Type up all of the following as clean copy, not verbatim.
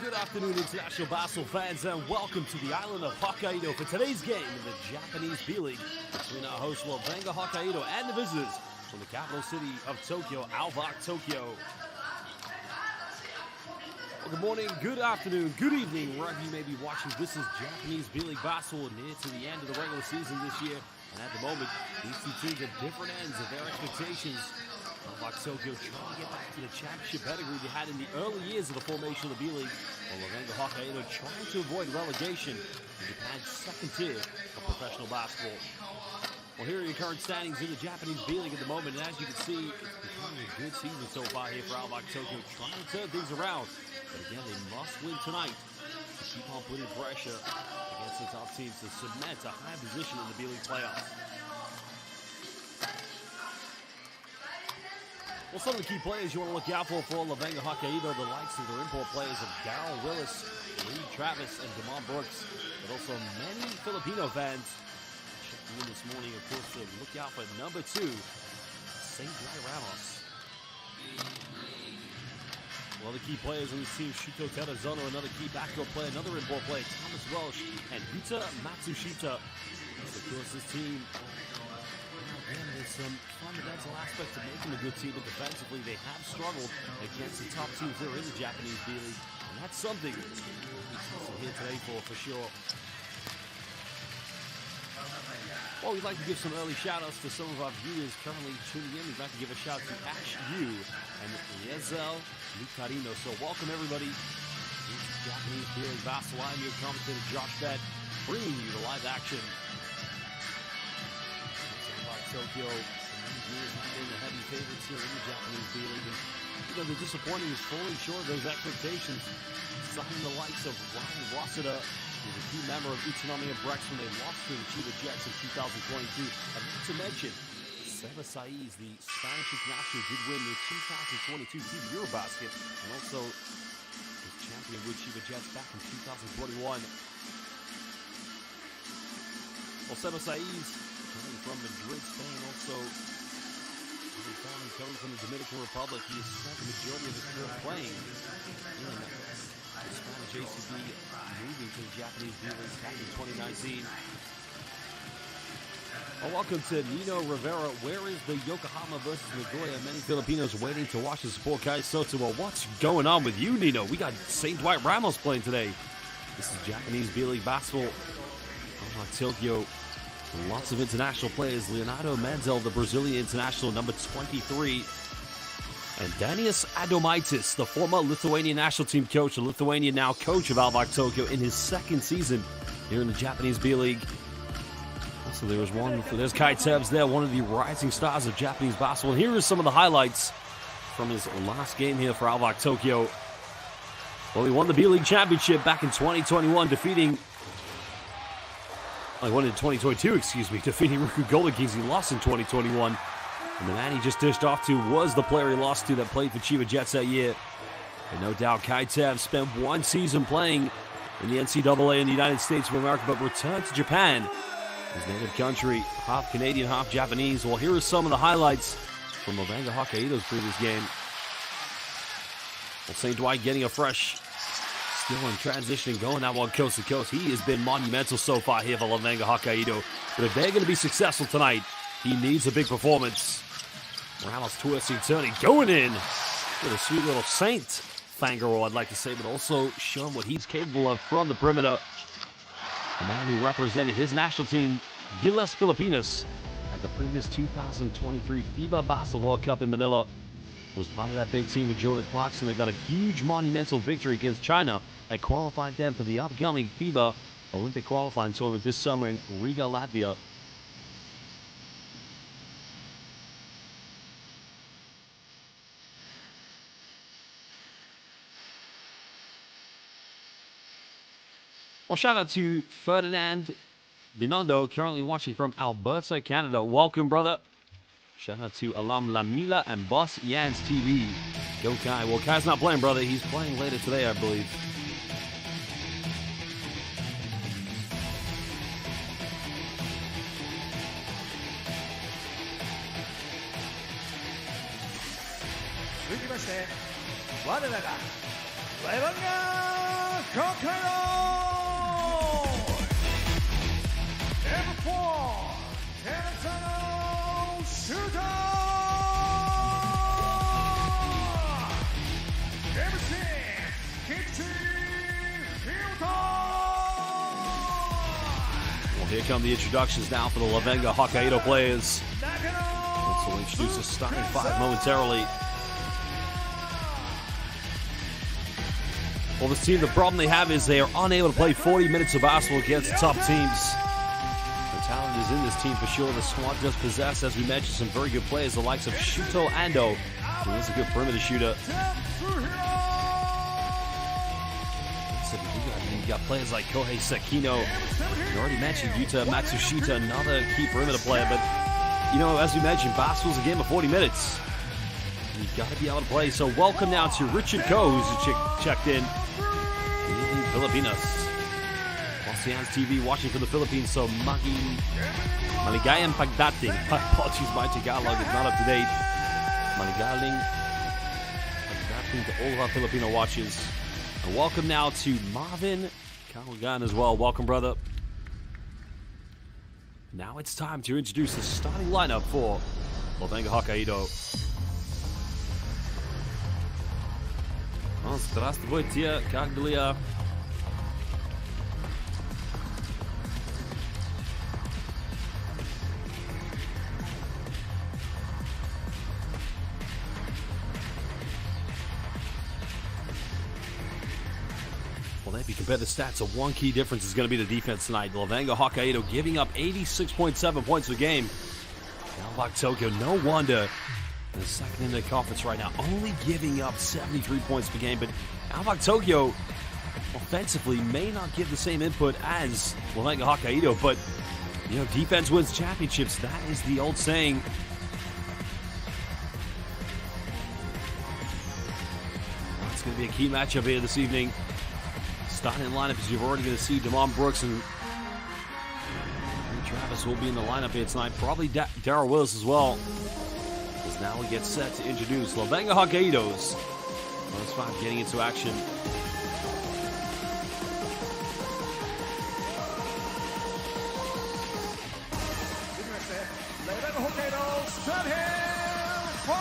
Good afternoon, international basketball fans, and welcome to the island of Hokkaido for today's game in the Japanese B.LEAGUE between our host LEVANGA Hokkaido and the visitors from the capital city of Tokyo, ALVARK, Tokyo. Well, good morning, good afternoon, good evening, wherever you may be watching. This is Japanese B.LEAGUE basketball near to the end of the regular season this year. And at the moment, these two teams at different ends of their expectations. ALVARK Tokyo trying to get back to the championship pedigree they had in the early years of the formation of the B.LEAGUE, while LEVANGA Hokkaido trying to avoid relegation to Japan's second tier of professional basketball. Well, here are your current standings in the Japanese B.LEAGUE at the moment, and as you can see, it's becoming a good season so far here for ALVARK Tokyo, trying to turn things around. But again, they must win tonight to keep on putting pressure against the top teams to cement a high position in the B.LEAGUE playoffs. Well, some of the key players you want to look out for LEVANGA Hokkaido, the likes of their import players of Darryl Willis, Reed Travis, and Damon Brooks, but also many Filipino fans checking in this morning, of course, to look out for number 2, St. Ramos. Well, the key players on this team, Shuto Terazono, another key backcourt player, another import player, Thomas Welsh, and Yuta Matsushita. Of course, this team, again, there's some fundamental aspects to making a good team, but defensively they have struggled against the top teams that are in the Japanese B.LEAGUE, and that's something we're here today for sure. Well, we'd like to give some early shout-outs to some of our viewers currently tuning in. We'd like to give a shout to Ash Yu and Yezel Lucarino. So welcome, everybody, to Japanese B.LEAGUE basketball. I'm your commentator, Josh Bett, bringing you the live action. Tokyo, for many years, have been the heavy favorites here in the Japanese B.LEAGUE. And, you know, the disappointing is falling short of those expectations. Signing the likes of Ryan Waseda, who's a key member of Utsunomiya Brex when they lost to the Chiba Jets in 2022. And not to mention, Seba Saiz, the Spanish international, did win the 2022 FIBA Eurobasket, and also was champion with Chiba Jets back in 2021. Well, Seba Saiz, coming from Madrid, Spain, also coming from the Dominican Republic. He has spent the majority of his career playing in the Spanish ACB, moving to the Japanese B.LEAGUE back in 2019. Well, welcome to Nino Rivera. Where is the Yokohama versus Nagoya? Many Filipinos waiting to watch the support Kai Soto. Well, what's going on with you, Nino? We got St. Dwight Ramos playing today. This is Japanese B.LEAGUE basketball. Tokyo. Lots of international players. Leonardo Menzel, the Brazilian international, number 23. And Danius Adomaitis, the former Lithuanian national team coach, a Lithuanian now coach of ALVARK Tokyo in his second season here in the Japanese B.LEAGUE. So there's Kai Tebs there, one of the rising stars of Japanese basketball. And here are some of the highlights from his last game here for ALVARK Tokyo. Well, he won the B.LEAGUE championship back in 2021, defeating 2022, defeating Ryukyu Golden Kings. He lost in 2021. And the man he just dished off to was the player he lost to that played for Chiba Jets that year. And no doubt, Kai Tev spent one season playing in the NCAA in the United States of America, but returned to Japan, his native country, half Canadian, half Japanese. Well, here are some of the highlights from LEVANGA Hokkaido's previous game. Well, St. Dwight getting a fresh still in transitioning, going that one coast to coast. He has been monumental so far here for LEVANGA Hokkaido. But if they're going to be successful tonight, he needs a big performance. Ramos twisting, turning, going in with a sweet little Saint Fangirl, I'd like to say, but also show him what he's capable of from the perimeter. The man who represented his national team, Gilas Filipinas, at the previous 2023 FIBA Basketball Cup in Manila, was part of that big team with Jordan Clarkson. They got a huge monumental victory against China that qualified them for the upcoming FIBA Olympic qualifying tournament this summer in Riga, Latvia. Well, shout out to Ferdinand Binondo, currently watching from Alberta, Canada. Welcome, brother. Shout out to Alam Lamila and Boss Yans TV. Go Kai. Well, Kai's not playing, brother. He's playing later today, I believe. LEVANGA HOKKAIDO! Number 4, Tanazano Shuta! Number 6, Kichi Hyuta! Well, here come the introductions now for the LEVANGA HOKKAIDO players. So we'll introduce the starting 5 momentarily. Well, this team, the problem they have is they are unable to play 40 minutes of basketball against the top teams. The talent is in this team for sure. The squad does possess, as we mentioned, some very good players, the likes of Shuto Ando, who is a good perimeter shooter. So you got players like Kohei Sekino. You already mentioned Yuta Matsushita, another key perimeter player. But, you know, as we mentioned, basketball's a game of 40 minutes. You've got to be able to play. So welcome now to Richard Ko, who's checked in. Filipinas. Oceans TV watching for the Philippines. So maligayang pagdating. Apologies, my Tagalog is not up to date. Maligayang pagdating to all of our Filipino watchers. And welcome now to Marvin Calgan as well. Welcome, brother. Now it's time to introduce the starting lineup for LEVANGA HOKKAIDO. Здравствуйте, как дела? Well, if you compare the stats, one key difference is going to be the defense tonight. LEVANGA HOKKAIDO giving up 86.7 points a game. ALVARK Tokyo, no wonder. The second in the conference right now, only giving up 73 points per game. But ALVARK Tokyo, offensively, may not give the same input as LEVANGA HOKKAIDO. But, you know, defense wins championships. That is the old saying. That's going to be a key matchup here this evening. Starting lineup, as you've already going to see, Damon Brooks and Travis will be in the lineup here tonight. Probably Darryl Willis as well. As now we get set to introduce LEVANGA HOKKAIDO's first 5 getting into action. LEVANGA HOKKAIDO start here. 5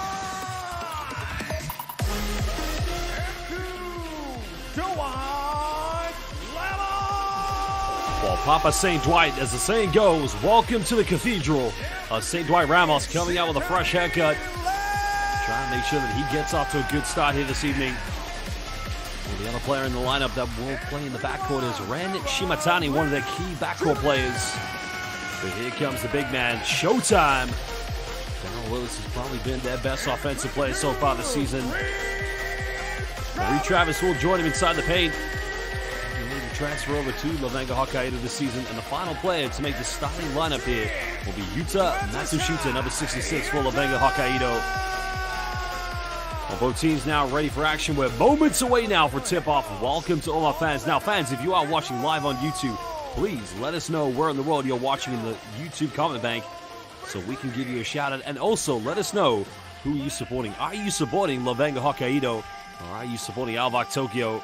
and 2 Dwight Lemon. Well, Papa St. Dwight, as the saying goes, welcome to the cathedral. St. Dwight Ramos coming out with a fresh haircut. Trying to make sure that he gets off to a good start here this evening. Well, the other player in the lineup that will play in the backcourt is Ren Shimatani, one of their key backcourt players. But here comes the big man, Showtime. Darryl Willis has probably been their best offensive player so far this season. Reed Travis will join him inside the paint. Transfer over to LEVANGA HOKKAIDO this season, and the final player to make the starting lineup here will be Yuta Matsushita, number 66 for LEVANGA HOKKAIDO. Well, both teams now ready for action. We're moments away now for tip-off. Welcome to all our fans. Now, fans, if you are watching live on YouTube, please let us know where in the world you're watching in the YouTube comment bank so we can give you a shout-out. And also, let us know who are you supporting. Are you supporting LEVANGA HOKKAIDO, or are you supporting ALVARK Tokyo?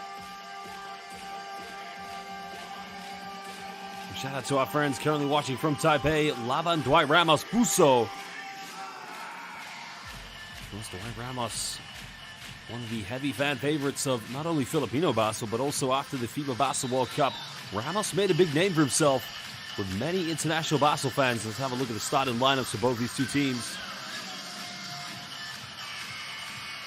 Shout out to our friends currently watching from Taipei, Laban Dwight Ramos Puso. Dwight Ramos, one of the heavy fan favorites of not only Filipino basketball, but also after the FIBA Basketball World Cup. Ramos made a big name for himself with many international basketball fans. Let's have a look at the starting lineups for both these two teams.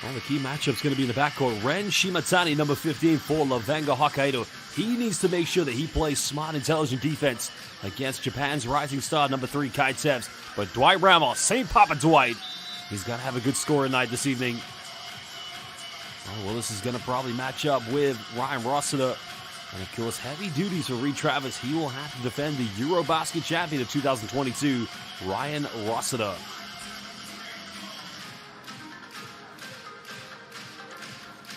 Well, the key matchup's going to be in the backcourt. Ren Shimatani, number 15 for LEVANGA HOKKAIDO. He needs to make sure that he plays smart, intelligent defense against Japan's rising star, number 3, Kai Tebs. But Dwight Ramos, St. Papa Dwight, he's got to have a good score night this evening. Oh, well, this is going to probably match up with Ryan Rossiter. And, of course, heavy duties for Reed Travis. He will have to defend the Eurobasket champion of 2022, Ryan Rossiter.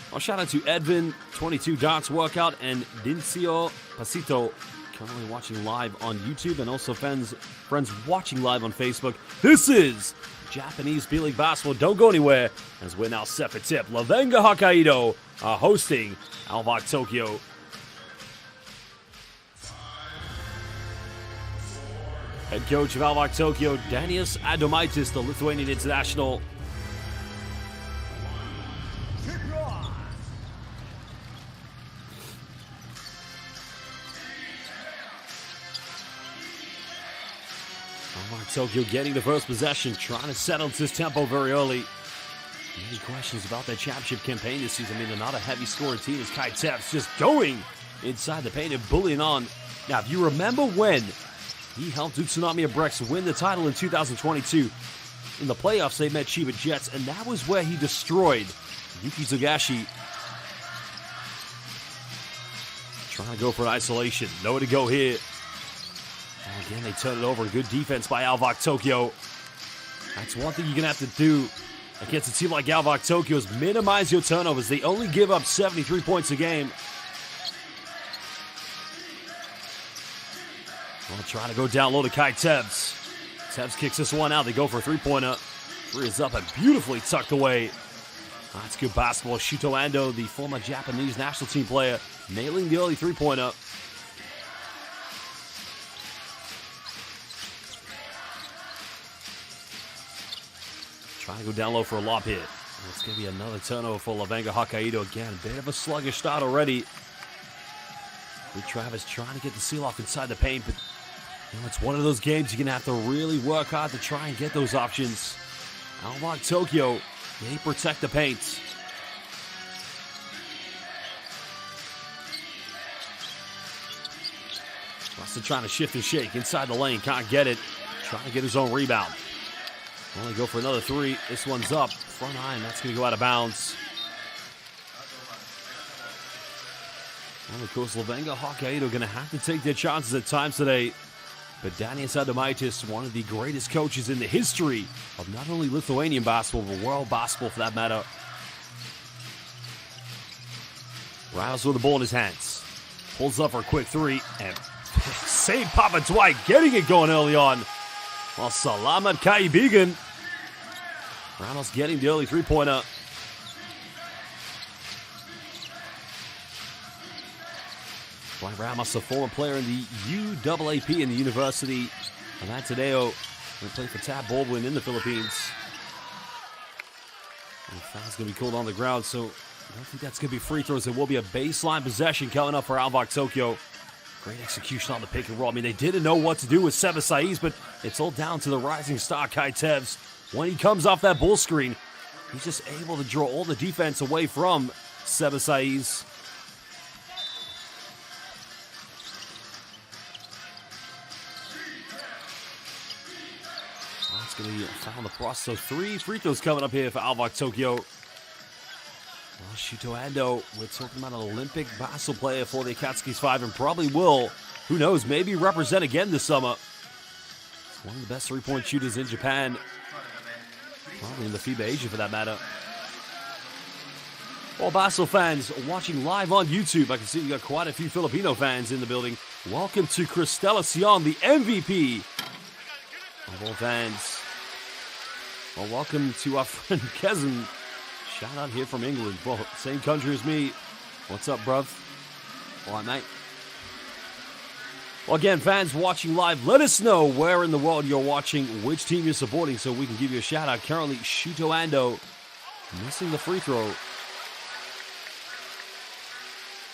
Well, shout out to Edvin, 22 Dots Workout, and Dincio Pasito, currently watching live on YouTube, and also friends watching live on Facebook. This is Japanese B.LEAGUE basketball. Don't go anywhere, as we're now set for tip. LEVANGA HOKKAIDO are hosting ALVARK Tokyo. Head coach of ALVARK Tokyo, Dainius Adomaitis, the Lithuanian international. ALVARK Tokyo getting the first possession, trying to settle his tempo very early. Any questions about their championship campaign this season? I mean, they're not a heavy scoring team. As Kaitev's just going inside the paint and bullying on. Now, if you remember when he helped Utsunami Abrex win the title in 2022, in the playoffs they met Chiba Jets, and that was where he destroyed Yuki Togashi. Trying to go for an isolation. Nowhere to go here. And again, they turn it over. Good defense by ALVARK Tokyo. That's one thing you're going to have to do against a team like ALVARK Tokyo is minimize your turnovers. They only give up 73 points a game. Well, trying to go down low to Kai Tebs. Tebs kicks this one out. They go for a three-pointer. Three is up and beautifully tucked away. That's good basketball. Shuto Ando, the former Japanese national team player, nailing the early three-pointer. Trying to go down low for a lob hit. It's going to be another turnover for LEVANGA HOKKAIDO again. A bit of a sluggish start already. With Travis trying to get the seal off inside the paint, but you know, it's one of those games you're going to have to really work hard to try and get those options. ALVARK Tokyo, they protect the paint. Russell trying to shift and shake inside the lane, can't get it. Trying to get his own rebound. Only go for another three. This one's up. Front iron, that's going to go out of bounds. Well, of course, LEVANGA HOKKAIDO going to have to take their chances at times today. But Dainius Adomaitis, one of the greatest coaches in the history of not only Lithuanian basketball, but world basketball for that matter. Riles with the ball in his hands. Pulls up for a quick three. And St. Papa Dwight getting it going early on. Well, Salamat Kaibigan. Ramos getting the early three-pointer. Dwight Ramos, a former player in the UAAP in the University of Ateneo. Going to play for Tab Baldwin in the Philippines. And the foul's going to be called on the ground, so I don't think that's going to be free throws. There will be a baseline possession coming up for ALVARK Tokyo. Great execution on the pick and roll. I mean, they didn't know what to do with Seba Saiz, but it's all down to the rising star, Kai Tebs. When he comes off that bull screen, he's just able to draw all the defense away from Seba Saiz. That's going to be foul on the process. So 3 free throws coming up here for ALVARK Tokyo. Well, Shuto Ando, we're talking about an Olympic basketball player for the Akatsuki's 5 and probably will, who knows, maybe represent again this summer. One of the best three-point shooters in Japan. Probably in the FIBA Asia for that matter. All basketball fans watching live on YouTube, I can see we got quite a few Filipino fans in the building. Welcome to Cristela Sion, the MVP of all fans. Well, welcome to our friend Kevin. Shout out here from England. Well, same country as me. What's up, bruv? All right, mate. Well, again, fans watching live, let us know where in the world you're watching, which team you're supporting, so we can give you a shout out. Currently, Shuto Ando missing the free throw.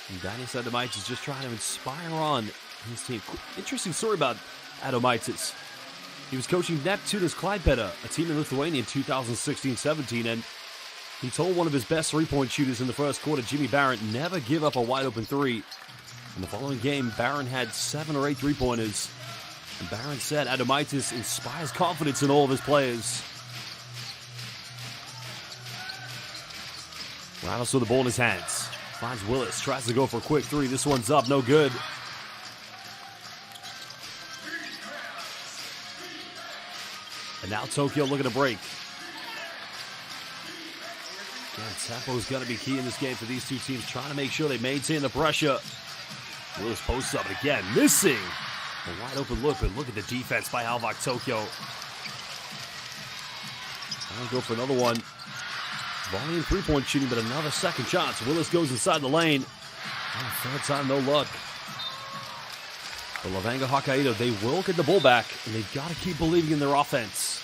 And Dainius Adomaitis just trying to inspire on his team. Interesting story about Adomaitis. He was coaching Neptūnas Klaipėda, a team in Lithuania in 2016-17, and he told one of his best three-point shooters in the first quarter, Jimmy Barron, never give up a wide-open three. In the following game, Barron had 7 or 8 three-pointers. And Barron said Adomaitis inspires confidence in all of his players. Ramos with the ball in his hands. Finds Willis, tries to go for a quick three. This one's up, no good. And now Tokyo looking to break. Again, tempo's going to be key in this game for these two teams, trying to make sure they maintain the pressure. Willis posts up again, missing. A wide open look, but look at the defense by ALVARK Tokyo. I'll go for another one. Volume three-point shooting, but another second chance. Willis goes inside the lane. Oh, third time, no luck. But LEVANGA HOKKAIDO, they will get the ball back, and they've got to keep believing in their offense.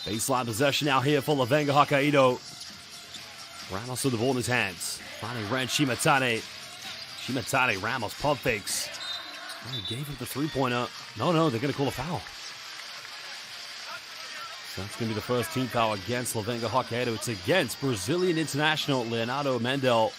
Baseline possession now here for LEVANGA HOKKAIDO. Ramos with the ball in his hands. Finding Ren Shimatane. Shimatane, Ramos, pump fakes. Oh, he gave up the three-pointer. No, they're going to call a foul. So that's going to be the first team foul against LEVANGA HOKKAIDO. It's against Brazilian international Leonardo Mendel.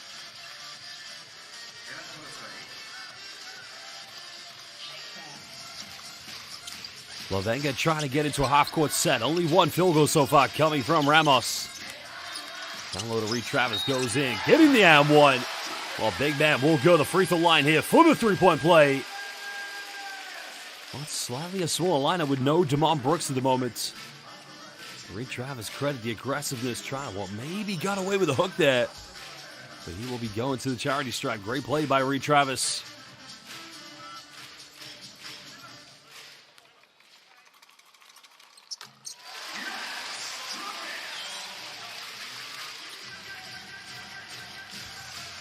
LEVANGA trying to get into a half-court set. Only one field goal so far coming from Ramos. Down low to Reed Travis, goes in, getting the and one. Well, big man will go to the free throw line here for the three-point play. Well, it's slightly a smaller lineup with no Damon Brooks at the moment. Reed Travis credit the aggressiveness trying. Well, maybe got away with a hook there. But he will be going to the charity stripe. Great play by Reed Travis.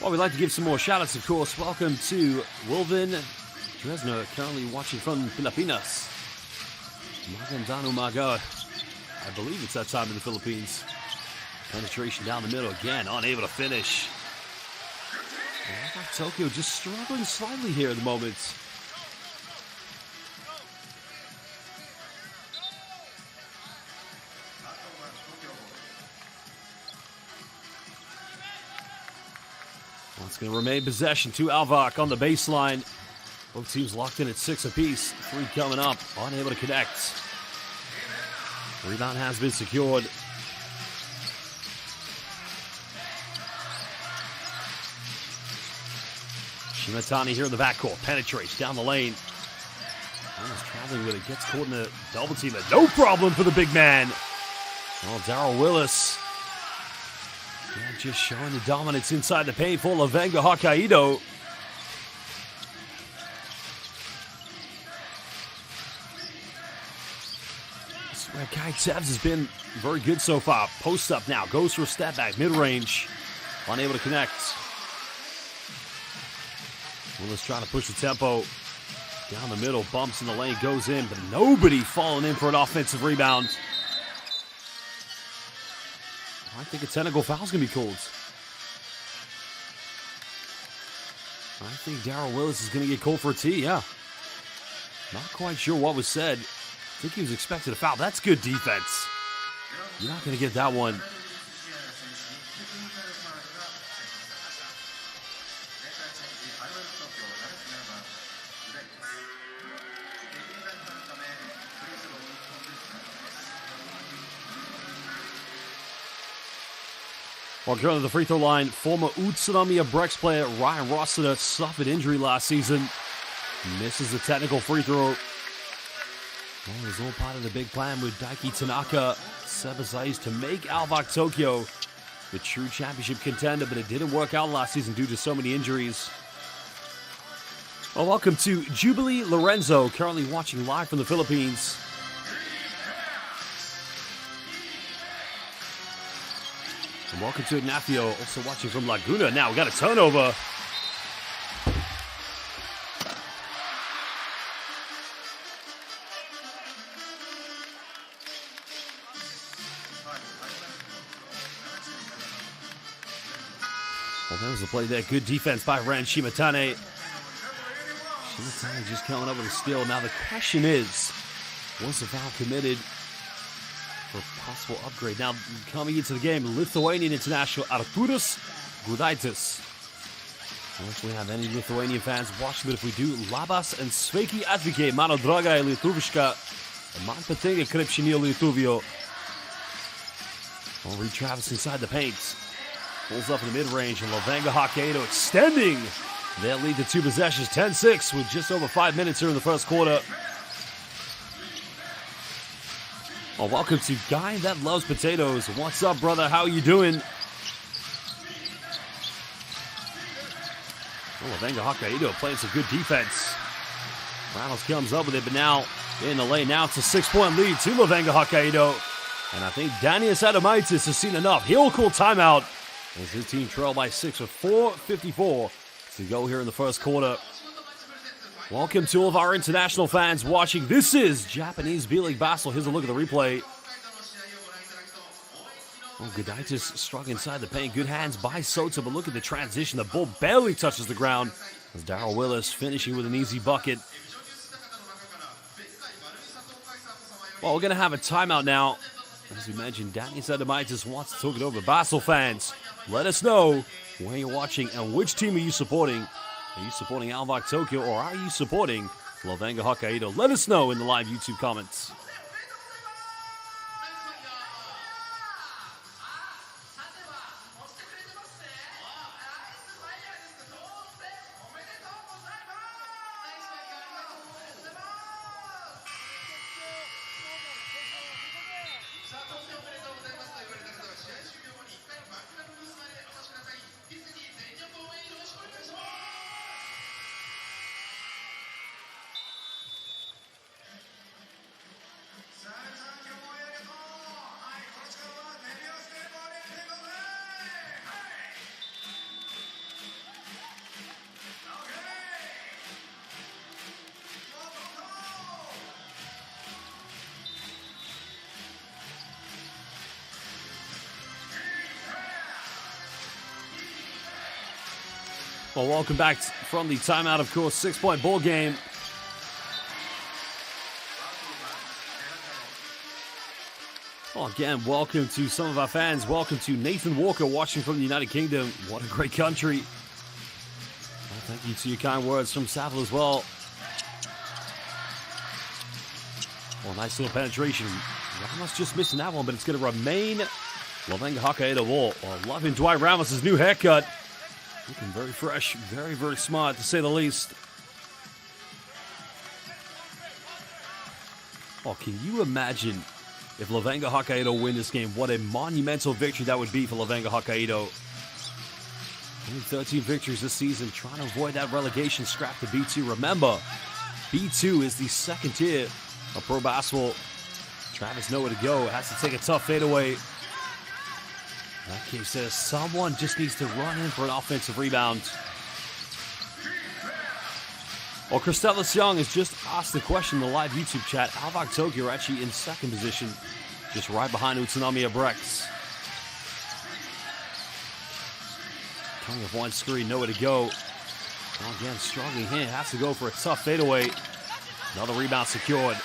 Well, we'd like to give some more shout-outs, of course. Welcome to Wilvin Dresner, currently watching from Pilipinas. Magandang umaga. I believe it's that time in the Philippines. Penetration down the middle again, unable to finish. Tokyo just struggling slightly here at the moment. Well, it's going to remain possession to ALVARK on the baseline. Both teams locked in at 6 apiece. 3 coming up, unable to connect. Rebound has been secured. Shimatani here in the backcourt. Penetrates down the lane. Almost traveling with it. Gets caught in a double team. No problem for the big man. Well, Darryl Willis. Yeah, just showing the dominance inside the paint for LEVANGA HOKKAIDO. I swear, Kai Tevz has been very good so far. Post up now. Goes for a step back. Mid-range. Unable to connect. Willis trying to push the tempo. Down the middle. Bumps in the lane. Goes in. But nobody falling in for an offensive rebound. I think a technical foul's going to be called. I think Darryl Willis is going to get called for a T, yeah. Not quite sure what was said. I think he was expecting a foul. That's good defense. You're not going to get that one. While going to the free throw line, former Utsunomiya Brex player Ryan Rossiter suffered injury last season. Misses the technical free throw. Well, it was all part of the big plan with Daiki Tanaka, Sebasais to make ALVARK Tokyo the true championship contender, but it didn't work out last season due to so many injuries. Well, welcome to Jubilee Lorenzo, currently watching live from the Philippines. And welcome to Ignacio, also watching from Laguna. Now we got a turnover. Well, that was the play there. Good defense by Ren Shimatane. Shimatane just coming up with a steal. Now the question is, was the foul committed for a possible upgrade? Now, coming into the game, Lithuanian international Artūras Gudaitis. Well, if we have any Lithuanian fans watching, but if we do, labas and sveiki atvykę, mano draga lietuviška, man patinka krepšinio lietuvio. Well, Reed Travis inside the paint. Pulls up in the mid-range, and LEVANGA HOKKAIDO extending their lead to 2 possessions, 10-6, with just over 5 minutes here in the first quarter. Well, welcome to Guy That Loves Potatoes. What's up, brother? How you doing? Well, LEVANGA HOKKAIDO playing some good defense. Ramos comes up with it, but now in the lane. Now it's a 6-point lead to LEVANGA HOKKAIDO. And I think Danius Adomaitis has seen enough. He'll call timeout as his team trail by 6 with 4:54 to go here in the first quarter. Welcome to all of our international fans watching. This is Japanese B.LEAGUE basketball. Here's a look at the replay. Oh, Gudaitis struck inside the paint. Good hands by Soto, but look at the transition. The ball barely touches the ground as Darrell Willis finishing with an easy bucket. Well, we're going to have a timeout now. As we mentioned, Danius Adomaitis wants to talk it over. Basel fans, let us know where you're watching and which team are you supporting. Are you supporting ALVARK Tokyo or are you supporting LEVANGA HOKKAIDO? Let us know in the live YouTube comments. Well, welcome back from the timeout, of course. 6-point ball game. Well, again, welcome to some of our fans. Welcome to Nathan Walker watching from the United Kingdom. What a great country. Well, thank you to your kind words from Savile as well. Well, nice little penetration. Ramos just missing that one, but it's going to remain LEVANGA HOKKAIDO ball. Well, loving Dwight Ramos' new haircut. Looking very fresh, very, very smart, to say the least. Oh, can you imagine if LEVANGA HOKKAIDO win this game? What a monumental victory that would be for LEVANGA HOKKAIDO. Only 13 victories this season, trying to avoid that relegation scrap to B2. Remember, B2 is the second tier of pro basketball. Travis nowhere to go, has to take a tough fadeaway. That case says someone just needs to run in for an offensive rebound. Well, Christelis Young has just asked the question in the live YouTube chat. ALVARK Tokyo are actually in second position, just right behind Utsunomiya Brex. Coming off one screen, nowhere to go. Well, again, struggling here, has to go for a tough fadeaway. Another rebound secured.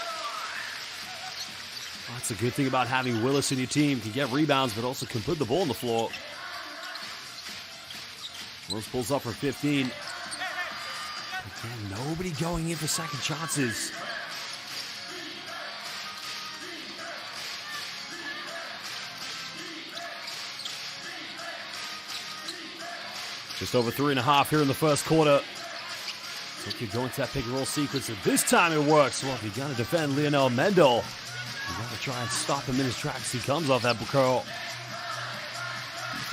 That's a good thing about having Willis in your team. Can get rebounds, but also can put the ball on the floor. Willis pulls up for 15. Again, nobody going in for second chances. Just over 3.5 here in the first quarter. Tokyo going to that pick and roll sequence, and this time it works. Well, if you're going to defend Lionel Mendel, you got to try and stop him in his tracks. He comes off that curl.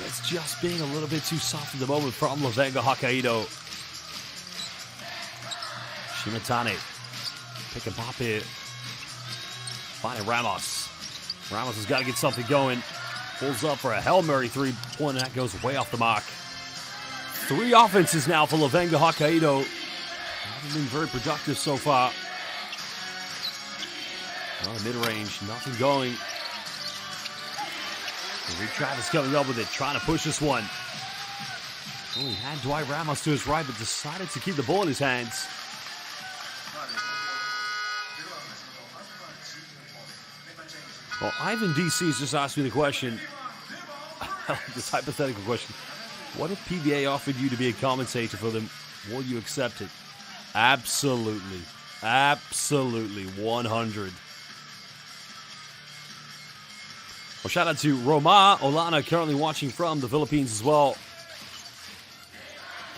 It's just being a little bit too soft at the moment from LEVANGA HOKKAIDO. Shimatane. Pick and pop here. Finding Ramos. Ramos has got to get something going. Pulls up for a Hail Mary three-pointer. That goes way off the mark. 3 offenses now for LEVANGA HOKKAIDO. Haven't been very productive so far. Mid-range, nothing going. Reed Travis coming up with it, trying to push this one. Oh, he had Dwight Ramos to his right, but decided to keep the ball in his hands. Well, Ivan DC's just asked me the question, this hypothetical question. What if PBA offered you to be a commentator for them? Will you accept it? Absolutely. Absolutely. 100. Well, shout out to Roma Olana, currently watching from the Philippines as well.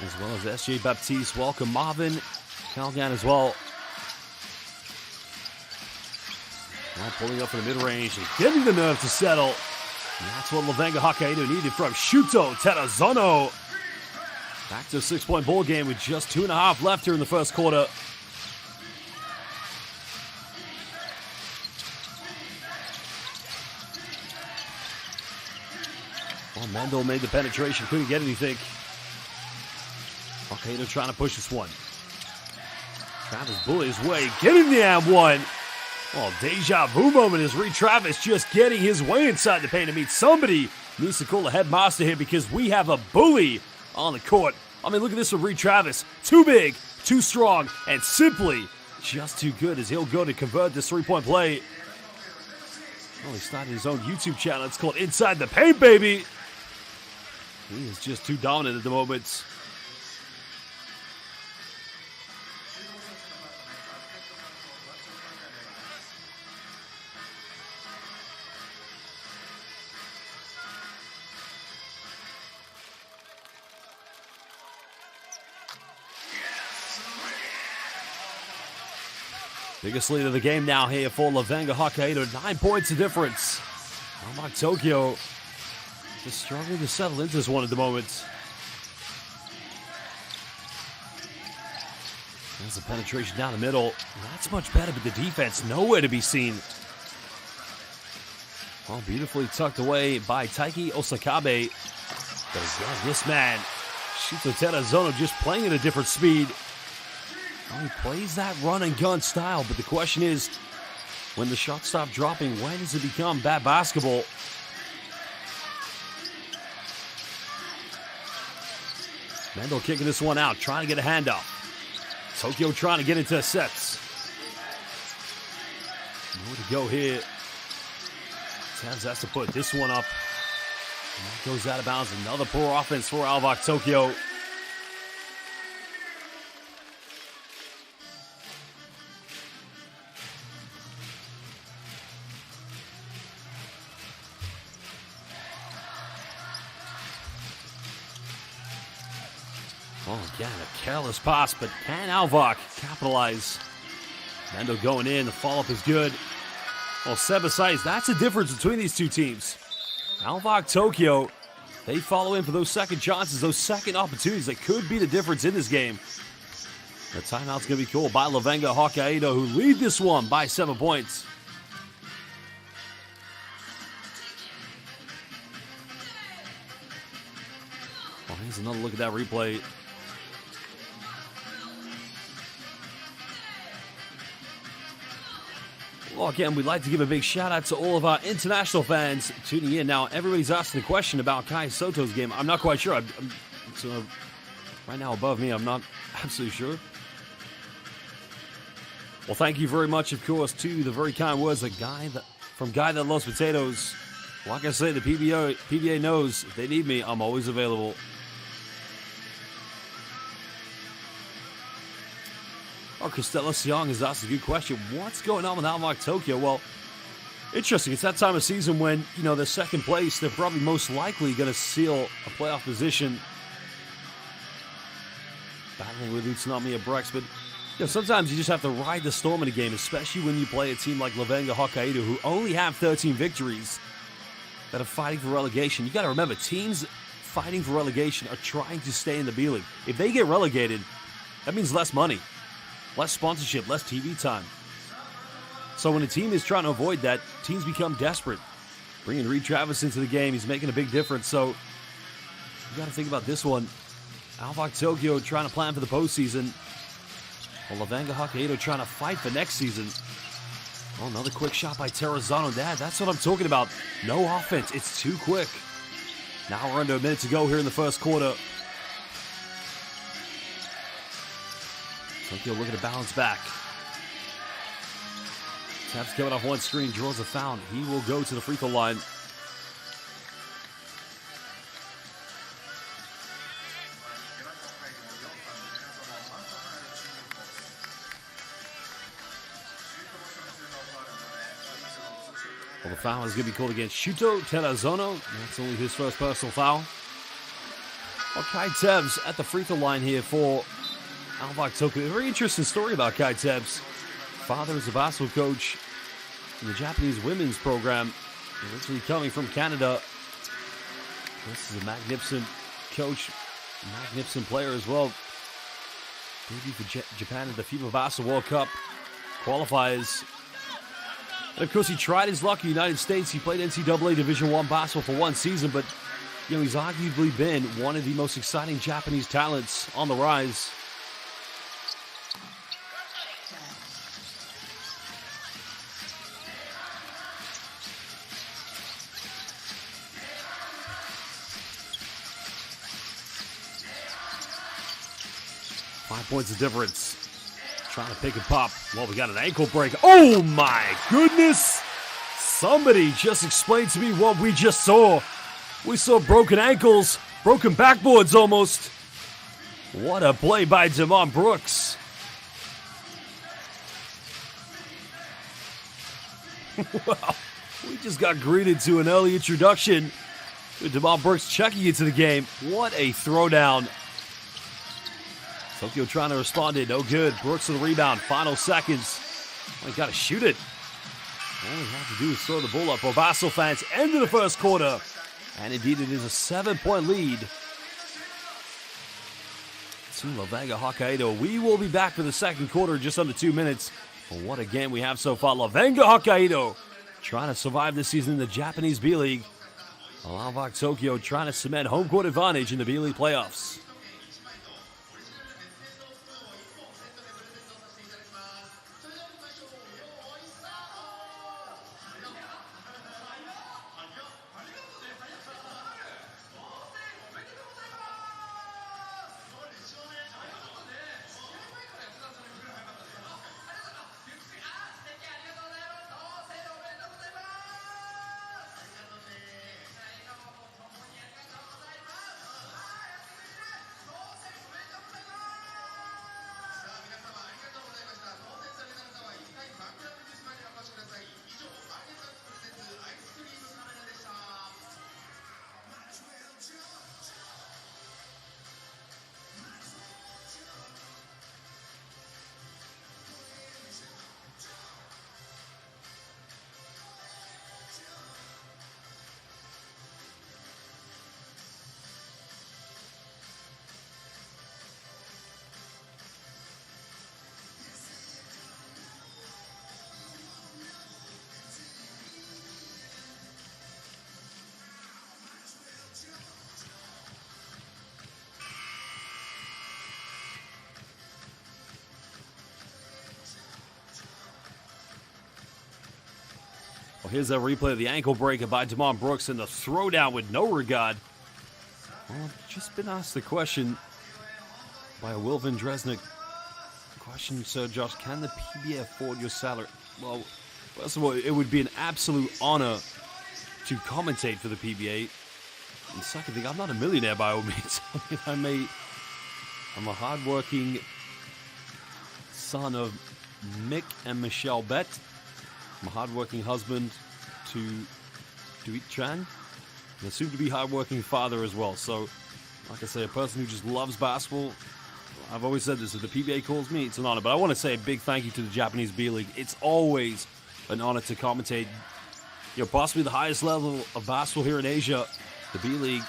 As well as SJ Baptiste. Welcome Marvin Calgan as well. Now pulling up in the mid-range and getting the nerve to settle. And that's what LEVANGA HOKKAIDO needed from Shuto Terazono. Back to a 6-point ball game with just 2.5 left here in the first quarter. Well, Mendel made the penetration, couldn't get anything. HOKKAIDO trying to push this one. Travis bully his way, getting the and one. Well, deja vu moment is Reed Travis just getting his way inside the paint to meet somebody. Needs to call a headmaster here because we have a bully on the court. I mean, look at this with Reed Travis. Too big, too strong, and simply just too good as he'll go to convert this 3-point play. Well, he started his own YouTube channel. It's called Inside the Paint, baby. He is just too dominant at the moment. Biggest lead of the game now here for LEVANGA HOKKAIDO. 9 points of difference. ALVARK Tokyo just struggling to settle into this one at the moment. There's a penetration down the middle. That's much better, but the defense nowhere to be seen. Well, beautifully tucked away by Taiki Osakabe. But again, this man, Shito Terazono, just playing at a different speed. Well, he plays that run and gun style, but the question is, when the shots stop dropping, when does it become bad basketball? Mendel kicking this one out, trying to get a handoff. Tokyo trying to get into sets. More to go here. Tevz has to put this one up. And that goes out of bounds. Another poor offense for ALVARK Tokyo. Oh, again, a careless pass, but can ALVARK capitalize? Mendel going in, the follow-up is good. Well, Seba says that's the difference between these two teams. ALVARK Tokyo, they follow in for those second chances, those second opportunities that could be the difference in this game. The timeout's going to be called by LEVANGA HOKKAIDO, who lead this one by 7 points. Well, here's another look at that replay. Well, again, we'd like to give a big shout out to all of our international fans tuning in. Now, everybody's asking the question about Kai Soto's game. I'm not quite sure. So right now above me, I'm not absolutely sure. Well, thank you very much, of course, to the very kind words of Guy That Loves Potatoes. Like I say, the PBA knows if they need me, I'm always available. Oh, Costello Siong has asked a good question. What's going on with ALVARK Tokyo? Well, interesting. It's that time of season when, they're second place. They're probably most likely going to seal a playoff position. Battling with Utsunami and Brex. But, sometimes you just have to ride the storm in a game, especially when you play a team like LEVANGA HOKKAIDO, who only have 13 victories, that are fighting for relegation. You got to remember, teams fighting for relegation are trying to stay in the B.LEAGUE. If they get relegated, that means less money. Less sponsorship, less TV time. So when a team is trying to avoid that, teams become desperate. Bringing Reed Travis into the game, he's making a big difference. So you got to think about this one. ALVARK Tokyo trying to plan for the postseason. Well, LEVANGA HOKKAIDO trying to fight for next season. Oh, another quick shot by Terrazano. That's what I'm talking about. No offense. It's too quick. Now we're under a minute to go here in the first quarter. Tokyo looking to bounce back. Tevz coming off one screen, draws a foul. He will go to the free throw line. Well, the foul is going to be called against Shito Terazono. That's only his first personal foul. Well, Kai Tevz at the free throw line here for ALVARK Tokyo. A very interesting story about Kai Tevz. Father is a basketball coach in the Japanese women's program, originally coming from Canada. This is a magnificent coach Magnificent player as well. Debut for Japan at the FIBA Basketball World Cup qualifiers. And of course, he tried his luck in the United States. He played NCAA Division I basketball for one season, but he's arguably been one of the most exciting Japanese talents on the rise. Five points of difference. Trying to pick and pop. Well, we got an ankle break. Oh my goodness! Somebody just explained to me what we just saw. We saw broken ankles, broken backboards almost. What a play by Damon Brooks. Wow, we just got greeted to an early introduction with Damon Brooks checking into the game. What a throwdown. Tokyo trying to respond it. No good. Brooks with the rebound. Final seconds. Oh, he got to shoot it. All he had to do is throw the ball up. Basel fans end of the first quarter. And indeed, it is a 7-point lead to LEVANGA HOKKAIDO. We will be back for the second quarter in just under 2 minutes. But what a game we have so far. LEVANGA HOKKAIDO trying to survive this season in the Japanese B.LEAGUE. ALVARK Tokyo trying to cement home court advantage in the B.LEAGUE playoffs. Well, here's a replay of the ankle breaker by Damon Brooks and the throwdown with no regard. Well, I've just been asked the question by a Wilvin Dresnick. Question, Sir Josh, can the PBA afford your salary? Well, first of all, it would be an absolute honor to commentate for the PBA. And second thing, I'm not a millionaire by all means. I mean, I'm a hardworking son of Mick and Michelle Bett. I'm a hardworking husband to Duit Chan, and a soon-to-be hardworking father as well. So, like I say, a person who just loves basketball. I've always said this, if the PBA calls me, it's an honor. But I want to say a big thank you to the Japanese B.LEAGUE. It's always an honor to commentate, possibly the highest level of basketball here in Asia. The B.LEAGUE,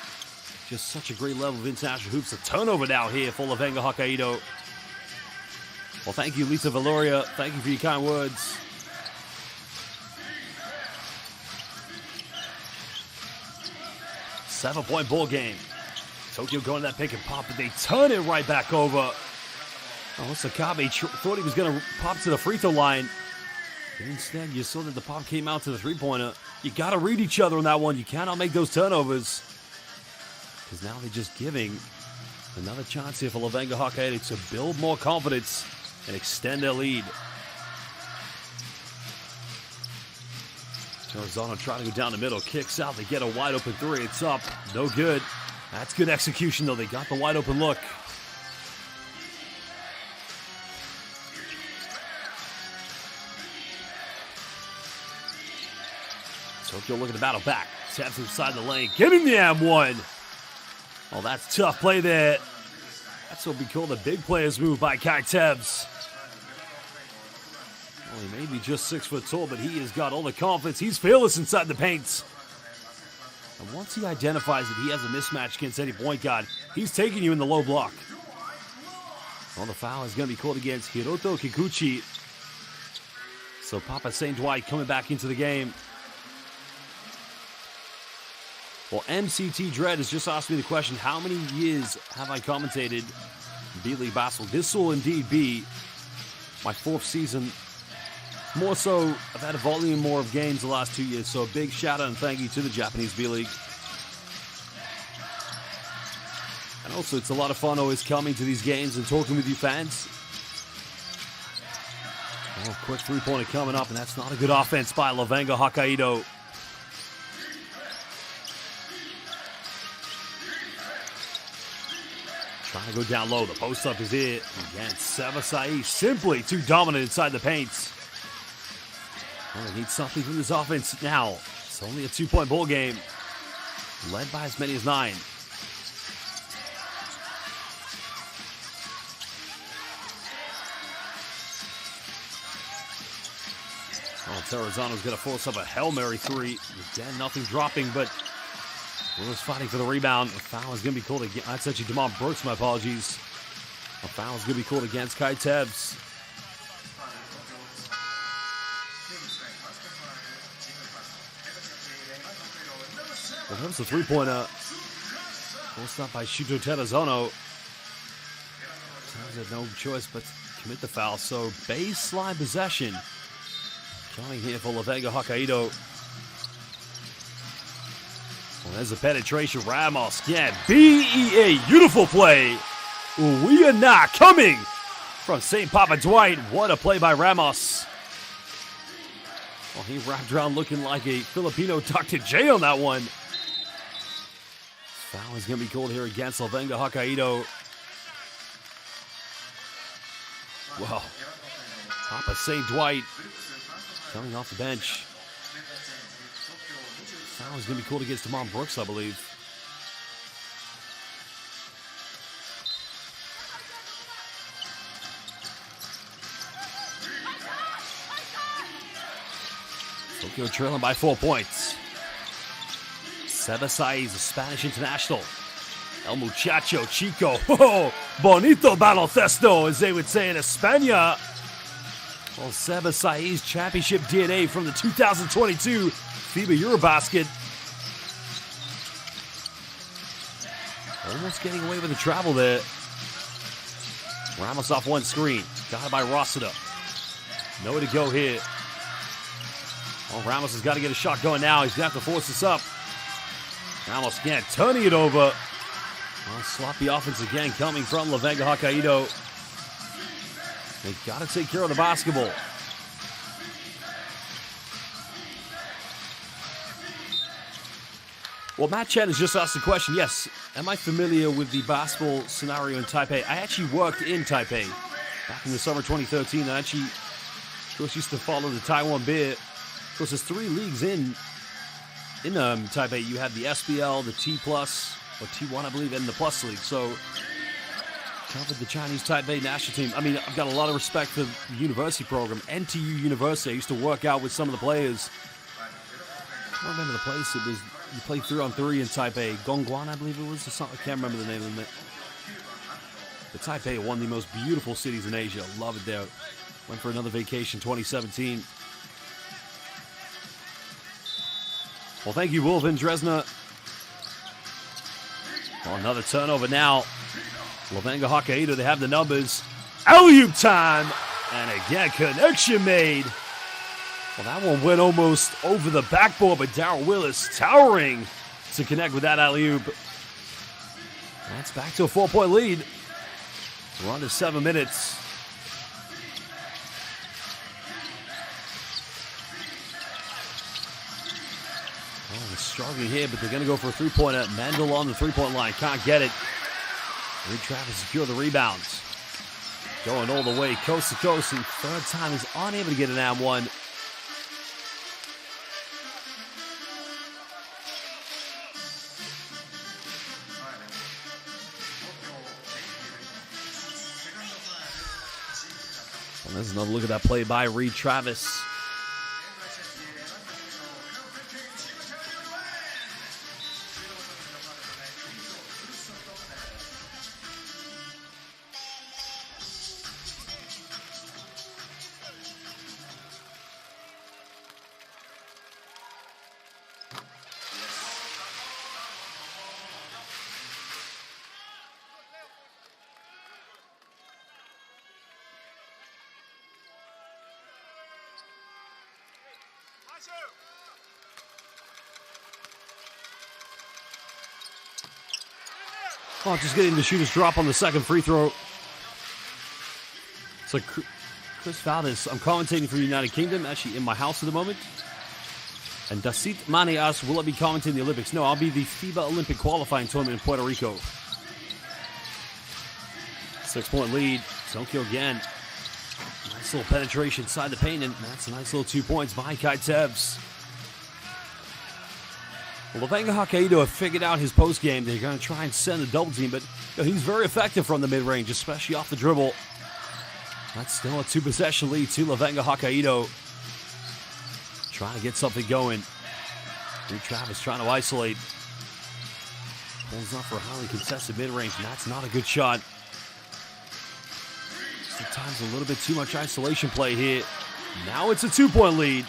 just such a great level of international hoops. A turnover now here for LEVANGA HOKKAIDO. Well, thank you, Lisa Valoria. Thank you for your kind words. Seven-point ball game. Tokyo going to that pick and pop, but they turn it right back over. Oh, Sakabe thought he was going to pop to the free throw line. But instead, you saw that the pop came out to the three-pointer. You got to read each other on that one. You cannot make those turnovers. Because now they're just giving another chance here for LEVANGA HOKKAIDO to build more confidence and extend their lead. Arizona trying to go down the middle, kicks out, they get a wide open three, it's up, no good. That's good execution though, they got the wide open look. Tokyo looking to battle back, taps inside the lane, getting the M1. Oh, that's tough play there. That's what we call the big players move by Kai Tebs. Well, he may be just 6 foot tall, but he has got all the confidence. He's fearless inside the paint. And once he identifies that he has a mismatch against any point guard, he's taking you in the low block. Well, the foul is going to be called against Hiroto Kikuchi. So Papa St. Dwight coming back into the game. Well, MCT Dread has just asked me the question, how many years have I commentated B-League basketball? This will indeed be my 4th season. More so, I've had a volume more of games the last 2 years, so a big shout out and thank you to the Japanese B-League. And also, it's a lot of fun always coming to these games and talking with you fans. Oh, quick three-pointer coming up, and that's not a good offense by LEVANGA HOKKAIDO. Trying to go down low. The post-up is it. Again, Seba Saeed simply too dominant inside the paint. Well, they need something from this offense now. It's only a 2-point ball game. Led by as many as 9. Oh, Terrazzano's going to force up a Hail Mary 3. Again, nothing dropping, but Willis fighting for the rebound. A foul is going to be called against. That's actually Demond Brooks, my apologies. A foul is going to be called against Kai Tebs. Well, that was a three-pointer. Forced up by Shuto Terrazzano. Tebs had no choice but to commit the foul. So baseline possession coming here for LEVANGA HOKKAIDO. Well, there's a penetration. Ramos, yeah, BEA, beautiful play. We are not coming from St. Papa Dwight. What a play by Ramos. Well, he wrapped around looking like a Filipino Dr. J on that one. Foul is going to be called here against LEVANGA HOKKAIDO. Well, Papa St. Dwight coming off the bench. Foul is going to be called against Demond Brooks, I believe. Tokyo trailing by 4 points. Seba Saeed, the Spanish international. El Muchacho Chico. Oh, bonito baloncesto, as they would say in España. Well, Seba Saeed's championship DNA from the 2022 FIBA Eurobasket. Almost getting away with the travel there. Ramos off one screen. Got it by Rossiter. Nowhere to go here. Oh, Ramos has got to get a shot going now. He's going to have to force this up. Ramos can't, turning it over. Well, sloppy offense again coming from LEVANGA HOKKAIDO. They've got to take care of the basketball. Well, Matt Chen has just asked the question, yes, am I familiar with the basketball scenario in Taipei? I actually worked in Taipei back in the summer 2013. I actually, of course, used to follow the Taiwan Beer. Of course, there's 3 leagues in Taipei. You have the SBL, the T+, or T1, I believe, and the Plus League. So, covered the Chinese Taipei national team. I mean, I've got a lot of respect for the university program. NTU University, I used to work out with some of the players. I don't remember the place. It was, you played 3-on-3 in Taipei. Gongguan, I believe it was, or something. I can't remember the name of it. But Taipei, one of the most beautiful cities in Asia. Love it there. Went for another vacation 2017. Well, thank you, Wolfin Dresner. Well, another turnover now. LEVANGA HOKKAIDO, they have the numbers. Alley-oop time. And again, connection made. Well, that one went almost over the backboard, but Darryl Willis towering to connect with that alley-oop. That's back to a 4-point lead. We're on to 7 minutes. Oh, they're struggling here, but they're going to go for a three-pointer. Mendel on the three-point line. Can't get it. Reed Travis secure the rebounds. Going all the way, coast to coast. And third time, he's unable to get an and one. And there's another look at that play by Reed Travis. Oh, just getting the shooter's drop on the second free throw. So Chris Valdez, I'm commentating for the United Kingdom, actually in my house at the moment. And Dasit Mane asks, will I be commentating the Olympics? No, I'll be the FIBA Olympic qualifying tournament in Puerto Rico. 6-point lead. Tokyo again. Nice little penetration inside the paint, and that's a nice little 2 points by Kai Tebs. Well, LEVANGA HOKKAIDO have figured out his post game. They're going to try and send a double team, but he's very effective from the mid-range, especially off the dribble. That's still a 2-possession lead to LEVANGA HOKKAIDO. Trying to get something going. Travis trying to isolate. Pulls up for a highly contested mid-range, and that's not a good shot. Sometimes a little bit too much isolation play here. Now it's a 2-point lead.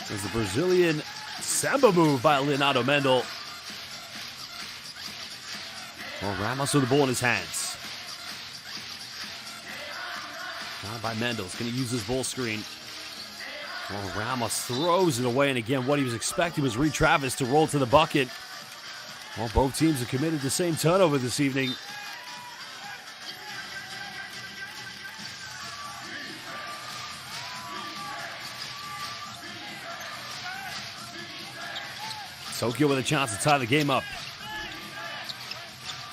There's the Brazilian Samba move by Leonardo Mendel. Well, Ramos with the ball in his hands. Now by Mendel. He's going to use his ball screen. Well, Ramos throws it away, and again, what he was expecting was Reed Travis to roll to the bucket. Well, both teams have committed the same turnover this evening. Tokyo with a chance to tie the game up.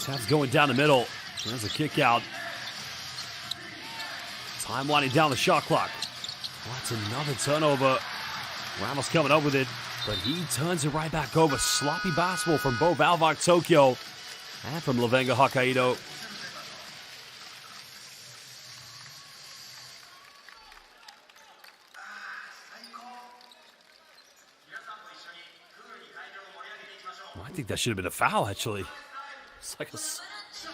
Tev's going down the middle. There's a kick out. Time winding down the shot clock. That's another turnover. Ramos coming up with it, but he turns it right back over. Sloppy basketball from both ALVARK Tokyo and from LEVANGA HOKKAIDO. Well, I think that should have been a foul, actually. It's like a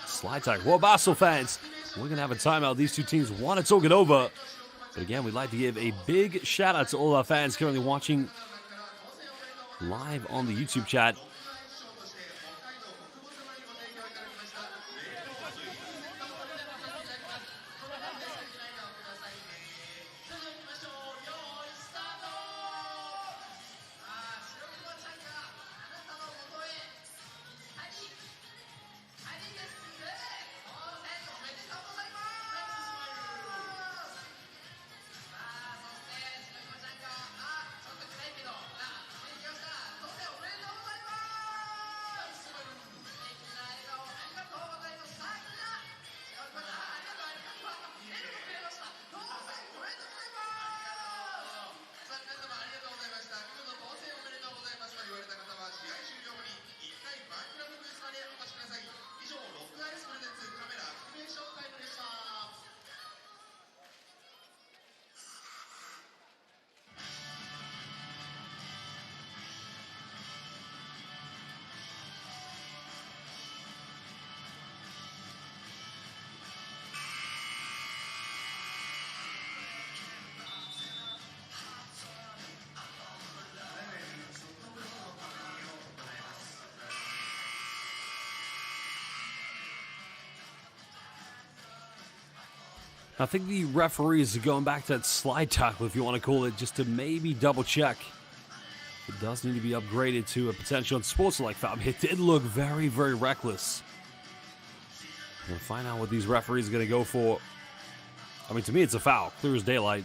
slide tackle. Well, Basel fans, we're going to have a timeout. These two teams want to talk it over. But again, we'd like to give a big shout out to all our fans currently watching live on the YouTube chat. I think the referees are going back to that slide tackle, if you want to call it, just to maybe double check. It does need to be upgraded to a potential unsportsmanlike foul. It did look very, very reckless. We're going to find out what these referees are going to go for. I mean, to me, it's a foul. Clear as daylight.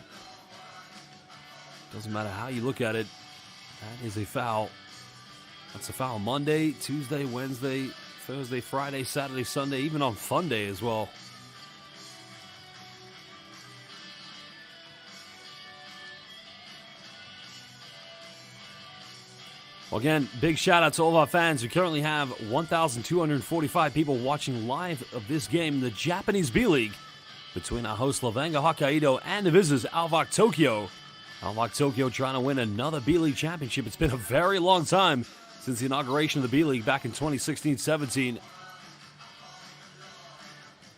Doesn't matter how you look at it. That is a foul. That's a foul Monday, Tuesday, Wednesday, Thursday, Friday, Saturday, Sunday, even on Fun Day as well. Well, again, big shout out to all of our fans. We currently have 1,245 people watching live of this game in the Japanese B.LEAGUE between our host LEVANGA HOKKAIDO and the visitors ALVARK Tokyo. ALVARK Tokyo trying to win another B.LEAGUE championship. It's been a very long time since the inauguration of the B.LEAGUE back in 2016-17.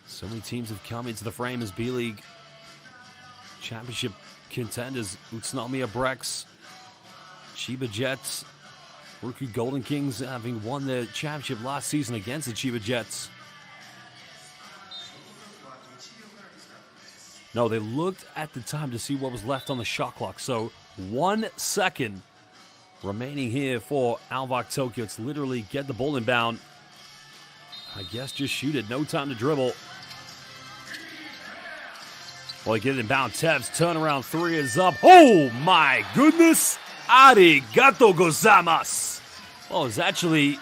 So many teams have come into the frame as B.LEAGUE championship contenders. Utsunomiya Brex, Chiba Jets, Rookie Golden Kings having won the championship last season against the Chiba Jets. No, they looked at the time to see what was left on the shot clock. So 1 second remaining here for ALVARK Tokyo. It's literally get the ball inbound. I guess just shoot it. No time to dribble. Well, they get it inbound. Tev's turnaround three is up. Oh, my goodness. Arigato gozaimasu. Oh, it's actually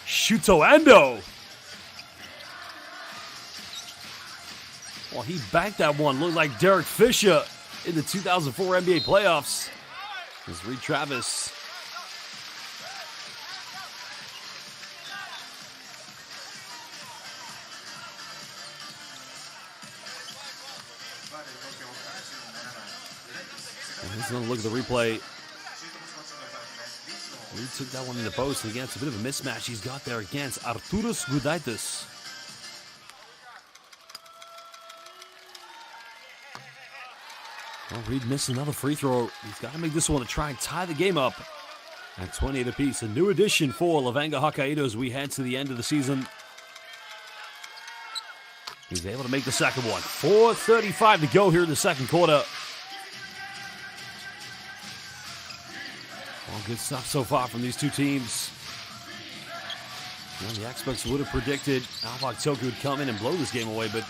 Shuto Endo. Well, he banked that one. Looked like Derek Fisher in the 2004 NBA playoffs. There's Reed Travis. He's going to look at the replay. He took that one in the post, and again, it's a bit of a mismatch he's got there against Arturas Gudaitis. Well, Reed missed another free throw. He's got to make this one to try and tie the game up at 28 apiece. A new addition for LEVANGA HOKKAIDO as we head to the end of the season. He's able to make the second one. 4:35 to go here in the second quarter. Well, good stuff so far from these two teams. Well, the experts would have predicted ALVARK Tokyo would come in and blow this game away, but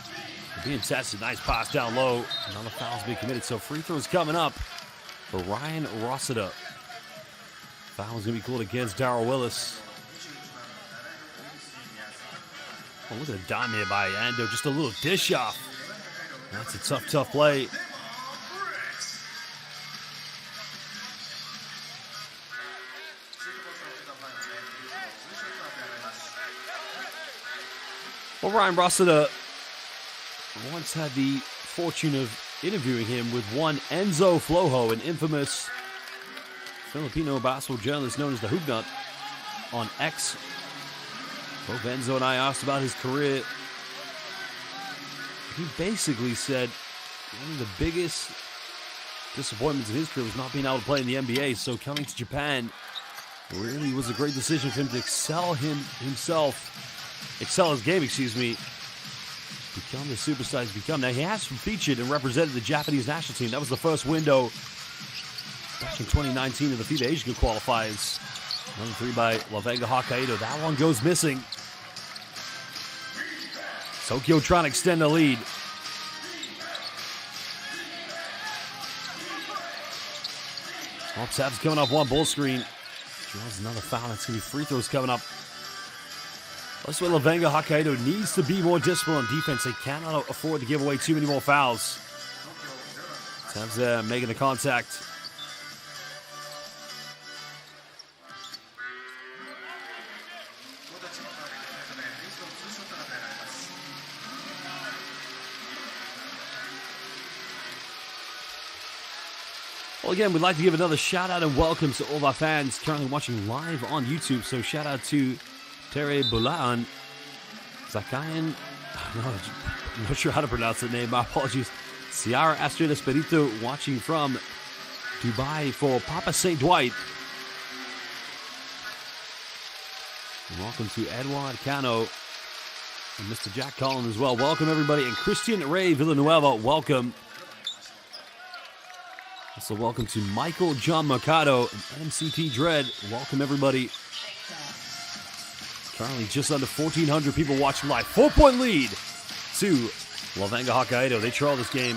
being tested. Nice pass down low. Another foul's being committed, so free throws coming up for Ryan Rossiter. Foul's going to be called against Darrell Willis. Oh, look at the dime here by Ando. Just a little dish off. That's a tough play. Well, Ryan Rossiter once had the fortune of interviewing him with one Enzo Flojo, an infamous Filipino basketball journalist known as the Hoop Nut on X. Both Enzo and I asked about his career. He basically said one of the biggest disappointments in his career was not being able to play in the NBA, so coming to Japan really was a great decision for him to excel his game, become the superstar he's become. Now, he has featured and represented the Japanese national team. That was the first window back in 2019 of the FIBA Age Group qualifiers. Another three by LEVANGA HOKKAIDO. That one goes missing. Tokyo trying to extend the lead. Tev's coming off one ball screen. Draws another foul. That's going to be free throws coming up. That's what LEVANGA HOKKAIDO needs to be more disciplined on defense. They cannot afford to give away too many more fouls. Tev's making the contact. Well, again, we'd like to give another shout out and welcome to all of our fans currently watching live on YouTube. So shout out to Tere Bulaan, Zakayan, I'm not sure how to pronounce the name, my apologies. Ciara Astrid Espirito watching from Dubai for Papa St. Dwight. And welcome to Edward Cano and Mr. Jack Collins as well. Welcome everybody. And Christian Ray Villanueva, welcome. Also welcome to Michael John Mercado and MCT Dread. Welcome everybody. Currently just under 1,400 people watching live. 4-point lead to LEVANGA HOKKAIDO. They trail this game.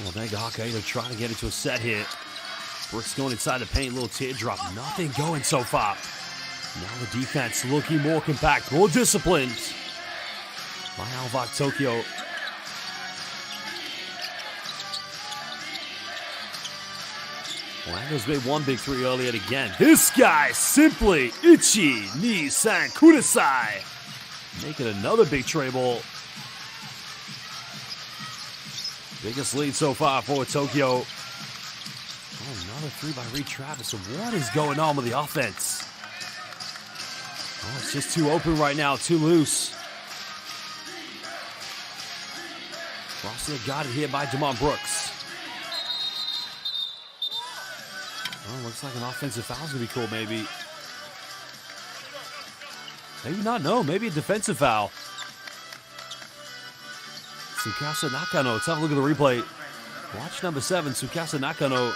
LEVANGA HOKKAIDO trying to get into a set here. Brooks going inside the paint. Little teardrop. Nothing going so far. Now the defense looking more compact, more disciplined by ALVARK Tokyo. Lando's made one big three earlier again. This guy simply Ichi Ni-san Kudasai. Making another big tray ball. Biggest lead so far for Tokyo. Oh, another three by Reed Travis. So what is going on with the offense? Oh, it's just too open right now, too loose. Rossiter got it here by Demond Brooks. Oh, looks like an offensive foul's going to be cool, maybe. Maybe not, no. Maybe a defensive foul. Tsukasa Nakano. Let's have a look at the replay. Watch number 7, Tsukasa Nakano.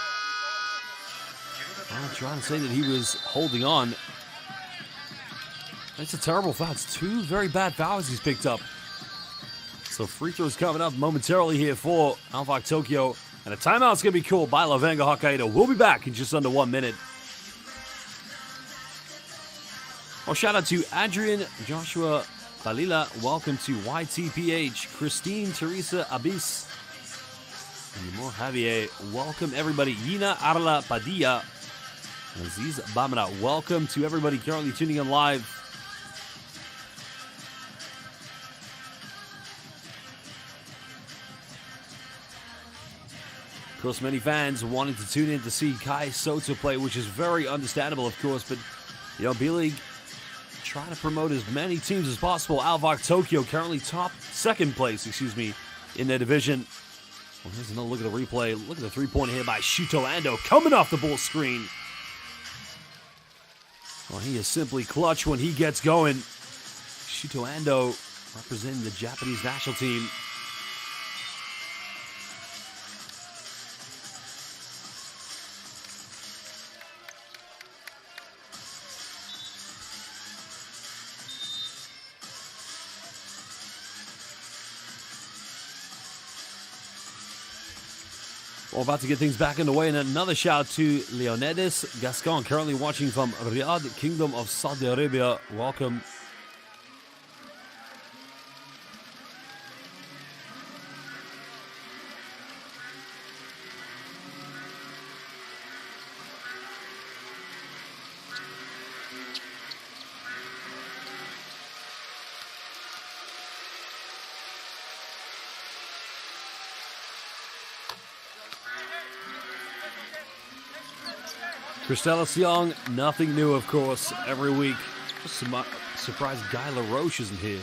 I'm trying to say that he was holding on. It's a terrible foul. It's 2 very bad fouls he's picked up. So free throws coming up momentarily here for ALVARK Tokyo. And a timeout's going to be called by LEVANGA Hokkaido. We'll be back in just under 1 minute. Well, shout out to Adrian, Joshua, Balila. Welcome to YTPH. Christine, Teresa, Abis. And more Javier. Welcome everybody. Yina Arla Padilla. Aziz Bamra. Welcome to everybody currently tuning in live. Of course, many fans wanting to tune in to see Kai Soto play, which is very understandable, of course. But, you know, B.LEAGUE trying to promote as many teams as possible. ALVARK Tokyo currently second place, in their division. Well, here's another look at the replay. Look at the three-pointer here by Shuto Ando coming off the ball screen. Well, he is simply clutch when he gets going. Shuto Ando representing the Japanese national team. We're about to get things back underway, and another shout to Leonidas Gascon, currently watching from Riyadh, Kingdom of Saudi Arabia. Welcome. Christella Siong, nothing new, of course, every week. Just surprised Guy LaRoche isn't here.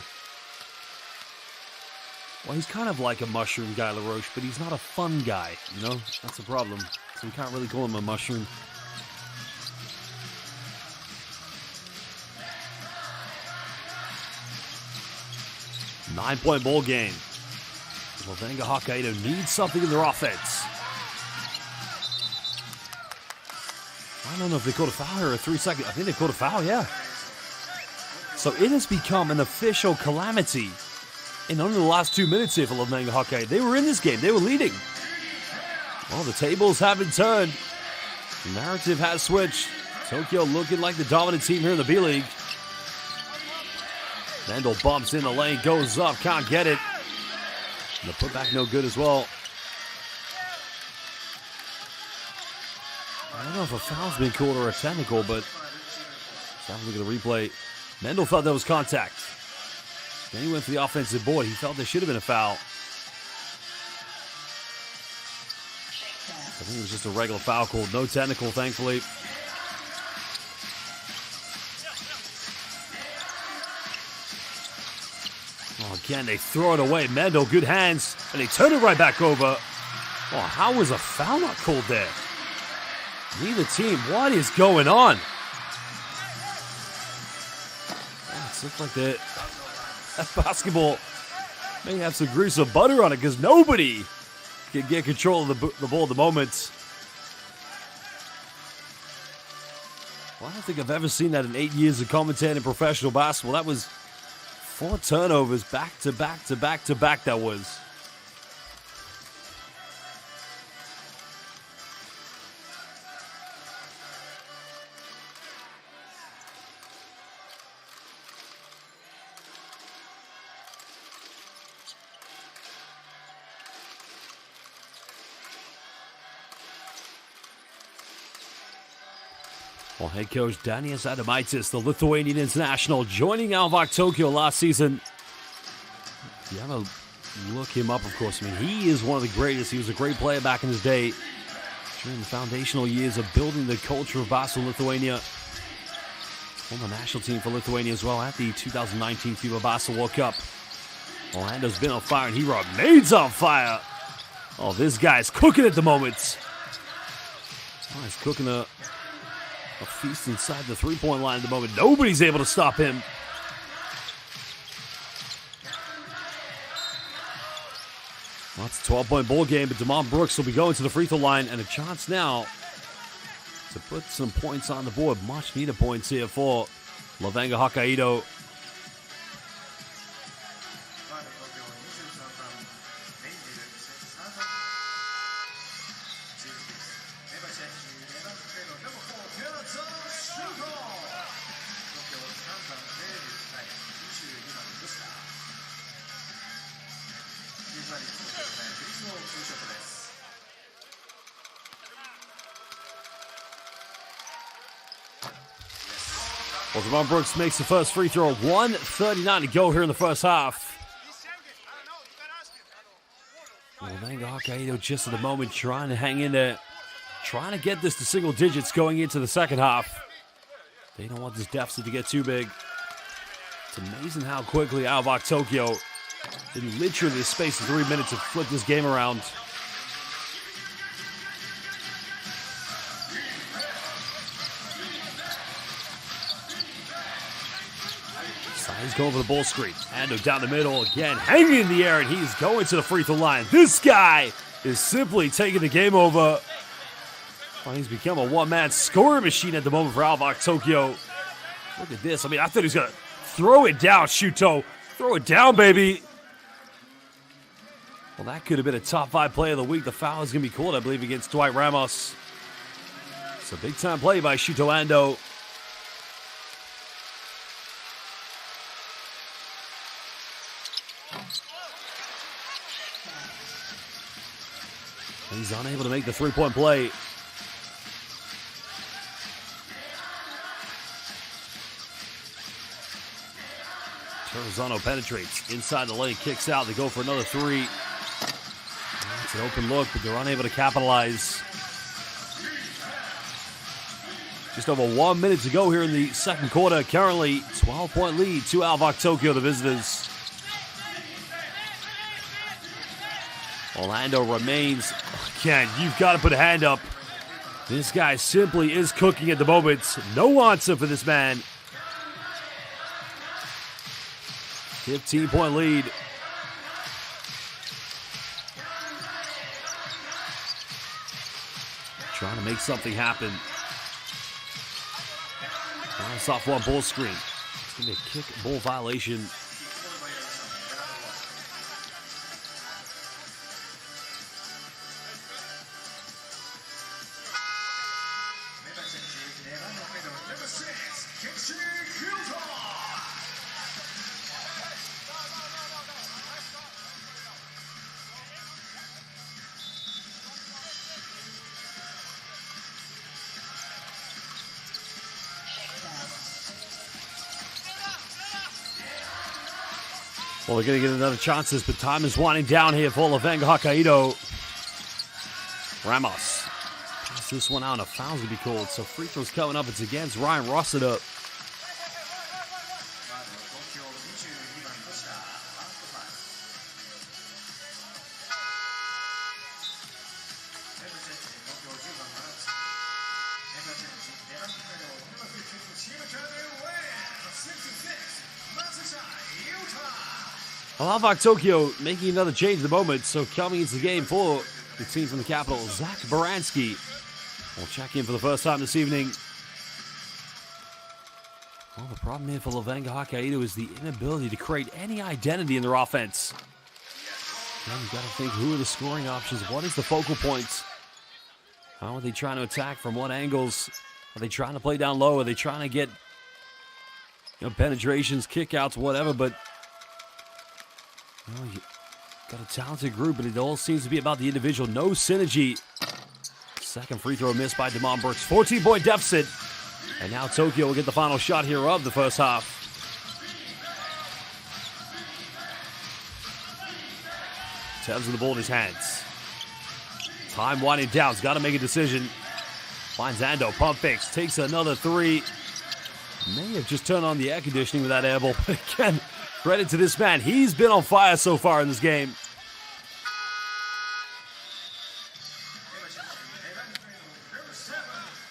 Well, he's kind of like a mushroom, Guy LaRoche, but he's not a fun guy, you know? That's the problem. So we can't really call him a mushroom. Nine-point ball game. LEVANGA Hokkaido needs something in their offense. I don't know if they called a foul or a 3-second. I think they called a foul, yeah. So it has become an official calamity in only the last 2 minutes here for LEVANGA Hokkaido. They were in this game. They were leading. Well, the tables haven't turned. The narrative has switched. Tokyo looking like the dominant team here in the B-League. Vandal bumps in the lane, goes up, can't get it. And the putback no good as well. I don't know if a foul's been called or a technical, but let's have a look at the replay. Mendel thought that was contact. Then he went for the offensive board. He felt there should have been a foul. I think it was just a regular foul call. No technical, thankfully. Oh, again, they throw it away. Mendel, good hands, and they turn it right back over. Oh, how was a foul not called there? Neither team, what is going on? Oh, it looks like that basketball may have some grease or butter on it because nobody can get control of the ball at the moment. Well, I don't think I've ever seen that in 8 years of commentating professional basketball. That was 4 turnovers back to back to back to back, that was. Well, head coach Danias Adamaitis, the Lithuanian international, joining ALVARK Tokyo last season. If you have a look him up, of course, I mean, he is one of the greatest. He was a great player back in his day during the foundational years of building the culture of basketball in Lithuania. On the national team for Lithuania as well at the 2019 FIBA Basketball World Cup. Orlando's been on fire, and he remains on fire. Oh, this guy's cooking at the moment. Oh, he's cooking a feast inside the three-point line at the moment. Nobody's able to stop him. Well, it's a 12-point ball game, but Damon Brooks will be going to the free throw line, and a chance now to put some points on the board. Much needed points here for LEVANGA HOKKAIDO. Well, Damon Brooks makes the first free throw. 1:39 to go here in the first half. Well, LEVANGA HOKKAIDO just at the moment trying to hang in there. Trying to get this to single digits going into the second half. They don't want this deficit to get too big. It's amazing how quickly ALVARK Tokyo, in literally the space of 3 minutes, have flipped this game around. He's going for the ball screen. Ando down the middle again, hanging in the air, and he's going to the free throw line. This guy is simply taking the game over. Well, he's become a one-man scoring machine at the moment for ALVARK Tokyo. Look at this. I mean, I thought he was going to throw it down, Shuto. Throw it down, baby. Well, that could have been a top 5 play of the week. The foul is going to be called, I believe, against Dwight Ramos. It's a big-time play by Shuto Ando. He's unable to make the three-point play. Terzano penetrates inside the lane, kicks out. They go for another three. It's an open look, but they're unable to capitalize. Just over 1 minute to go here in the second quarter. Currently, 12-point lead to ALVARK Tokyo, the visitors. Orlando remains. Again, you've got to put a hand up. This guy simply is cooking at the moment. No answer for this man. 15-point lead. Trying to make something happen. Nice off one ball screen. It's going to be a kick ball violation. Well, they're going to get another chances, but time is winding down here for LEVANGA HOKKAIDO. Ramos. Pass this one out, and a foul's going to be called. So free throws coming up. It's against Ryan Rossiter. Well, ALVARK Tokyo making another change at the moment, so coming into the game for the team from the capital, Zach Baranski will check in for the first time this evening. Well, the problem here for LEVANGA HOKKAIDO is the inability to create any identity in their offense. Then you've got to think, who are the scoring options? What is the focal point? How are they trying to attack? From what angles? Are they trying to play down low? Are they trying to get penetrations, kickouts, whatever? But you got a talented group, but it all seems to be about the individual. No synergy. Second free throw missed by Damon Brooks. 14-point deficit. And now Tokyo will get the final shot here of the first half. Tevz with the ball in his hands. Time winding down. He's got to make a decision. Finds Ando. Pump fakes. Takes another three. May have just turned on the air conditioning with that air ball. But again, credit to this man. He's been on fire so far in this game.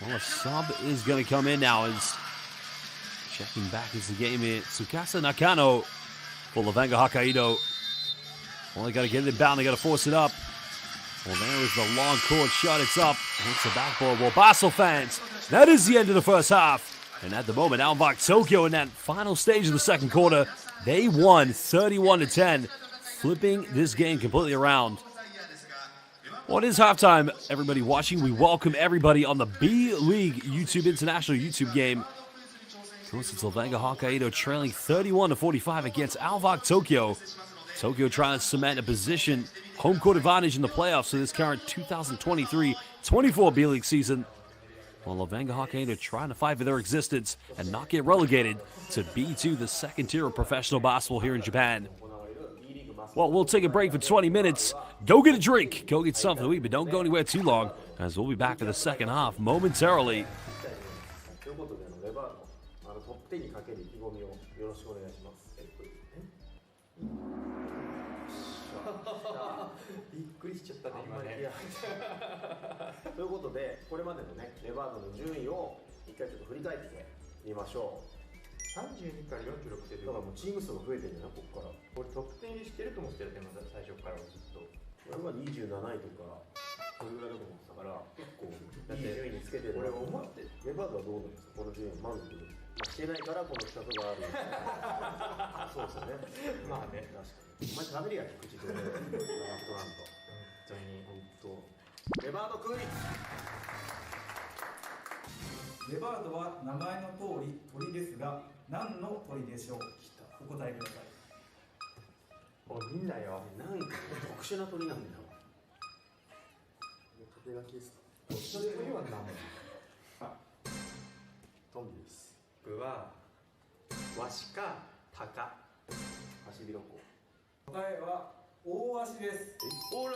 Well, a sub is going to come in now. As checking back as the game in. Tsukasa Nakano for LEVANGA HOKKAIDO. Well, they got to get it inbound. They got to force it up. Well, there is the long court shot. It's up. Hits the backboard. Well, Basel fans, that is the end of the first half. And at the moment, ALVARK Tokyo in that final stage of the second quarter, they won 31-10, flipping this game completely around. Well, it is halftime, everybody watching. We welcome everybody on the B.LEAGUE YouTube International YouTube game. Of course, it's LEVANGA HOKKAIDO trailing 31-45 against ALVARK Tokyo. Tokyo trying to cement a position, home court advantage in the playoffs for this current 2023-24 B.LEAGUE season. While LEVANGA HOKKAIDO trying to fight for their existence and not get relegated to B2, the second tier of professional basketball here in Japan. Well, we'll take a break for 20 minutes. Go get a drink. Go get something to eat, but don't go anywhere too long, as we'll be back for the second half momentarily.32から46ってだからもうチーム数が増えてるんだな、ここから。これトップ10入りしてると思ってる点が最初からずっと。俺は27位とかこれぐらいだと思ってたから、結構いい順位につけてる。俺は思ってレバードはどうなんですか、この順位満足してないからこの企画がある。そうですよね。まあね、確かに。お前喋りが菊池とね、ラフトなんと。本当に本当。レバードクイズ。レバードは名前の通り鳥ですが、何の鳥でしょう。お答えください。おい、みんなよ。なんか特殊な鳥なんだよ。縦書きですか。それ鳥は何名？トンビです。僕はワシかタカ。ハシビロコウ。答えは大足です。ほら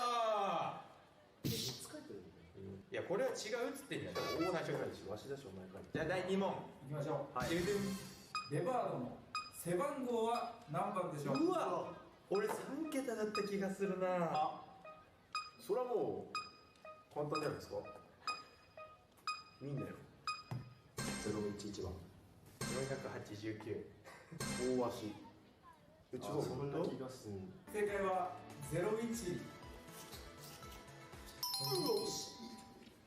ー。3つ書いてるんだよ。いや、これは違うっつってんじゃん。大足だし、ワシだし、お前書いて。じゃあ第2問いきましょう。はい。レバードの背番号は何番でしょう。うわ、俺3桁だった気がするな。あ、それはもう簡単じゃないですか。みんなよ。011番489。大足。違う、そんな気がする。正解は01。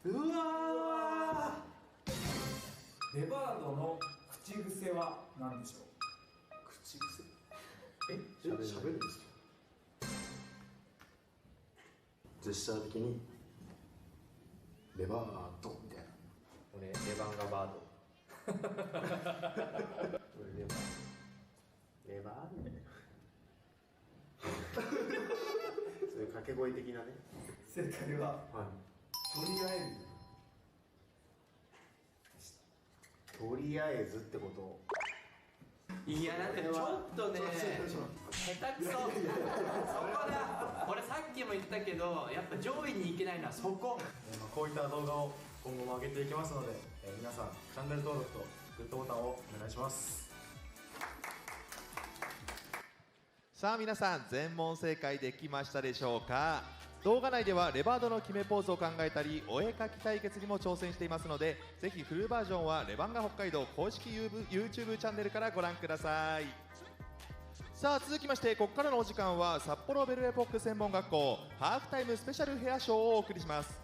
うわー。レバードの口癖は何でしょう。口癖。喋るんですか。ジェスチャー的にレバードみたいな。俺レバンガバード。俺レバーみたいな。そういう掛け声的なね。正解は、はい、とりあえず。とりあえずってこと。いや、なんかちょっとね、下手くそ。そこだ。俺さっきも言ったけど、やっぱ上位に行けないのはそこ。こういった動画を今後も上げていきますので、皆さんチャンネル登録とグッドボタンをお願いします。さあ皆さん、全問正解できましたでしょうか。動画内ではレバードの決めポーズを考えたりお絵かき対決にも挑戦していますので、ぜひフルバージョンはレバンガ北海道公式 YouTube チャンネルからご覧ください。さあ続きまして、ここからのお時間は札幌ベルエポック専門学校ハーフタイムスペシャルヘアショーをお送りします。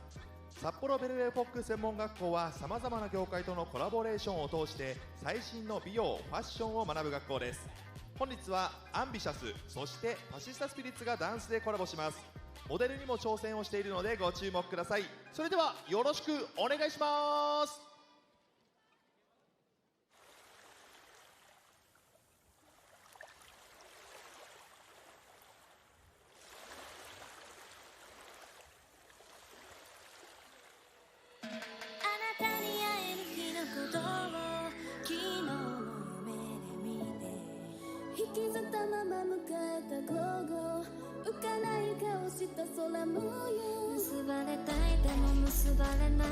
札幌ベルエポック専門学校はさまざまな業界とのコラボレーションを通して最新の美容・ファッションを学ぶ学校です。本日はアンビシャス、そしてパシスタスピリッツがダンスでコラボします。モデルにも挑戦をしているのでご注目ください。それではよろしくお願いします。あなたに会える日のことを昨日の夢で見て、引きずったまま迎えた午後、浮かない顔した空模様、結ばれたいでも結ばれない、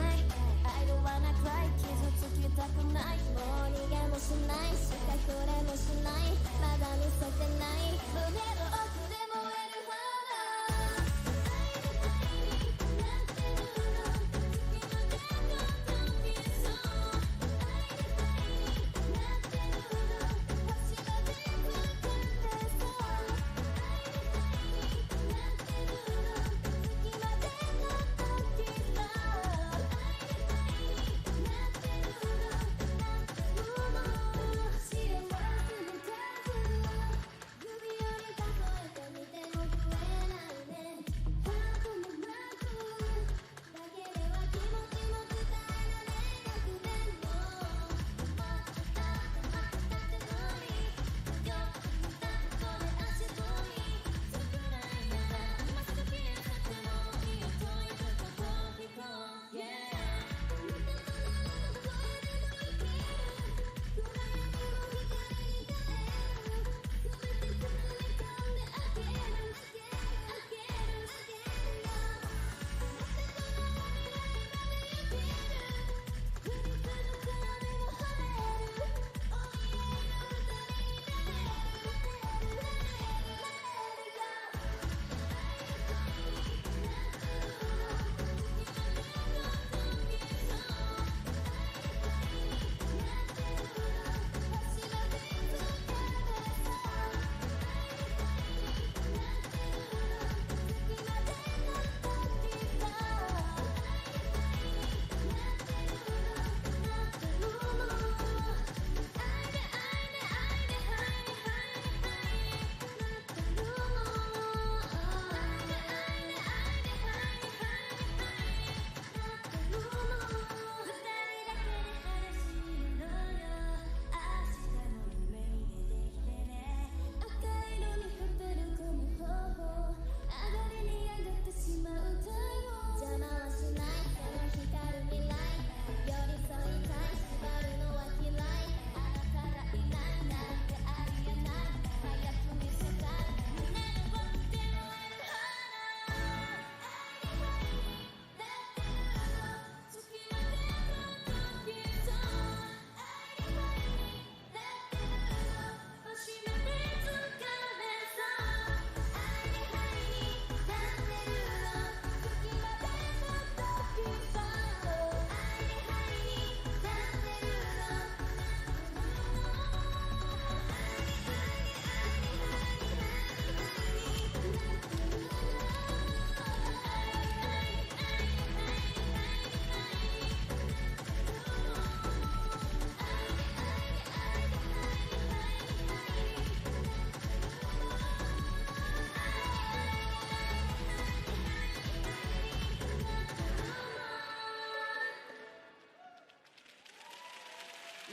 I don't wanna cry、 傷つきたくない、もう逃げもしないし隠れもしない、まだ見せてない胸の奥で燃える花、愛になってるの、今でも飛びそう、愛になってるの、星まで作ってそう、愛になってるの、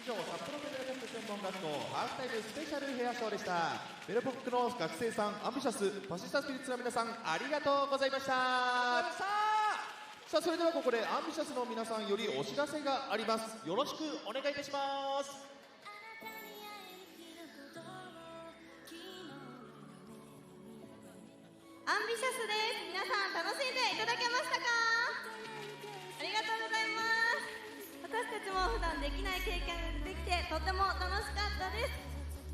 上札幌メダル専門学校ハーフタイムスペシャルヘアショーでした。ベルポックの学生さん、アンビシャスパシスタスピリッツの皆さん、ありがとうございました。さあ、それではここでアンビシャスの皆さんよりお知らせがあります。よろしくお願いいたします。アンビシャスです。皆さん楽しんでいただけましたか？ありがとうございます。私たちも普段できない経験ができてとても楽しかったです。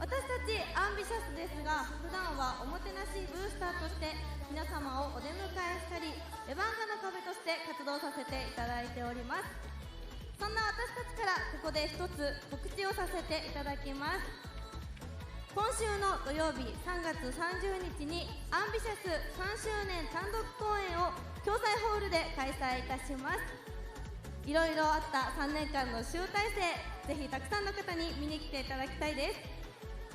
私たちアンビシャスですが、普段はおもてなしブースターとして皆様をお出迎えしたり、レバンガの壁として活動させていただいております。そんな私たちからここで一つ告知をさせていただきます。今週の土曜日3月30日にアンビシャス3周年単独公演を共済ホールで開催いたします。いろいろあった3年間の集大成、ぜひたくさんの方に見に来ていただきたいで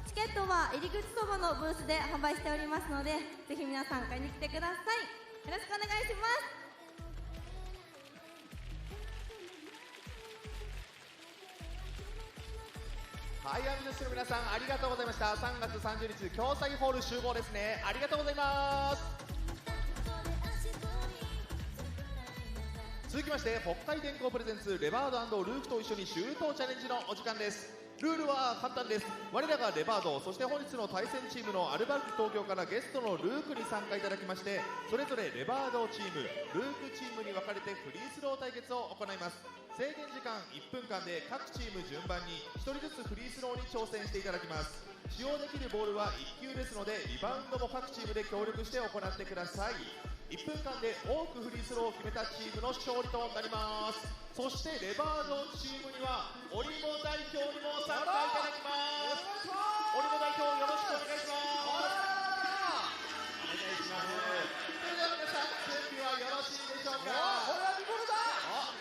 す。チケットは入り口そばのブースで販売しておりますので、ぜひ皆さん買いに来てください。よろしくお願いします。はい、アンビシャスの皆さん、ありがとうございました。3月30日共済ホール集合ですね。ありがとうございます。続きまして、北海電工プレゼンツレバード&ルークと一緒にシュートチャレンジのお時間です。ルールは簡単です。我らがレバード、そして本日の対戦チームのアルバルク東京からゲストのルークに参加いただきまして、それぞれレバードチーム、ルークチームに分かれてフリースロー対決を行います。制限時間1分間で各チーム順番に1人ずつフリースローに挑戦していただきます。使用できるボールは1球ですので、リバウンドも各チームで協力して行ってください。1分間で多くフリースローを決めたチームの勝利となります。そしてレバードチームにはオリモ代表にも参加いただきます。オリモ代表、よろしくお願いします。お願いします。それでは皆さん、準備はよろしいでしょうか？これは見頃だ。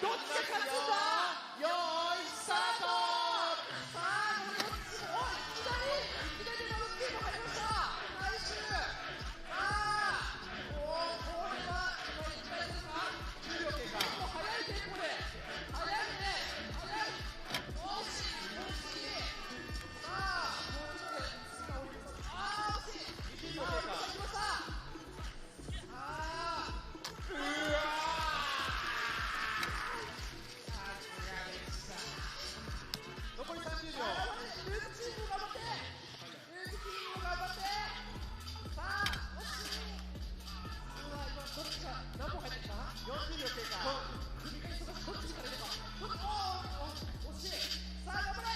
どっちが勝つんだ？よーいスタート。さあ、どっち？おい、左の6チーム入りました。ナイス。これは今いくらですか？10秒経過。早いテンポで。早いね。早い。惜しい。さあ、もうちょっとで惜しい。20秒経過。来ました。うわ残り30秒。ルークチーム頑張って。さあ、惜しい。どっちが何本入ってきた？40秒経過。首が忙しい。どっちから出たか。惜しい。さあ、頑張れ。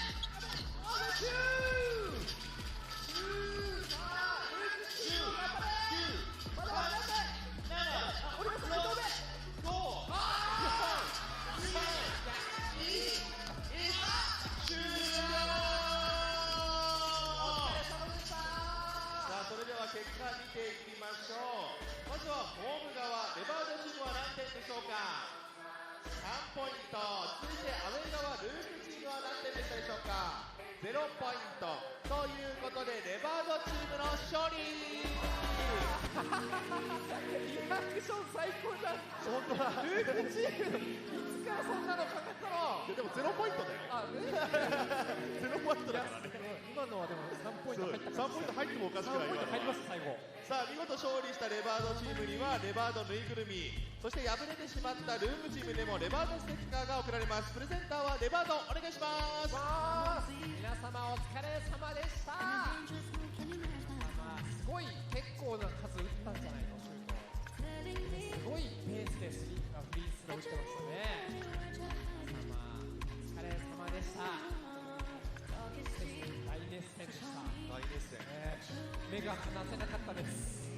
シュー。さあ、ルークチーム頑張れ。まだまだ頑張れ。折ります。2投目。5、4、3、2、1、終了。お疲れ様でした。さあ、それでは結果見ていきましょう。まずはホーム側、レバードチームは何点でしょうか？3ポイント。続いてアウェー側、ルークチームは何点でしたでしょうか？0ポイント。ということで、レバードチームの勝利。リアクション最高だ。本当だ。ルークチーム、いつからそんなのかかったの？でも0ポイントだよ。0ポイントだからね。今のはでも3ポイント入った。3ポイント入ってもおかしくない。3ポイント入ります最後。さあ、見事勝利したレバードチームにはレバードぬいぐるみ、そして敗れてしまったルークチームでもレバードステッカーが贈られます。プレゼンターはレバード、お願いします。皆様お疲れ様でした。すごい結構な数打ったんじゃないの？シュートすごいペースでフリースロー打ってましたね。皆様お疲れ様でした。大熱戦でした。大熱戦、目が離せなかったです。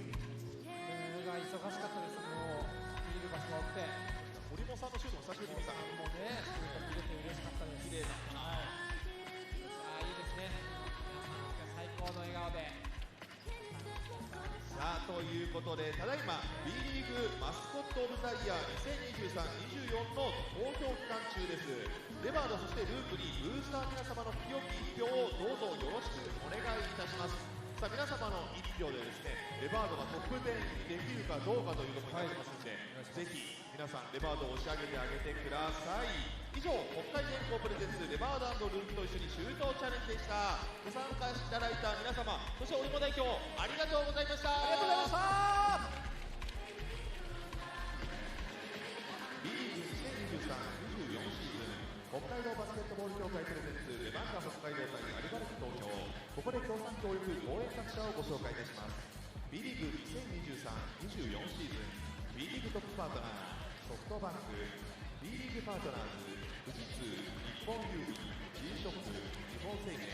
目が忙しかったです。もう見る場所が多くて、堀本さんのシュートも久しぶりに見た。もうね、シュート切れて嬉しかったです。綺麗だ。いいですね。最高の笑顔で。さあ、ということで、ただいま B リーグマスコットオブザイヤー2023-24の投票期間中です。レバード、そしてルークにブースター皆様の清き一票をどうぞよろしくお願いいたします。さあ皆様の一票でですねレバードがトップ10にできるかどうかというところになってますので、ぜひ皆さんレバードを押し上げてあげてください。以上、北海電工プレゼンツレバードルーキと一緒にシュートチャレンジでした。ご参加いただいた皆様、そしてオリモ代表ありがとうございました。ありがとうございました。B リーグ2023-24シーズン北海道バスケットボール協会プレゼンツレバンガ北海道対アルバルク東京。ここで協賛協力応援作者をご紹介いたします。 B リーグ2023-24シーズン B リーグトップパートナーソフトバンク、 B リーグパートナーズ富士通、日本郵便、 G ショップ、日本生命、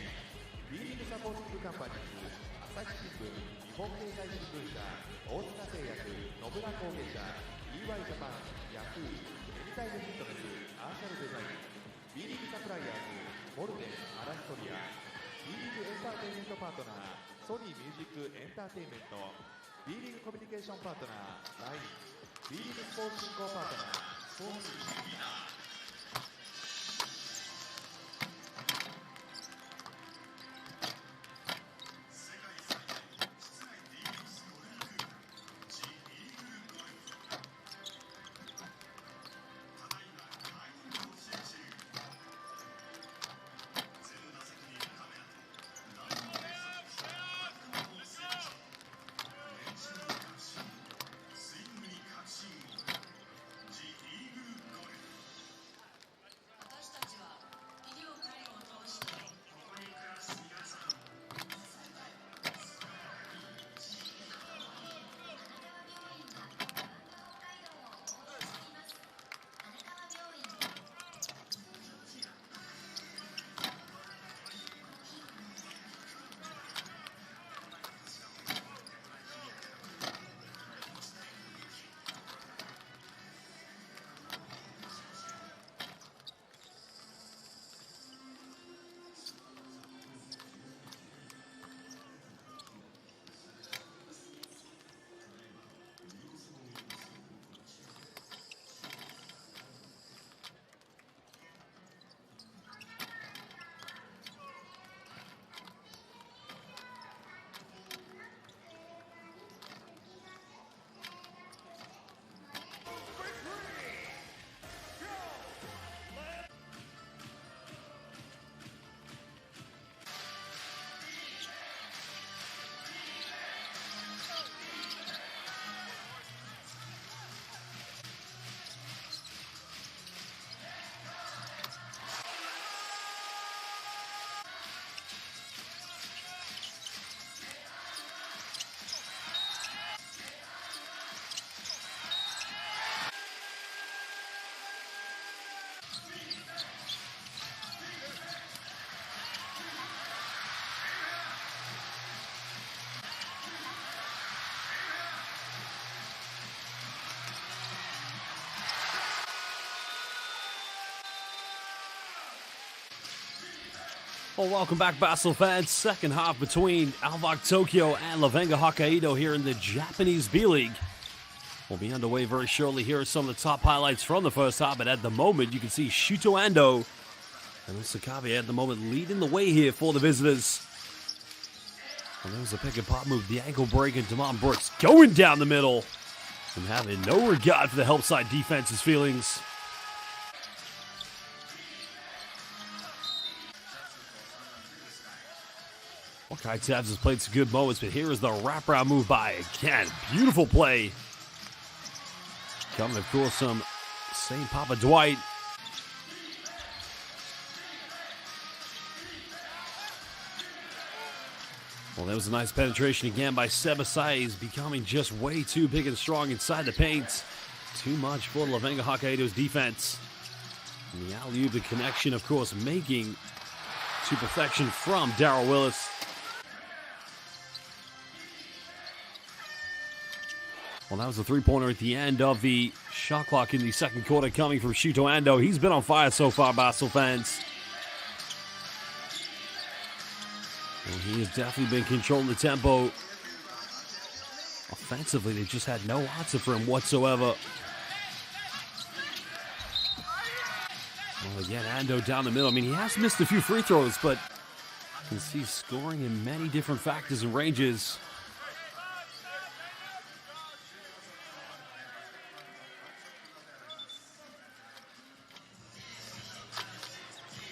B リーグサポーティングカンパニーズ朝日新聞、日本経済新聞社、大塚製薬、野村工芸社、 EY ジャパン、ヤフー、エニタイムフィットネス、アーシャルデザイン、 B リーグサプライヤーズモルデン、アラストリア、 B リーグエンターテインメントパートナーソニーミュージックエンターテインメント、 B リーグコミュニケーションパートナー LINE、 B リーグスポーツ振興パートナーソーニー。Well, welcome back, Basel fans. Second half between ALVARK Tokyo and LEVANGA HOKKAIDO here in the Japanese B-League. We'll be underway very shortly. Here are some of the top highlights from the first half, but at the moment, you can see Shuto Ando and Osakabe at the moment leading the way here for the visitors. And there was a pick and pop move, the ankle break, and Damon Brooks going down the middle and having no regard for the help side defense's feelings. Hokkai Tabs has played some good moments, but here is the wraparound move by, again, beautiful play. Coming, of course, from St. Papa Dwight. Well, that was a nice penetration again by Sebasai. He's becoming just way too big and strong inside the paint. Too much for LEVANGA HOKKAIDO's defense. And the alley-oop, the connection, of course, making to perfection from Darryl Willis. Well, that was a three-pointer at the end of the shot clock in the second quarter coming from Shuto Ando. He's been on fire so far, Basel fans. And he has definitely been controlling the tempo. Offensively, they just had no answer for him whatsoever. Well, again, Ando down the middle. I mean, he has missed a few free throws, but can see scoring in many different factors and ranges.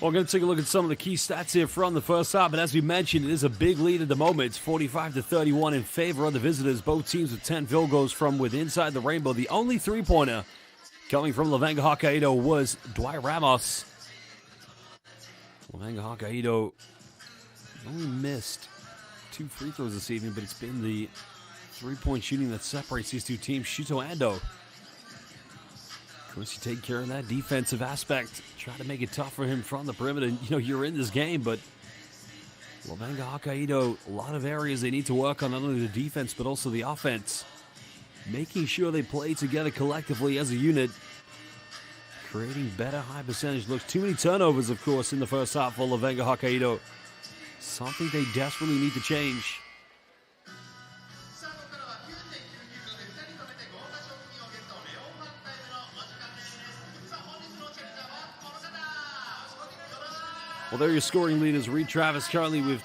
Well, we're going to take a look at some of the key stats here from the first half, but as we mentioned, it is a big lead at the moment. It's 45-31 in favor of the visitors. Both teams with 10 field goals from within inside the rainbow. The only three-pointer coming from LEVANGA HOKKAIDO was Dwight Ramos. LEVANGA HOKKAIDO only missed 2 free throws this evening, but it's been the three-point shooting that separates these two teams. Shuto Ando, of course, you take care of that defensive aspect. Try to make it tough for him from the perimeter. You know, you're in this game, but LEVANGA HOKKAIDO, a lot of areas they need to work on, not only the defense, but also the offense. Making sure they play together collectively as a unit. Creating better high percentage looks. Too many turnovers, of course, in the first half for LEVANGA HOKKAIDO. Something they desperately need to change. Well, there your scoring leaders. Reed Travis currently with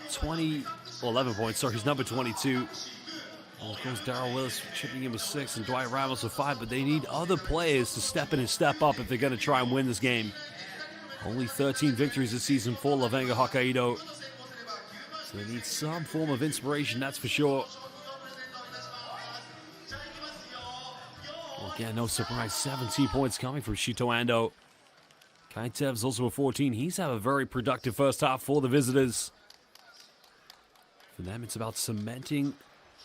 11 points. Sorry, he's number 22. Well, of course, Darrell Willis chipping in with 6 and Dwight Ramos with 5, but they need other players to step in and step up if they're going to try and win this game. Only 13 victories this season for LEVANGA HOKKAIDO. So they need some form of inspiration, that's for sure. Well, again, no surprise, 17 points coming from Shuto Ando. Kaitev's also a 14. He's had a very productive first half for the visitors. For them, it's about cementing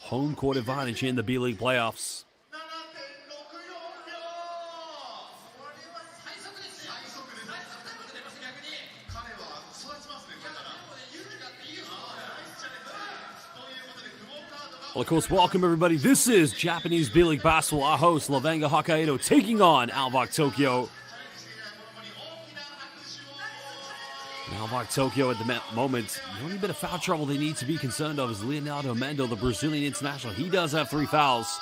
home court advantage in the B.LEAGUE playoffs. Well, of course, welcome everybody. This is Japanese B.LEAGUE basketball. Our host, LEVANGA HOKKAIDO, taking on ALVARK Tokyo. ALVARK Tokyo at the moment, the only bit of foul trouble they need to be concerned of is Leonardo Mendo, the Brazilian international. He does have 3 fouls.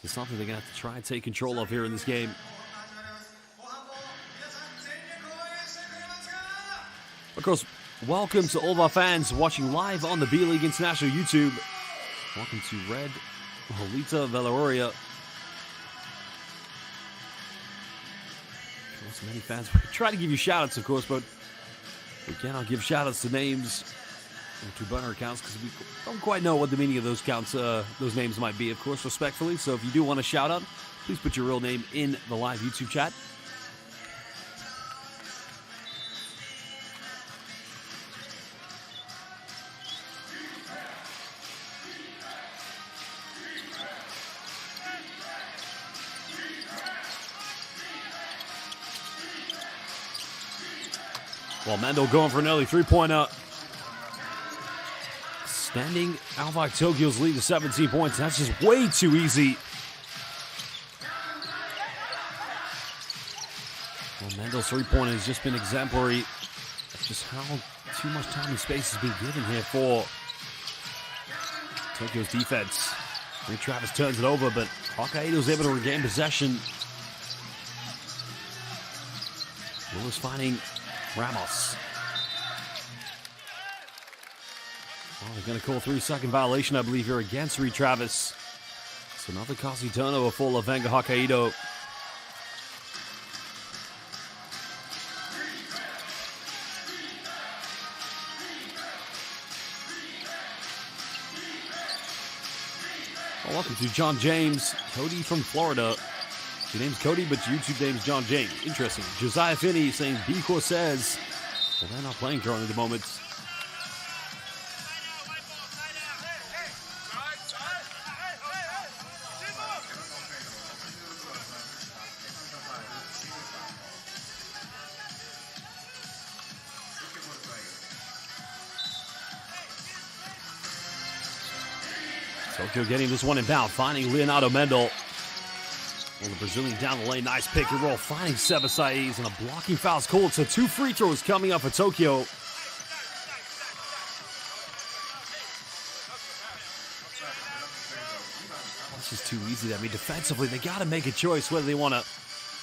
It's something they're going to have to try and take control of here in this game. Of course, welcome to all of our fans watching live on the B.LEAGUE International YouTube. Welcome to Red Holita Valoria. Of course, many fans try to give you shout-outs, of course, but we cannot give shout-outs to names or to burner accounts because we don't quite know what the meaning of those those names might be, of course, respectfully. So if you do want a shout-out, please put your real name in the live YouTube chat. Well, Mendo going for an early three-pointer. Extending ALVARK Tokyo's lead to 17 points. That's just way too easy. Well, Mendo's three-pointer has just been exemplary. Just how too much time and space has been given here for Tokyo's defense. Reed Travis turns it over, but Hokkaido's able to regain possession. Willis finding Ramos. Well, they're going to call 3-second violation, I believe, here against Reed Travis. So another costly turnover for LEVANGA HOKKAIDO. Well, welcome to John James, Cody from Florida. Your name's Cody, but your YouTube name's John James. Interesting. Josiah Finney saying B. Corsez. Well, they're not playing currently at the moment. Tokyo getting this one inbound, finding Leonardo Mendo. Well, the Brazilian down the lane, nice pick and roll, finding Seba Saiz, and a blocking foul's called, so 2 free throws coming up for Tokyo. This is too easy. I mean, defensively, they got to make a choice whether they want to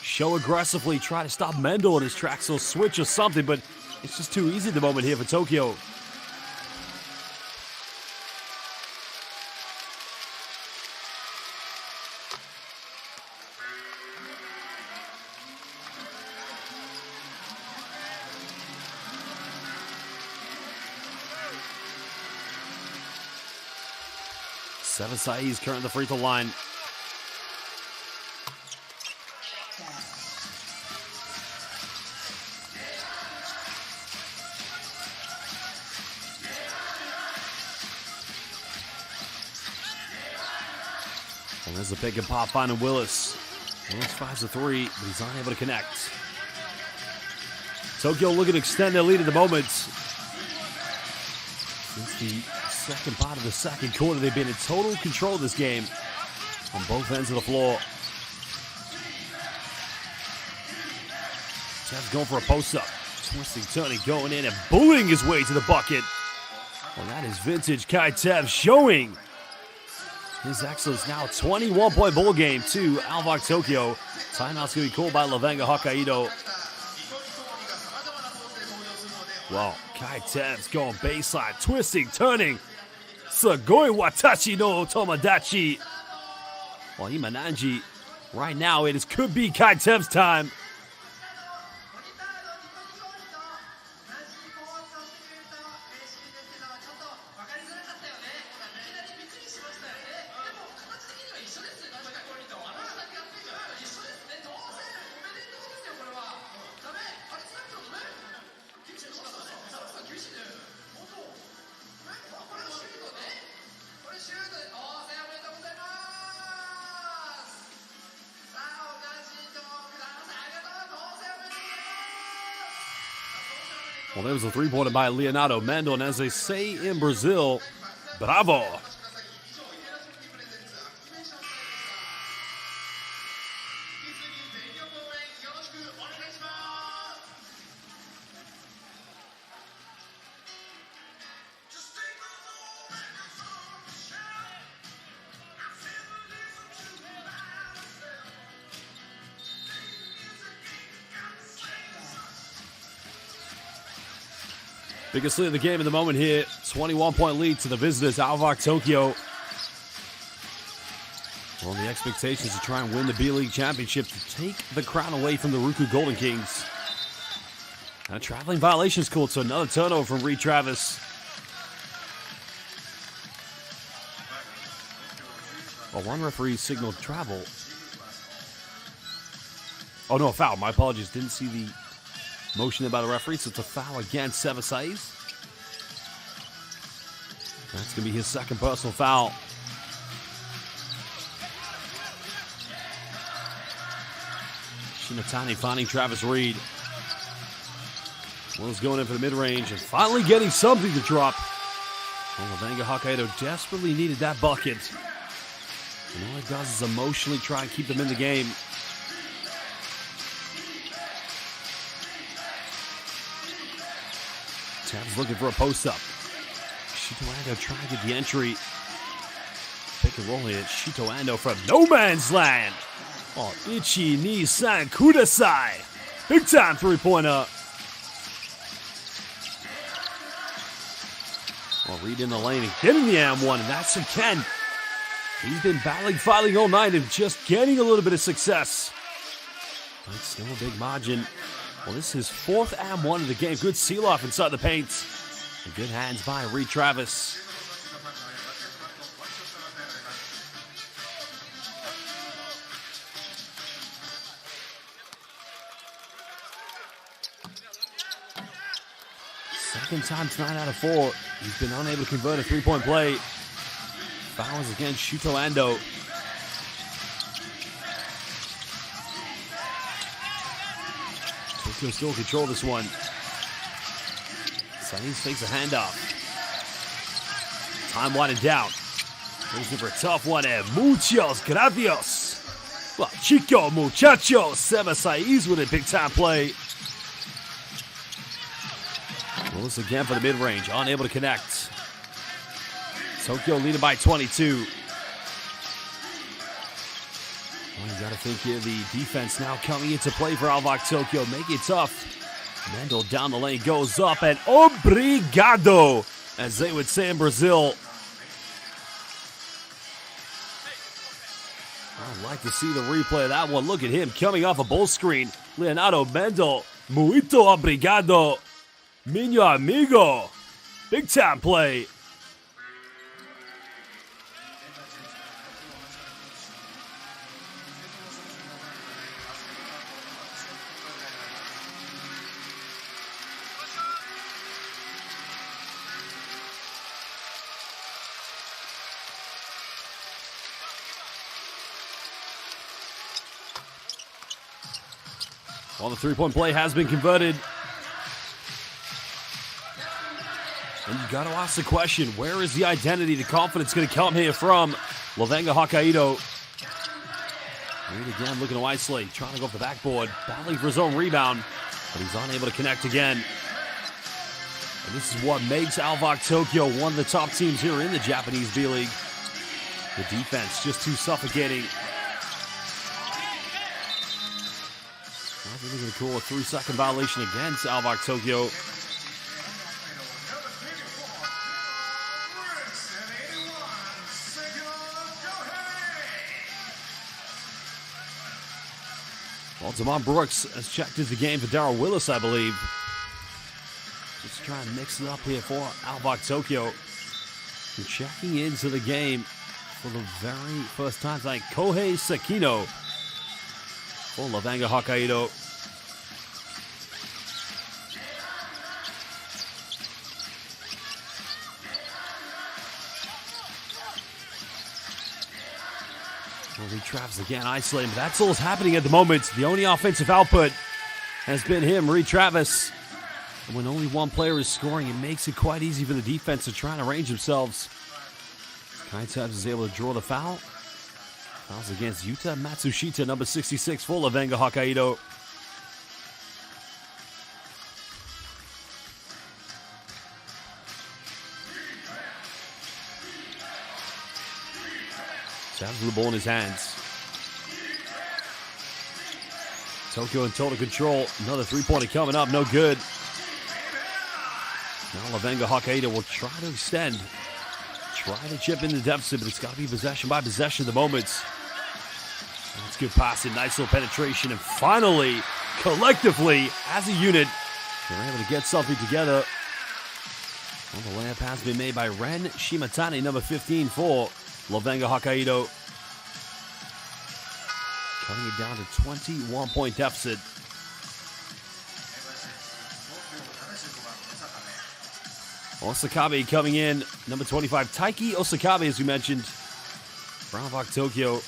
show aggressively, try to stop Mendo in his tracks, or switch or something, but it's just too easy at the moment here for Tokyo. Seven Sai's current the free throw line. And there's a pick and pop finding Willis. Willis fires a three, but he's unable to connect. Tokyo looking to extend their lead at the moment. Since the second part of the second quarter, they've been in total control of this game on both ends of the floor. Tev's going for a post-up. Twisting, turning, going in and bullying his way to the bucket. Well, that is vintage Kai Tev showing his excellence. Now a 21-point ball game to ALVARK Tokyo. Timeout's going to be called by LEVANGA HOKKAIDO. Well, Kai Tev's going baseline, twisting, turning. Sugoi watashi no tomodachi. Well, Imananji, right now could be Kai Tev's time. Well, there was a three-pointer by Leonardo Mendel, and as they say in Brazil, bravo. Biggest lead of the game at the moment here. 21-point lead to the visitors, ALVARK Tokyo. Well, the expectations to try and win the B.LEAGUE championship to take the crown away from the Ruku Golden Kings. And a traveling violations called, so another turnover from Reed Travis. Well, one referee signaled travel. Oh, no, a foul. My apologies. Didn't see the motion by the referee, so it's a foul against Seven Sai's. That's going to be his second personal foul. Shimatani finding Travis Reed. Will's going in for the mid-range and finally getting something to drop. Well, LEVANGA HOKKAIDO desperately needed that bucket. And all it does is emotionally try and keep them in the game. Tev's looking for a post-up. Shito Ando trying to get the entry. Pick and roll here. Shito Ando from no man's land. Oh, Ichi ni san kudasai. Big time three-pointer. Well, Reed in the lane and getting the M1, and that's again. He's been battling, fighting all night and just getting a little bit of success. But it's still a big margin. Well, this is his fourth M1 of the game. Good seal-off inside the paint. And good hands by Reed Travis. Second time tonight out of 4. He's been unable to convert a three-point play. Fouls against Shuto Ando. Tokyo still control this one. Saiz takes a handoff. Time winding down. Looking for a tough one, and muchos gracias. Well, chico muchachos. Seba Saiz with a big time play. Willis again for the mid-range, unable to connect. Tokyo leading by 22. Well, you got to think here the defense now coming into play for ALVARK Tokyo, making it tough. Mendel down the lane goes up, and obrigado, as they would say in Brazil. I'd like to see the replay of that one. Look at him coming off a ball screen. Leonardo Mendel, muito obrigado, minho amigo. Big time play. Well, the three-point play has been converted. And you got to ask the question, where is the identity, the confidence going to come here from LEVANGA HOKKAIDO? Reed again looking to isolate, trying to go for the backboard, battling for his own rebound, but he's unable to connect again. And this is what makes ALVARK Tokyo one of the top teams here in the Japanese B.LEAGUE. The defense just too suffocating. They're going to call a 3-second violation against ALVARK Tokyo. Well, Damon Brooks has checked into the game for Darrell Willis, I believe. Just trying to mix it up here for ALVARK Tokyo. And checking into the game for the very first time tonight, Kohei Sekino for LEVANGA HOKKAIDO. Well, he travels again, isolating, but that's all that's happening at the moment. The only offensive output has been him, Reed Travis. And when only one player is scoring, it makes it quite easy for the defense to try and arrange themselves. Kaintabs is able to draw the foul. Fouls against Yuta Matsushita, number 66 for LEVANGA HOKKAIDO. Tabs with the ball in his hands. Tokyo in total control. Another three-pointer coming up, no good. Now LEVANGA HOKKAIDO will try to extend. Try to chip in the deficit, but it's got to be possession by possession at the moment. That's good passing, nice little penetration, and finally, collectively, as a unit, they're able to get something together. Well, the layup has been made by Ren Shimatani, number 15 for LEVANGA HOKKAIDO. Cutting it down to 21-point deficit. Osakabe coming in, number 25. Taiki Osakabe, as we mentioned, for ALVARK Tokyo.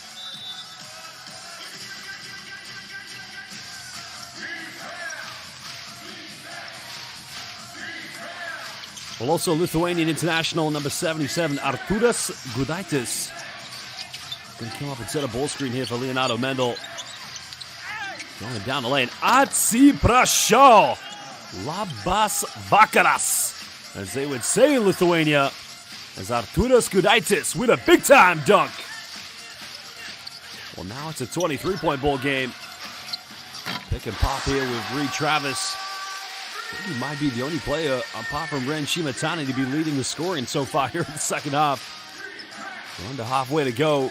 Well, also Lithuanian international, number 77, Artūras Gudaitis. Going to come up and set a ball screen here for Leonardo Mendel. Going down the lane. Atsiprašau! Labas vakaras, as they would say in Lithuania, as Artūras Gudaitis with a big-time dunk. Well, now it's a 23-point ball game. Pick and pop here with Reed Travis. He might be the only player, apart from Ren Shimatani, to be leading the scoring so far here in the second half. We're under halfway to go.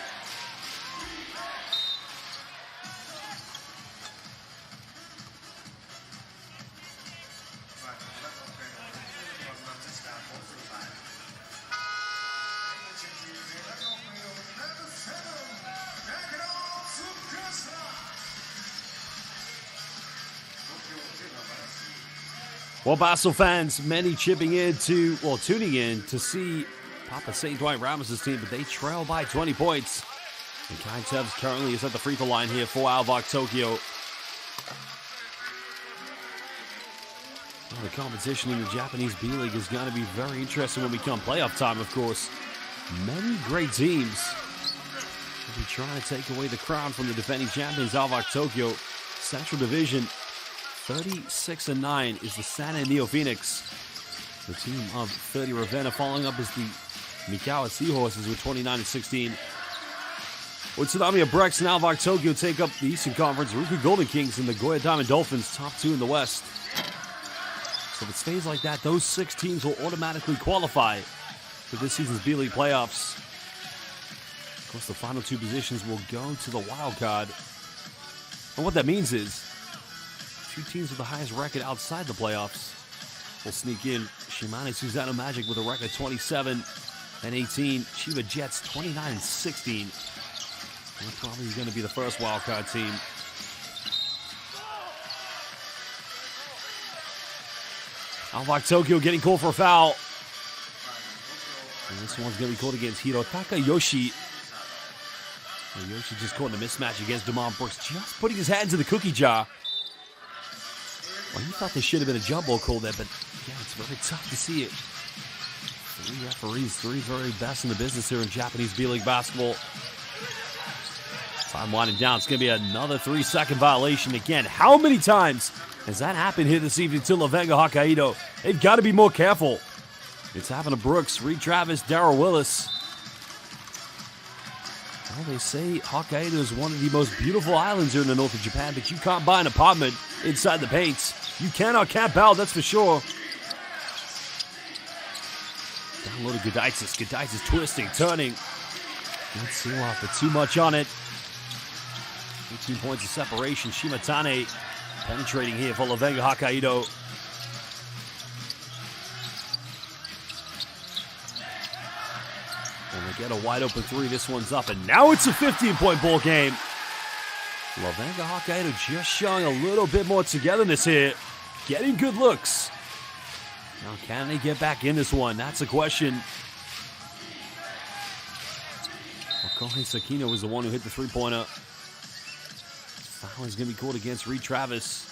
Well, Basel fans, many tuning in to see Papa St. Dwight Ramos' team, but they trail by 20 points. And Kaintabs currently is at the free throw line here for ALVARK Tokyo. Well, the competition in the Japanese B.LEAGUE is going to be very interesting when we come playoff time, of course. Many great teams will be trying to take away the crown from the defending champions, ALVARK Tokyo. Central Division 36-9 is the San Neo Phoenix. The team of 30 Ravenna. Following up is the Mikawa Seahorses with 29-16. Utsunami of Brex and ALVARK Tokyo take up the Eastern Conference. Ruku Golden Kings and the Goya Diamond Dolphins, top two in the West. So if it stays like that, those 6 teams will automatically qualify for this season's B.LEAGUE playoffs. Of course, the final 2 positions will go to the wild card. And what that means is 2 teams with the highest record outside the playoffs will sneak in. Shimane Suzano Magic with a record 27-18. Chiba Jets 29-16. They're probably going to be the first wildcard team. ALVARK Tokyo getting called for a foul. And this one's going to be called against Hirotaka Yoshi. And Yoshi just caught in a mismatch against Damon Brooks, just putting his hands in the cookie jar. Well, you thought there should have been a jump ball call there, but yeah, it's very tough to see it. 3 referees, 3 very best in the business here in Japanese B-League basketball. Time winding down. It's going to be another 3-second violation again. How many times has that happened here this evening to LEVANGA HOKKAIDO? They've got to be more careful. It's happened to Brooks, Reed Travis, Darrell Willis. Well, they say Hokkaido is one of the most beautiful islands here in the north of Japan, but you can't buy an apartment inside the paints. You cannot camp out, that's for sure. Down low to Gudaitis. Gudaitis twisting, turning. Can't seal off, but too much on it. 18 points of separation. Shimatane penetrating here for LEVANGA HOKKAIDO. And they get a wide open 3. This one's up, and now it's a 15-point ball game. LEVANGA HOKKAIDO just showing a little bit more togetherness here. Getting good looks. Now, can they get back in this one? That's the question. Well, Kohei Sakino was the one who hit the 3-pointer. Foul is going to be called against Reed Travis.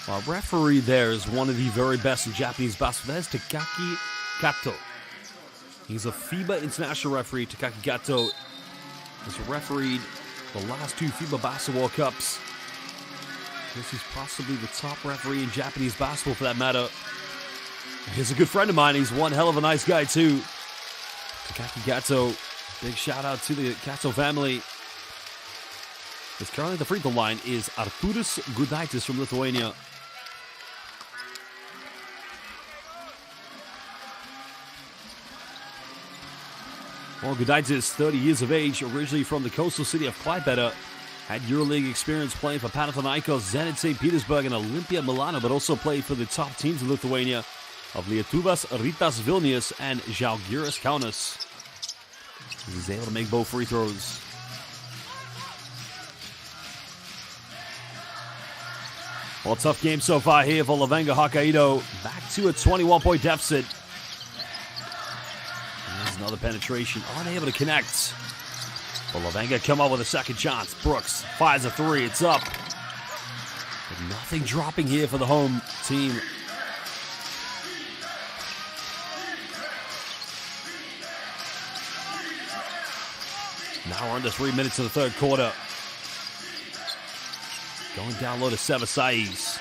Our referee there is one of the very best in Japanese basketball. That is Takaki Kato. He's a FIBA international referee. Takaki Kato has refereed the last 2 FIBA Basketball Cups. I guess he's possibly the top referee in Japanese basketball for that matter. He's a good friend of mine. He's one hell of a nice guy too. Takaki Kato, big shout out to the Kato family. It's currently the free throw line is Artūras Gudaitis from Lithuania. Well, Gudaitis, 30 years of age, originally from the coastal city of Klaipėda, had EuroLeague experience playing for Panathinaikos, Zenit St. Petersburg, and Olimpia Milano, but also played for the top teams in Lithuania of Lietuvas Rytas Vilnius and Žalgiris Kaunas. He's able to make both free throws. Well, tough game so far here for LEVANGA HOKKAIDO. Back to a 21-point deficit. There's another penetration, unable to connect. But LEVANGA come up with a second chance. Brooks fires a 3, it's up. But nothing dropping here for the home team. Now we're under 3 minutes of the third quarter. Going down low to Sevasai's.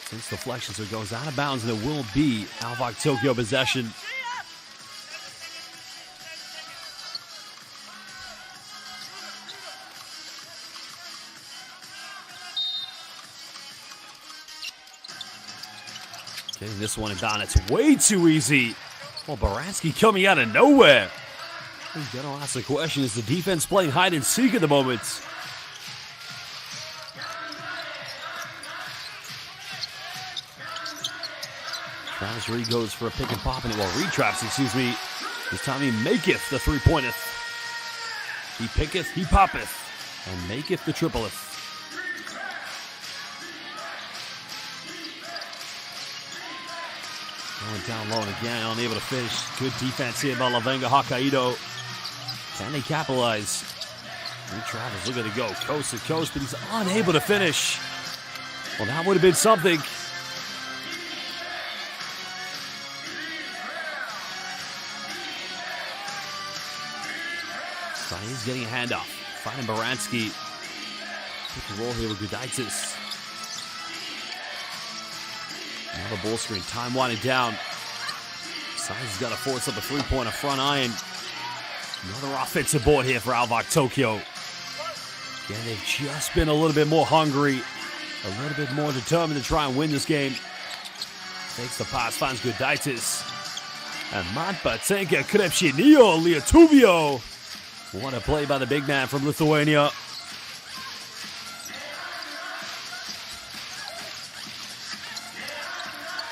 Since deflection, so it goes out of bounds, and it will be ALVARK Tokyo possession. Getting this one down, it's way too easy. Well, Baranski coming out of nowhere. You gotta ask the question, is the defense playing hide and seek at the moment? Travis Reed goes for a pick and pop, and Reed traps, excuse me. This time he maketh the 3-pointeth. He picketh, he poppeth, and maketh the tripleth. Going down low, and again unable to finish. Good defense here by LEVANGA HOKKAIDO. Can they capitalize? Reed Travis looking to go coast to coast, but he's unable to finish. Well, that would have been something. He's getting a handoff. Finding Baranski. Pick and roll here with Gudaitis. Another ball screen. Time winding down. Sainz has got to force up a 3-pointer front iron. Another offensive board here for ALVARK Tokyo. Again, they've just been a little bit more hungry. A little bit more determined to try and win this game. Takes the pass. Finds Gudaitis. And Manpatenka Krepshinio Lietuvio. What a play by the big man from Lithuania.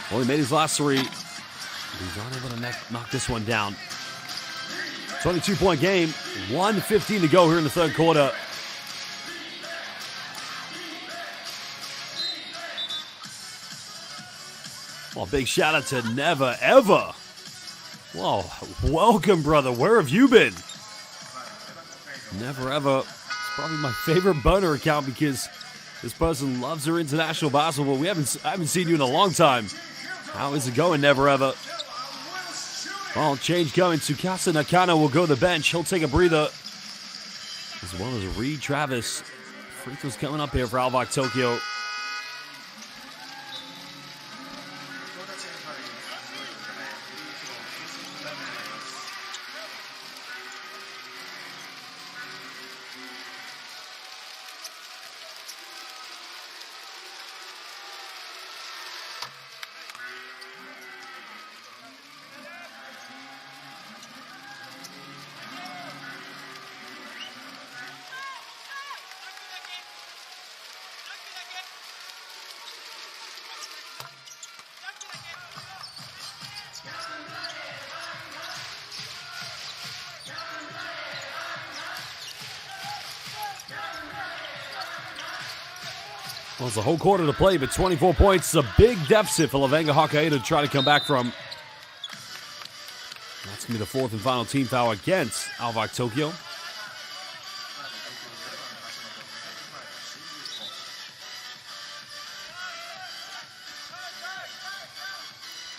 Well, he made his last 3. He's unable to knock this one down. 22-point game. 1:15 to go here in the third quarter. Well, big shout out to Never Ever. Whoa, welcome, brother. Where have you been? Never Ever. It's probably my favorite burner account because this person loves her international basketball. I haven't seen you in a long time. How is it going, Never Ever? Well, change going. Tsukasa Nakano will go to the bench. He'll take a breather. As well as Reed Travis. Free throws coming up here for ALVARK Tokyo. Well, it's a whole quarter to play, but 24 points is a big deficit for LEVANGA HOKKAIDO to try to come back from. That's going to be the fourth and final team foul against ALVARK Tokyo.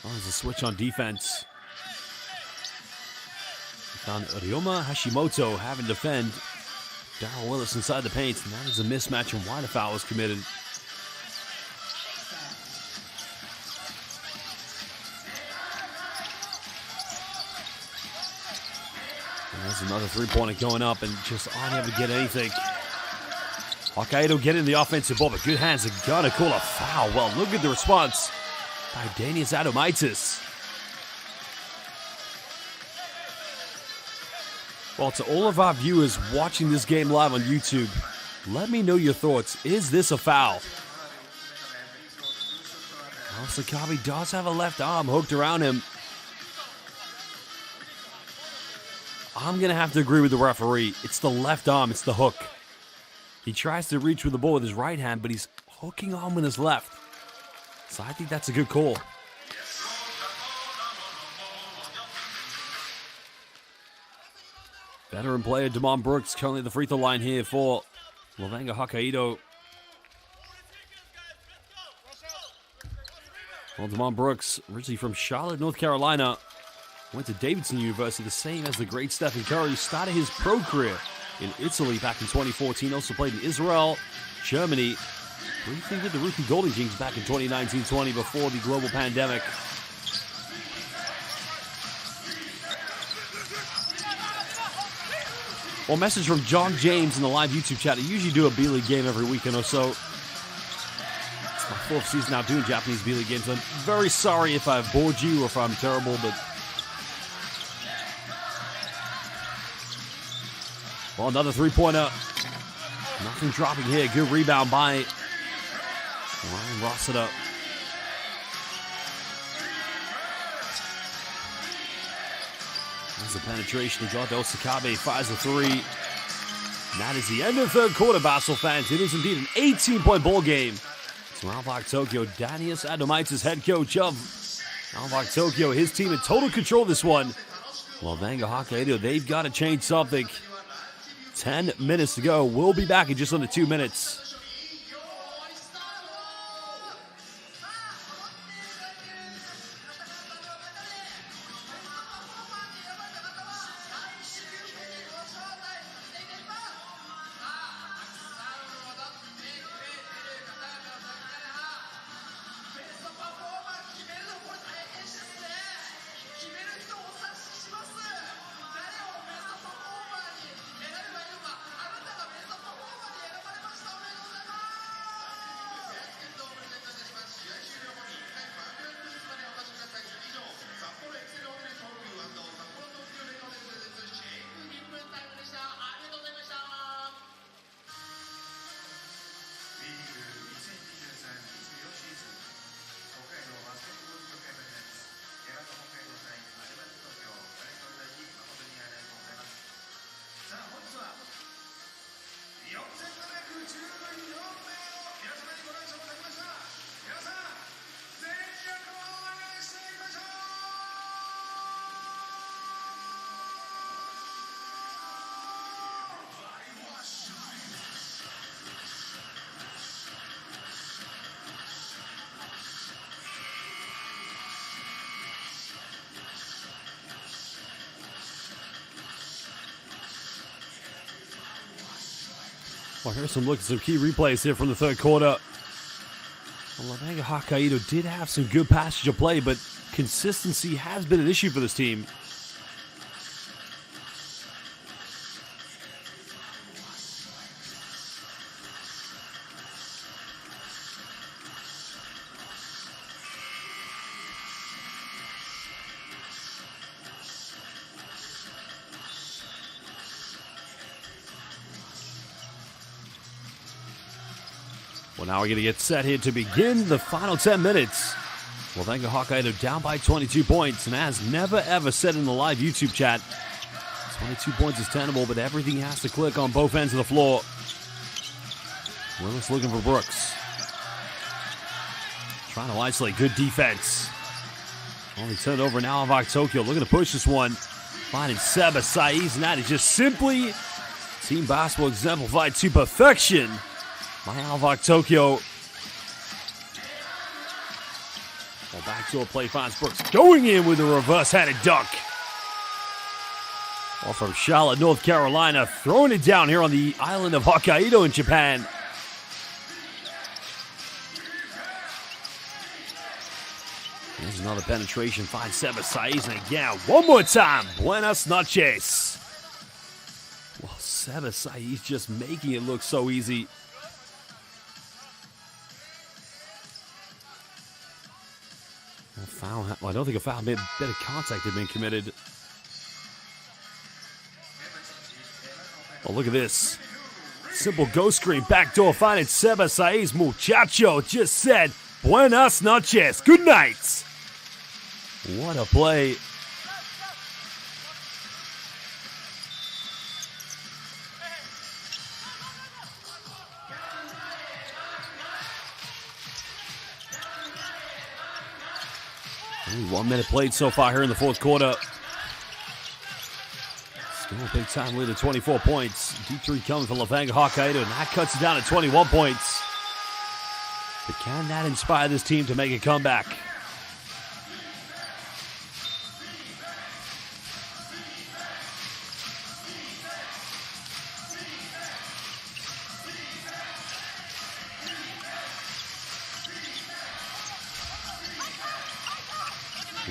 Well, there's a switch on defense. We found Ryoma Hashimoto having to defend Darryl Willis inside the paint, and that is a mismatch and why the foul was committed. There's another three-pointer going up and just unable to get anything. HOKKAIDO getting the offensive ball, but good hands are gonna call a foul. Well, look at the response by Danius Adomaitis. Well, to all of our viewers watching this game live on YouTube, let me know your thoughts. Is this a foul? Well, Sakabe does have a left arm hooked around him. I'm going to have to agree with the referee. It's the left arm. It's the hook. He tries to reach with the ball with his right hand, but he's hooking on with his left. So I think that's a good call. Veteran player Damon Brooks currently at the free throw line here for LEVANGA HOKKAIDO. Well, Damon Brooks, originally from Charlotte, North Carolina, went to Davidson University, the same as the great Stephen Curry. Started his pro career in Italy back in 2014. Also played in Israel, Germany. Briefly with the Rookie Golden Kings back in 2019-20 before the global pandemic. Well, message from John James in the live YouTube chat. I usually do a B.LEAGUE game every weekend or so. It's my fourth season now doing Japanese B.LEAGUE games. I'm very sorry if I've bored you or if I'm terrible, but... Well, another three-pointer. Nothing dropping here. Good rebound by Ryan Rossiter. There's the penetration. Eduardo Sakabe fires a three. And that is the end of the third quarter, Basel fans. It is indeed an 18-point ball game. So ALVARK Tokyo, Danius Adomaitis, head coach of ALVARK Tokyo. His team in total control of this one. LEVANGA HOKKAIDO, they've got to change something. 10 minutes to go. We'll be back in just under 2 minutes. Well, here's some look at some key replays here from the third quarter. Well, Levanga Hokkaido did have some good passage of play, but consistency has been an issue for this team. Well, now we're going to get set here to begin the final 10 minutes. Levanga Hokkaido down by 22 points, and as never ever said in the live YouTube chat, 22 points is tenable, but everything has to click on both ends of the floor. Willis looking for Brooks. Trying to isolate, good defense. Only turned over now ALVARK Tokyo, looking to push this one. Finding Seba Saiz, and that is just simply team basketball exemplified to perfection by ALVARK Tokyo. Well, back to a play, finds Brooks going in with a reverse-handed dunk. Well, from Charlotte, North Carolina, throwing it down here on the island of Hokkaido in Japan. Here's another penetration, finds Seba Saiz, and again, one more time, buenas noches. Well, Seba Saiz just making it look so easy. Foul. Well, I don't think a foul. Bit of contact had been committed. Oh, look at this. Simple ghost screen. Backdoor finding Seba Saiz. Muchacho just said, buenas noches. Good night. What a play. Only 1 minute played so far here in the fourth quarter. Still a big time lead of 24 points. D3 coming from Levanga Hokkaido, and that cuts it down to 21 points. But can that inspire this team to make a comeback?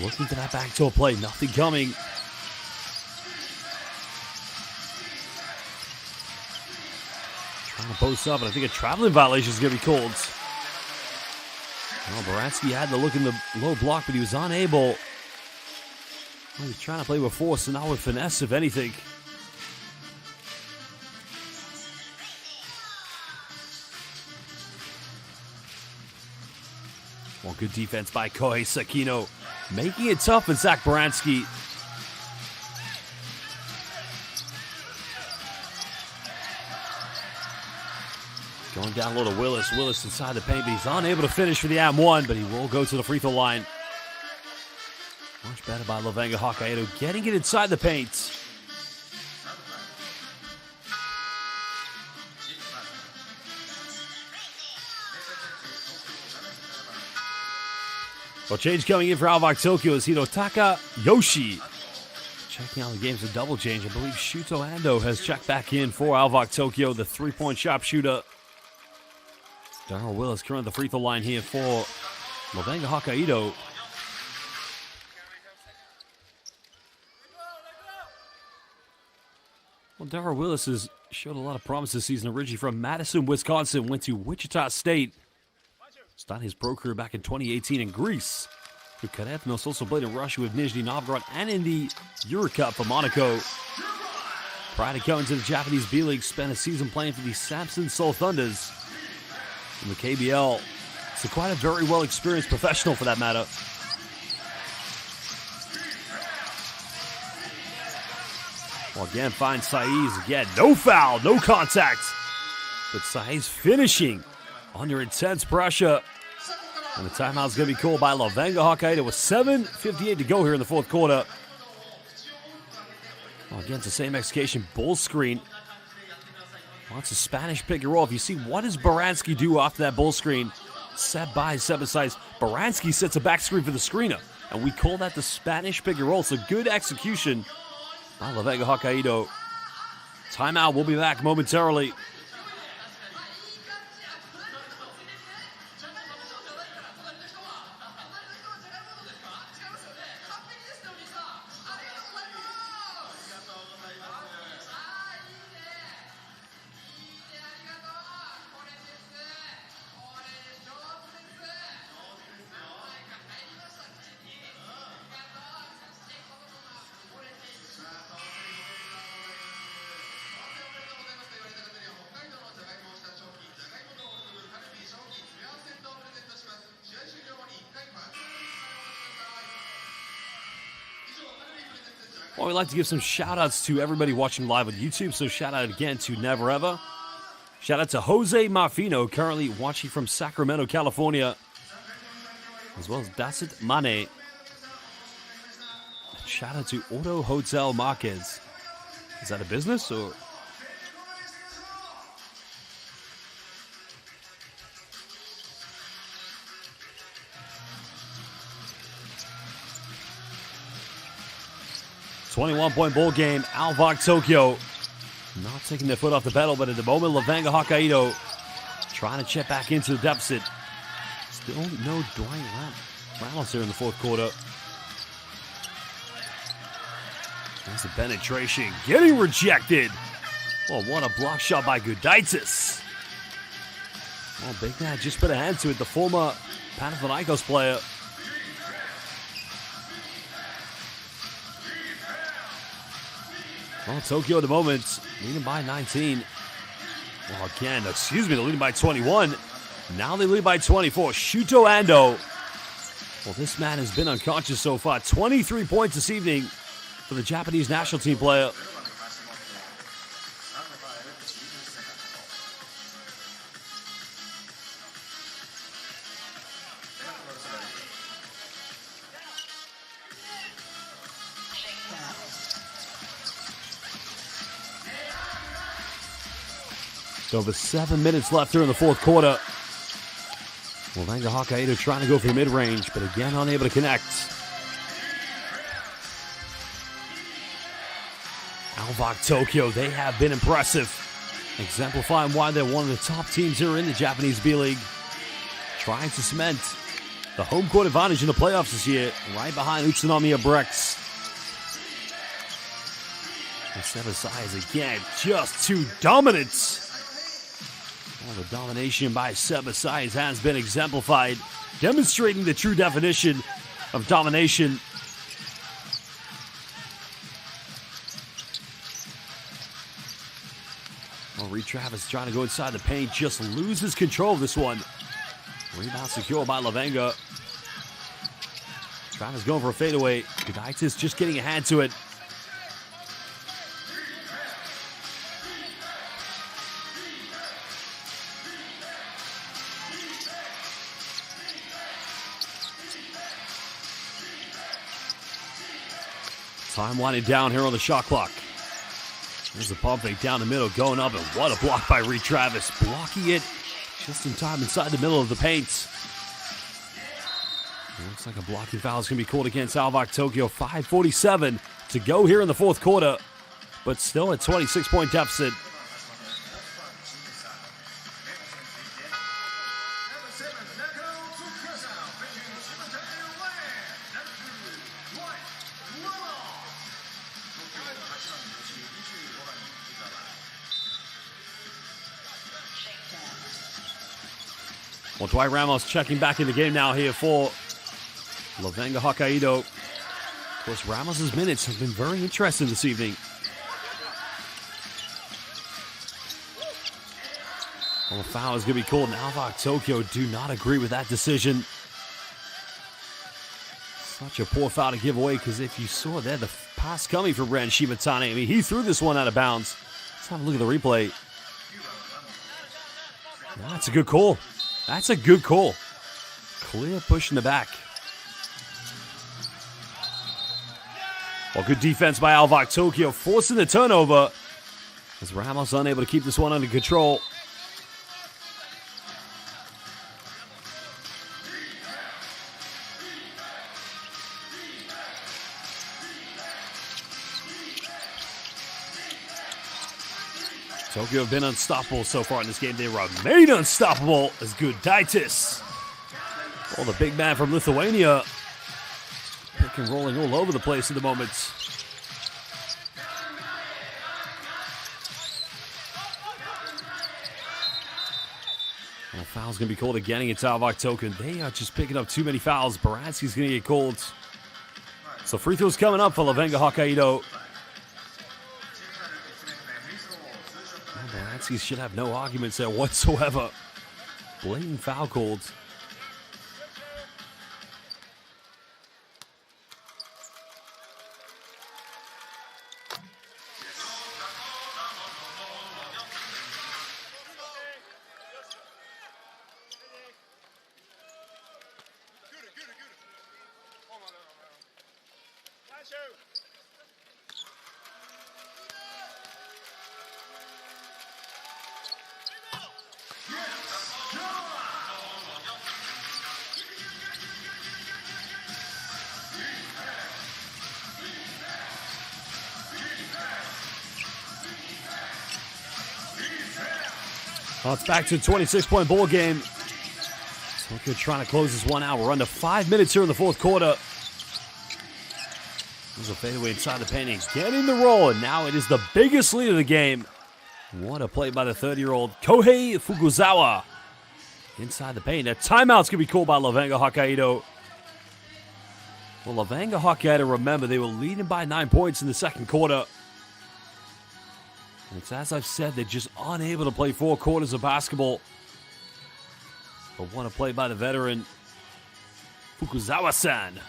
Looking for that backdoor play, nothing coming. Trying to post up, and I think a traveling violation is going to be called. Well, Baranski had the look in the low block, but he was unable. Well, he's trying to play with force and not with finesse, if anything. Well, good defense by Kohei Sakino. Making it tough with Zach Baranski. Going down low to Willis. Willis inside the paint, but he's unable to finish for the &1, but he will go to the free throw line. Much better by Levanga Hokkaido, getting it inside the paint. Well, change coming in for ALVARK Tokyo is Hirotaka Yoshi. Checking out the game's a double change. I believe Shuto Ando has checked back in for ALVARK Tokyo, the three-point sharpshooter. Darryl Willis currently the free throw line here for Levanga Hokkaido. Well, Darryl Willis has showed a lot of promise this season. Originally from Madison, Wisconsin, went to Wichita State. Started his pro career back in 2018 in Greece. With Kadetnos also played in Russia with Nizhny Novgorod and in the Eurocup for Monaco. Prior to coming to the Japanese B.LEAGUE, spent a season playing for the Samson Seoul Thunders in the KBL. So quite a very well-experienced professional for that matter. Well, again, finds Saiz. Again, no foul, no contact. But Saiz finishing under intense pressure. And the timeout's going to be called by Levanga Hokkaido with 7:58 to go here in the fourth quarter. Well, again, it's the same execution, bull screen. Well, it's a Spanish pick and roll. If you see, what does Baranski do after that bull screen? Set by Seba Saiz. Baranski sets a back screen for the screener. And we call that the Spanish pick and roll. So good execution by Levanga Hokkaido. Timeout, we'll be back momentarily. Well, we'd like to give some shout-outs to everybody watching live on YouTube. So shout-out again to Never Ever. Shout-out to Jose Marfino, currently watching from Sacramento, California. As well as Dasit Mane. Shout-out to Auto Hotel Marquez. Is that a business or... 21-point ball game. ALVARK Tokyo not taking their foot off the pedal, but at the moment, LEVANGA HOKKAIDO trying to chip back into the deficit. Still no Dwight Ramos here in the fourth quarter. There's the penetration. Getting rejected. Well, what a block shot by Gudaitis. Well, Big Man just put a hand to it. The former Panathinaikos player. Well, Tokyo at the moment leading by 19. Well, again, they're leading by 21. Now they lead by 24. Shuto Ando. Well, this man has been unconscious so far. 23 points this evening for the Japanese national team player. So over 7 minutes left here in the fourth quarter. LEVANGA HOKKAIDO trying to go for the mid-range, but again unable to connect. ALVARK Tokyo, they have been impressive, exemplifying why they're one of the top teams here in the Japanese B.LEAGUE. Trying to cement the home court advantage in the playoffs this year, right behind Utsunomiya Brex. And Seven Size again, just too dominant. Well, the domination by Seba Size has been exemplified, demonstrating the true definition of domination. Well, Reed Travis trying to go inside the paint, just loses control of this one. Rebound secure by LEVANGA. Travis going for a fadeaway. Gudaitis just getting a hand to it. Time winding down here on the shot clock. There's a pump fake down the middle, going up, and what a block by Reed Travis. Blocking it just in time inside the middle of the paint. It looks like a blocking foul is going to be called against ALVARK Tokyo. 5:47 to go here in the fourth quarter, but still a 26-point deficit. Well, Dwight Ramos checking back in the game now here for LEVANGA HOKKAIDO. Of course, Ramos' minutes have been very interesting this evening. Well, a foul is going to be called, and ALVARK Tokyo do not agree with that decision. Such a poor foul to give away, because if you saw there, the pass coming from Ren Shimatane, I mean, he threw this one out of bounds. Let's have a look at the replay. That's a good call. That's a good call. Clear push in the back. Well, good defense by ALVARK Tokyo, forcing the turnover. As Ramos unable to keep this one under control. Tokyo have been unstoppable so far in this game. They remain unstoppable as Gudaitis. Oh, the big man from Lithuania. Pick and rolling all over the place at the moment. Well, foul's going to be called again against ALVARK Tokyo. They are just picking up too many fouls. Baranski's going to get called. So free throws coming up for LEVANGA HOKKAIDO. Baranski should have no arguments there whatsoever. Blatant foul called. Well, it's back to a 26-point ball game. Tokyo trying to close this one out. We're under 5 minutes here in the fourth quarter. There's a fadeaway inside the paint. He's getting the roll, and now it is the biggest lead of the game. What a play by the 30-year-old Kohei Fukuzawa. Inside the paint. A timeout's going to be called by LEVANGA HOKKAIDO. Well, LEVANGA HOKKAIDO, remember, they were leading by 9 points in the second quarter. And it's as I've said, they're just unable to play 4 quarters of basketball. But what a play by the veteran, Fukuzawa-san.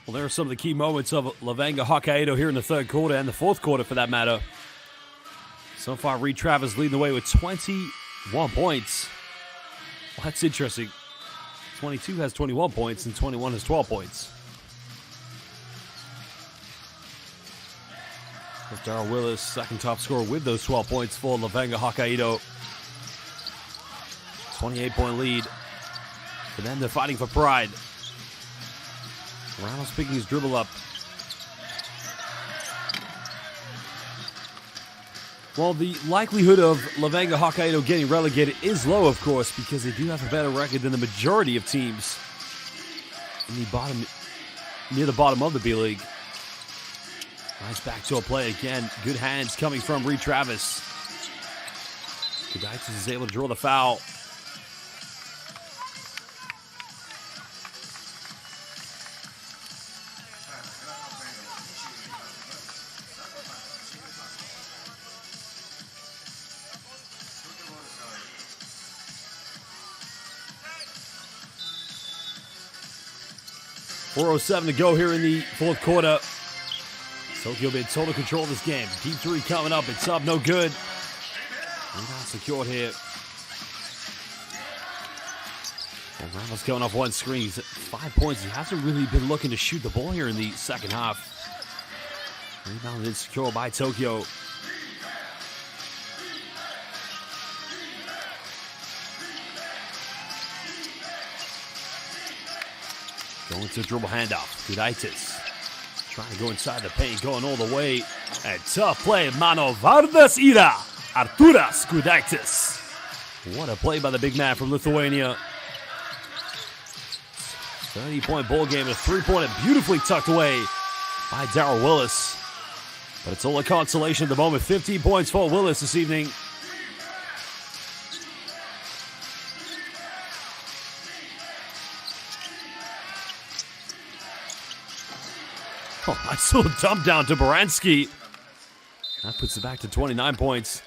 Well, there are some of the key moments of LEVANGA HOKKAIDO here in the third quarter and the fourth quarter, for that matter. So far, Reed Travis leading the way with 21 points. Well, that's interesting. 22 has 21 points and 21 has 12 points. Darryl Willis, second top scorer with those 12 points for LEVANGA HOKKAIDO. 28-point lead. For them, they're fighting for pride. Ramos picking his dribble up. Well, the likelihood of LEVANGA HOKKAIDO getting relegated is low, of course, because they do have a better record than the majority of teams in the bottom, near the bottom of the B-League. Nice backdoor play again. Good hands coming from Reed Travis. Gudaitis is able to draw the foul. .407 to go here in the fourth quarter. Tokyo in total control of this game. Deep three coming up. It's up, no good. Rebound secured here. Well, Ramos going off one screen. He's at 5 points. He hasn't really been looking to shoot the ball here in the second half. Rebound insecure by Tokyo. Going to dribble handoff. Gudaitis trying to go inside the paint, going all the way. And tough play. Mano Vardas Ira. Arturas Gudaitis. What a play by the big man from Lithuania. 30-point ball game. A three-pointer beautifully tucked away by Darryl Willis. But it's all a consolation at the moment. 15 points for Willis this evening. Oh, nice little dump down to Baranski. That puts it back to 29 points.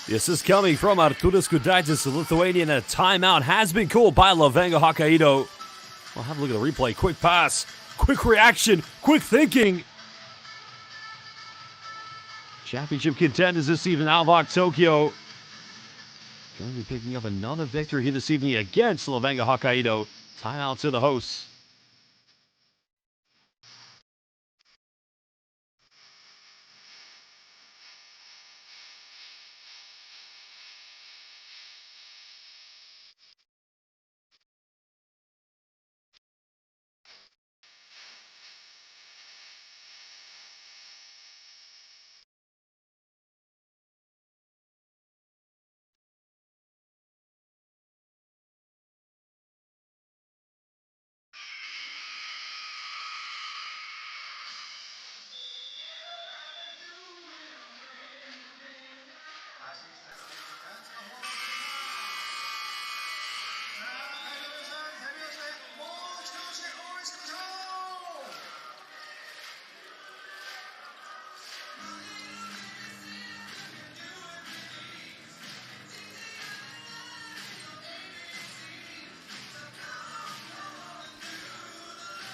The assist coming from Arturas Gudaitis, the Lithuanian, and a timeout has been called by LEVANGA HOKKAIDO. Well, have a look at the replay. Quick pass, quick reaction, quick thinking. Championship contenders this evening, ALVARK Tokyo. Going to be picking up another victory here this evening against LEVANGA HOKKAIDO. Timeout to the hosts.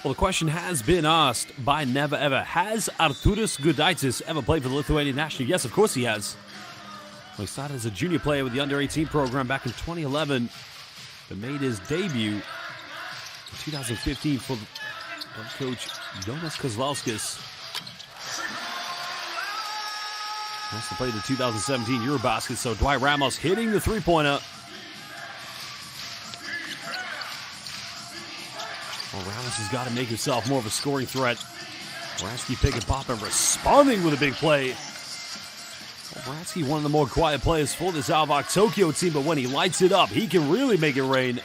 Well, the question has been asked by Never Ever. Has Artūras Gudaitis ever played for the Lithuanian national? Yes, of course he has. Well, he started as a junior player with the under-18 program back in 2011, but made his debut in 2015 for coach Jonas Kozlauskas. Also played the 2017 Eurobasket, so Dwight Ramos hitting the three-pointer. Well, Ramos has got to make himself more of a scoring threat. Bransky pick and pop and responding with a big play. Well, Bransky, one of the more quiet players for this ALVARK Tokyo team, but when he lights it up, he can really make it rain.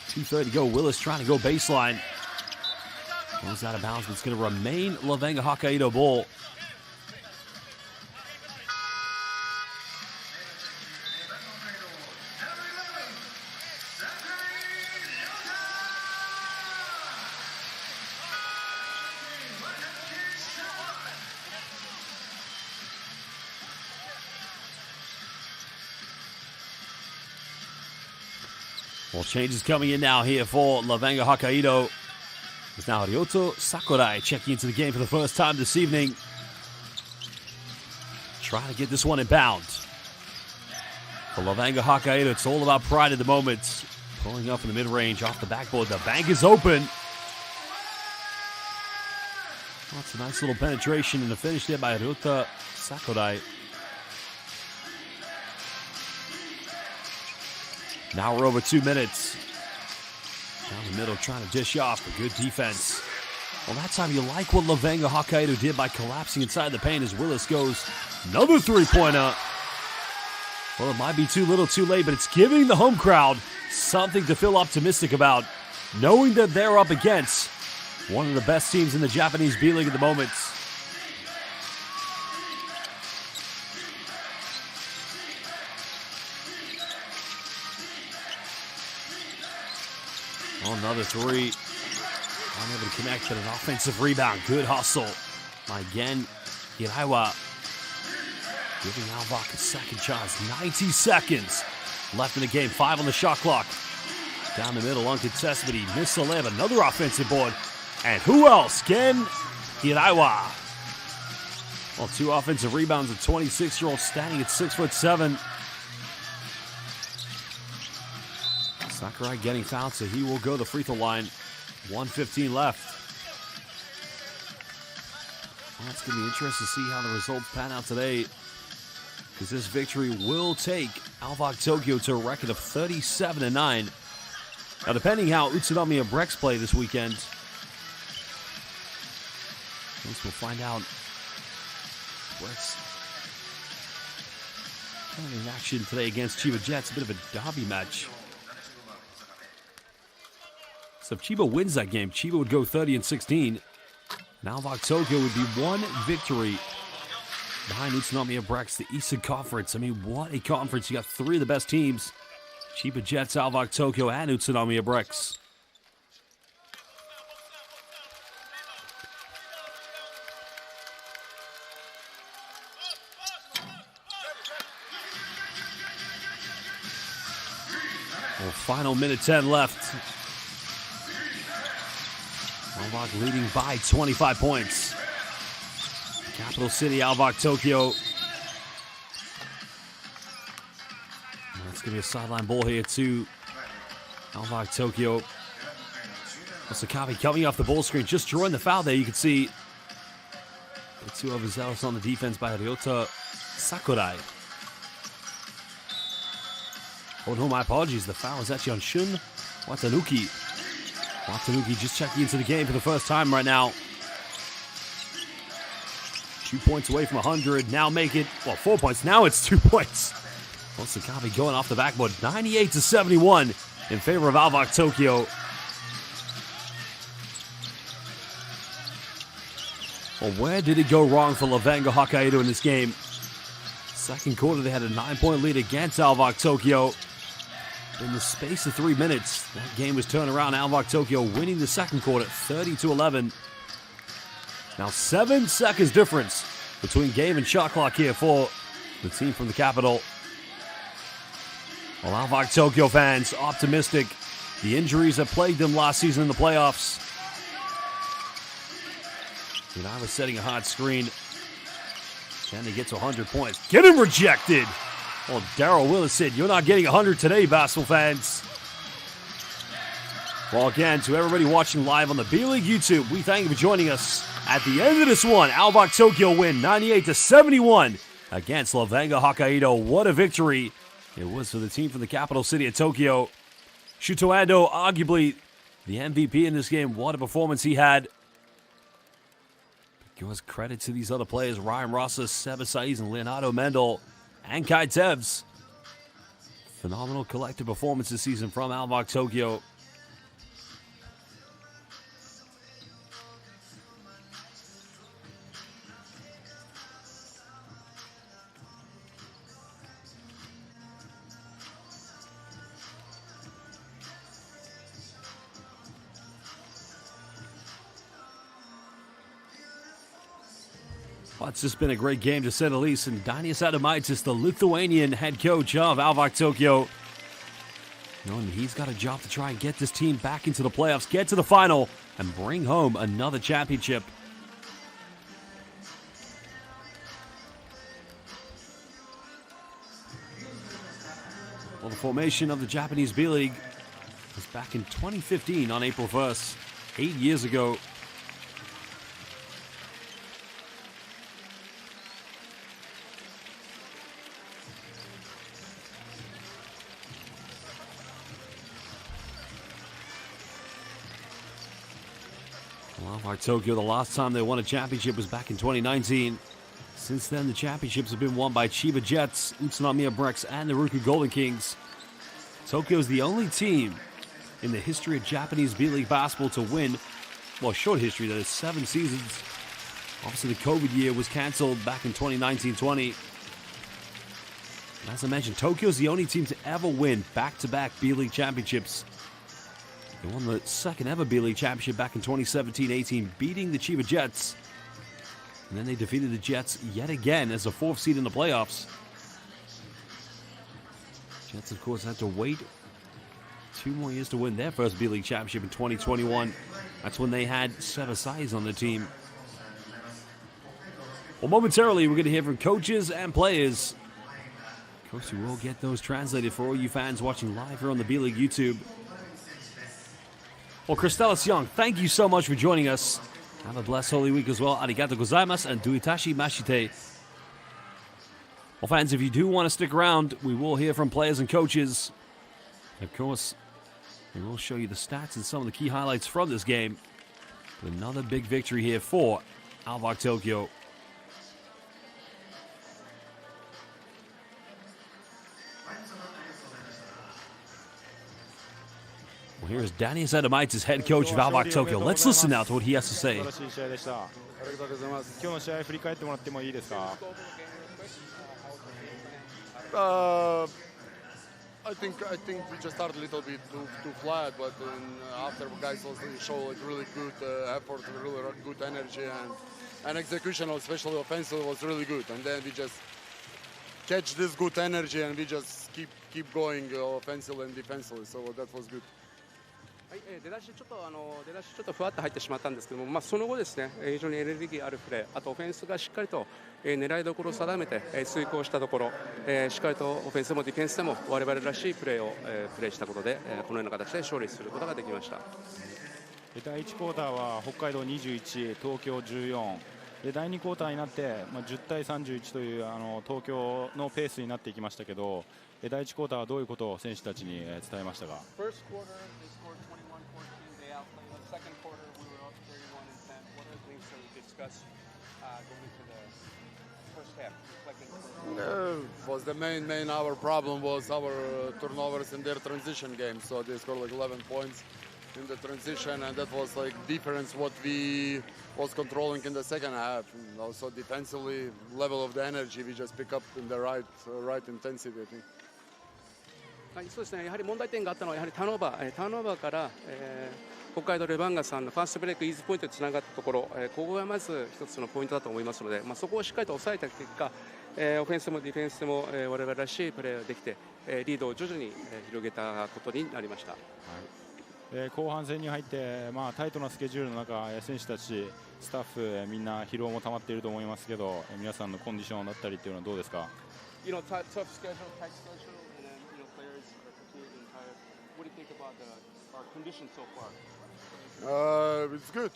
2:30 to go. Willis trying to go baseline. Goes out of bounds, but it's going to remain LEVANGA HOKKAIDO ball. Well, changes coming in now here for LEVANGA HOKKAIDO. It's now Ryoto Sakurai checking into the game for the first time this evening. Trying to get this one in bounds. For LEVANGA HOKKAIDO, it's all about pride at the moment. Pulling up in the mid-range off the backboard. The bank is open. Well, it's a nice little penetration and a finish there by Ryoto Sakurai. Now we're over 2 minutes. Down the middle, trying to dish off, but good defense. Well, that time you like what LEVANGA HOKKAIDO did by collapsing inside the paint as Willis goes. Another three-pointer. Well, it might be too little too late, but it's giving the home crowd something to feel optimistic about, knowing that they're up against one of the best teams in the Japanese B.LEAGUE at the moment. Oh, another three. Unable to connect, but an offensive rebound. Good hustle. Again, Hiraiwa giving ALVARK a second chance. 90 seconds left in the game. 5 on the shot clock. Down the middle, uncontested, but he missed the layup. Another offensive board. And who else? Again, Hiraiwa. Well, 2 offensive rebounds. A 26-year-old standing at 6'7". Sakurai getting fouled, so he will go to the free throw line. 1:15 left. Well, it's going to be interesting to see how the results pan out today, because this victory will take ALVARK Tokyo to a record of 37-9. Now, depending how Utsunomiya and Brex play this weekend, we'll find out. Brex in action today against Chiba Jets. A bit of a derby match. So if Chiba wins that game, Chiba would go 30-16. Now ALVARK Tokyo would be 1 victory behind Utsunomiya Brex, the Eastern Conference. I mean, what a conference. You got 3 of the best teams. Chiba Jets, ALVARK Tokyo, and Utsunomiya Brex. Well, final minute 10 left. ALVARK leading by 25 points. Capital City, ALVARK Tokyo. That's going to be a sideline ball here to ALVARK Tokyo. Sakabe coming off the ball screen, just drawing the foul there. You can see the 2 overzealous on the defense by Ryoto Sakurai. Oh no, my apologies. The foul is actually on Shun Watanuki. Watanuki just checking into the game for the first time right now. 2 points away from 100. Now make it, well, 4 points. Now it's 2 points. Well, Sakabe going off the backboard. 98-71 in favor of ALVARK Tokyo. Well, where did it go wrong for LEVANGA HOKKAIDO in this game? Second quarter, they had a 9-point lead against ALVARK Tokyo. In the space of 3 minutes, that game was turned around. ALVARK Tokyo winning the second quarter, 30-11. Now 7 seconds difference between game and shot clock here for the team from the capital. Well, ALVARK Tokyo fans optimistic the injuries that plagued them last season in the playoffs. And I was setting a hot screen. Can they get to 100 points? Get him rejected! Well, Darryl Willis said, you're not getting 100 today, basketball fans. Well, again, to everybody watching live on the B-League YouTube, we thank you for joining us. At the end of this one, ALVARK Tokyo win 98-71 against LEVANGA HOKKAIDO. What a victory it was for the team from the capital city of Tokyo. Shuto Ando, arguably the MVP in this game. What a performance he had. Give us credit to these other players, Ryan Rosas, Seba Saiz, and Leonardo Mendel, and Kai Tevz. Phenomenal collective performance this season from ALVARK Tokyo. Well, it's just been a great game to say the least. And Dainius Adomaitis, the Lithuanian head coach of ALVARK Tokyo, knowing he's got a job to try and get this team back into the playoffs, get to the final, and bring home another championship. Well, the formation of the Japanese B-League was back in 2015 on April 1st, 8 years ago. ALVARK Tokyo, the last time they won a championship was back in 2019. Since then, the championships have been won by Chiba Jets, Utsunomiya Brex, and the Ruku Golden Kings. Tokyo is the only team in the history of Japanese B-League basketball to win, well, short history, that is 7 seasons. Obviously, the COVID year was canceled back in 2019-20. As I mentioned, Tokyo is the only team to ever win back-to-back B-League championships. They won the second ever B-League championship back in 2017-18, beating the Chiba Jets. And then they defeated the Jets yet again as the 4th seed in the playoffs. Jets, of course, had to wait 2 more years to win their first B-League championship in 2021. That's when they had Seba Saiz on the team. Well, momentarily, we're going to hear from coaches and players. Of course, we will get those translated for all you fans watching live here on the B-League YouTube. Well, Kristelis Young, thank you so much for joining us. Have a blessed Holy Week as well. Arigato gozaimasu and duitashi mashite. Well, fans, if you do want to stick around, we will hear from players and coaches. Of course, we will show you the stats and some of the key highlights from this game. But another big victory here for ALVARK Tokyo. Well, here's Dainius Adomaitis, head coach of ALVARK Tokyo. Let's listen now to what he has to say. I think we just started a little bit too flat, but after guys also show like really good effort, really good energy, and execution, especially offensive, was really good. And then we just catch this good energy and we just keep going offensively and defensively. So that was good. 出だしちょっとふわっと入ってしまったんですけども、その後ですね、非常にエネルギーあるプレー、あとオフェンスがしっかりと狙いどころを定めて遂行したところ、しっかりとオフェンスでもディフェンスでも我々らしいプレーをプレーしたことで、このような形で勝利することができました。第1クォーターは北海道21、東京14。で第2クォーターになって、10対31という東京のペースになっていきましたけど、第1クォーターはどういうことを選手たちに伝えましたか。Was the main our problem was our turnovers in their transition game. So they scored like 11 points in the transition, and that was like difference what we was controlling in the second half. And also defensively, level of the energy we just pick up in the right intensity, I think. はい、そうですね。やはり問題点があったのはやはりターンオーバーから、北海道レバンガさんのファーストブレイクイーズポイントにつながったところ、ここがまず一つのポイントだと思いますので、そこをしっかりと抑えた結果、オフェンスもディフェンスも我々らしいプレーができて、リードを徐々に広げたことになりました。はい、後半戦に入って、タイトなスケジュールの中、選手たち、スタッフ、みんな疲労も溜まっていると思いますけど、皆さんのコンディションだったりっていうのはどうですか？ You know, tough schedule, tight schedule, and then players are fatigued and tired. What do you think about our condition so far? It's good.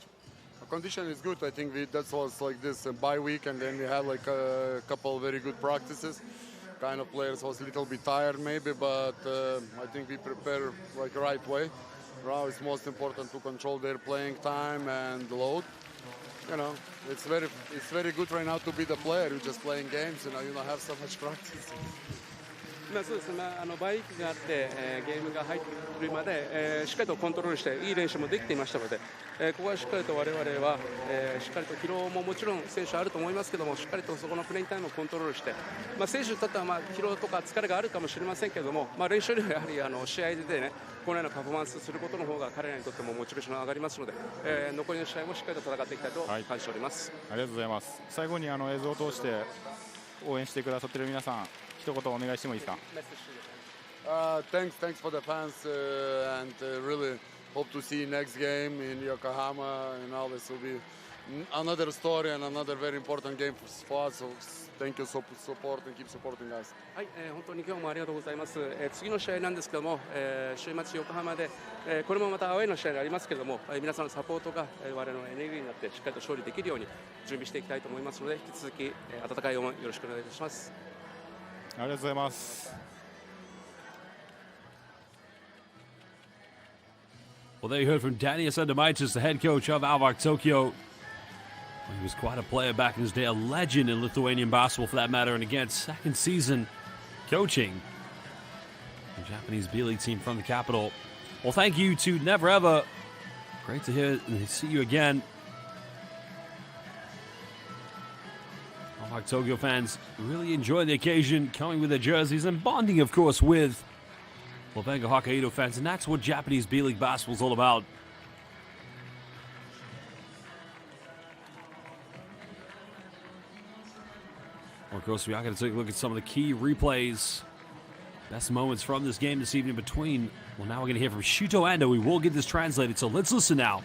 The condition is good. I think that was like this bye week, and then we had like a couple of very good practices. Kind of players was a little bit tired maybe, but I think we prepare like the right way. Now it's most important to control their playing time and load. You know, it's very good right now to be the player. You're just playing games. You know, you don't have so much practice. そうですね、バイクがあって、ゲームが入ってくるまで、しっかりとコントロールしていい練習もできていましたので、ここはしっかりと我々は、しっかりと疲労ももちろん選手あると思いますけども、しっかりとそこのプレイタイムをコントロールして、選手にとっては疲労とか疲れがあるかもしれませんけども、練習よりはやはり試合でね、このようなパフォーマンスすることの方が彼らにとってもモチベーションが上がりますので、残りの試合もしっかりと戦っていきたいと感じております。ありがとうございます。最後に映像を通して応援してくださっている皆さん、一言お願いしてもいいですか？Thanks for the fans and really hope to see next game in Yokohama. And all this will be another story and another very important game for us. So thank you for support and keep supporting us. はい、本当に今日もありがとうございます。次の試合なんですけども、週末横浜で、これもまたアウェーの試合がありますけども、皆さんのサポートが我々のエネルギーになってしっかりと勝利できるように準備していきたいと思いますので、引き続き温かい応援よろしくお願いいたします。ありがとうございます。Well, there you heard from Danny Asendamaitis, the head coach of ALVARK Tokyo. He was quite a player back in his day, a legend in Lithuanian basketball for that matter, and again, second season coaching the Japanese B.LEAGUE team from the capital. Well, thank you to Never Ever. Great to hear and see you again. ALVARK Tokyo fans really enjoy the occasion, coming with their jerseys and bonding, of course, with LEVANGA HOKKAIDO fans, and that's what Japanese B.LEAGUE basketball is all about. Well, of course, we are going to take a look at some of the key replays, best moments from this game this evening between. Well, now we're going to hear from Shuto Ando. We will get this translated, so let's listen now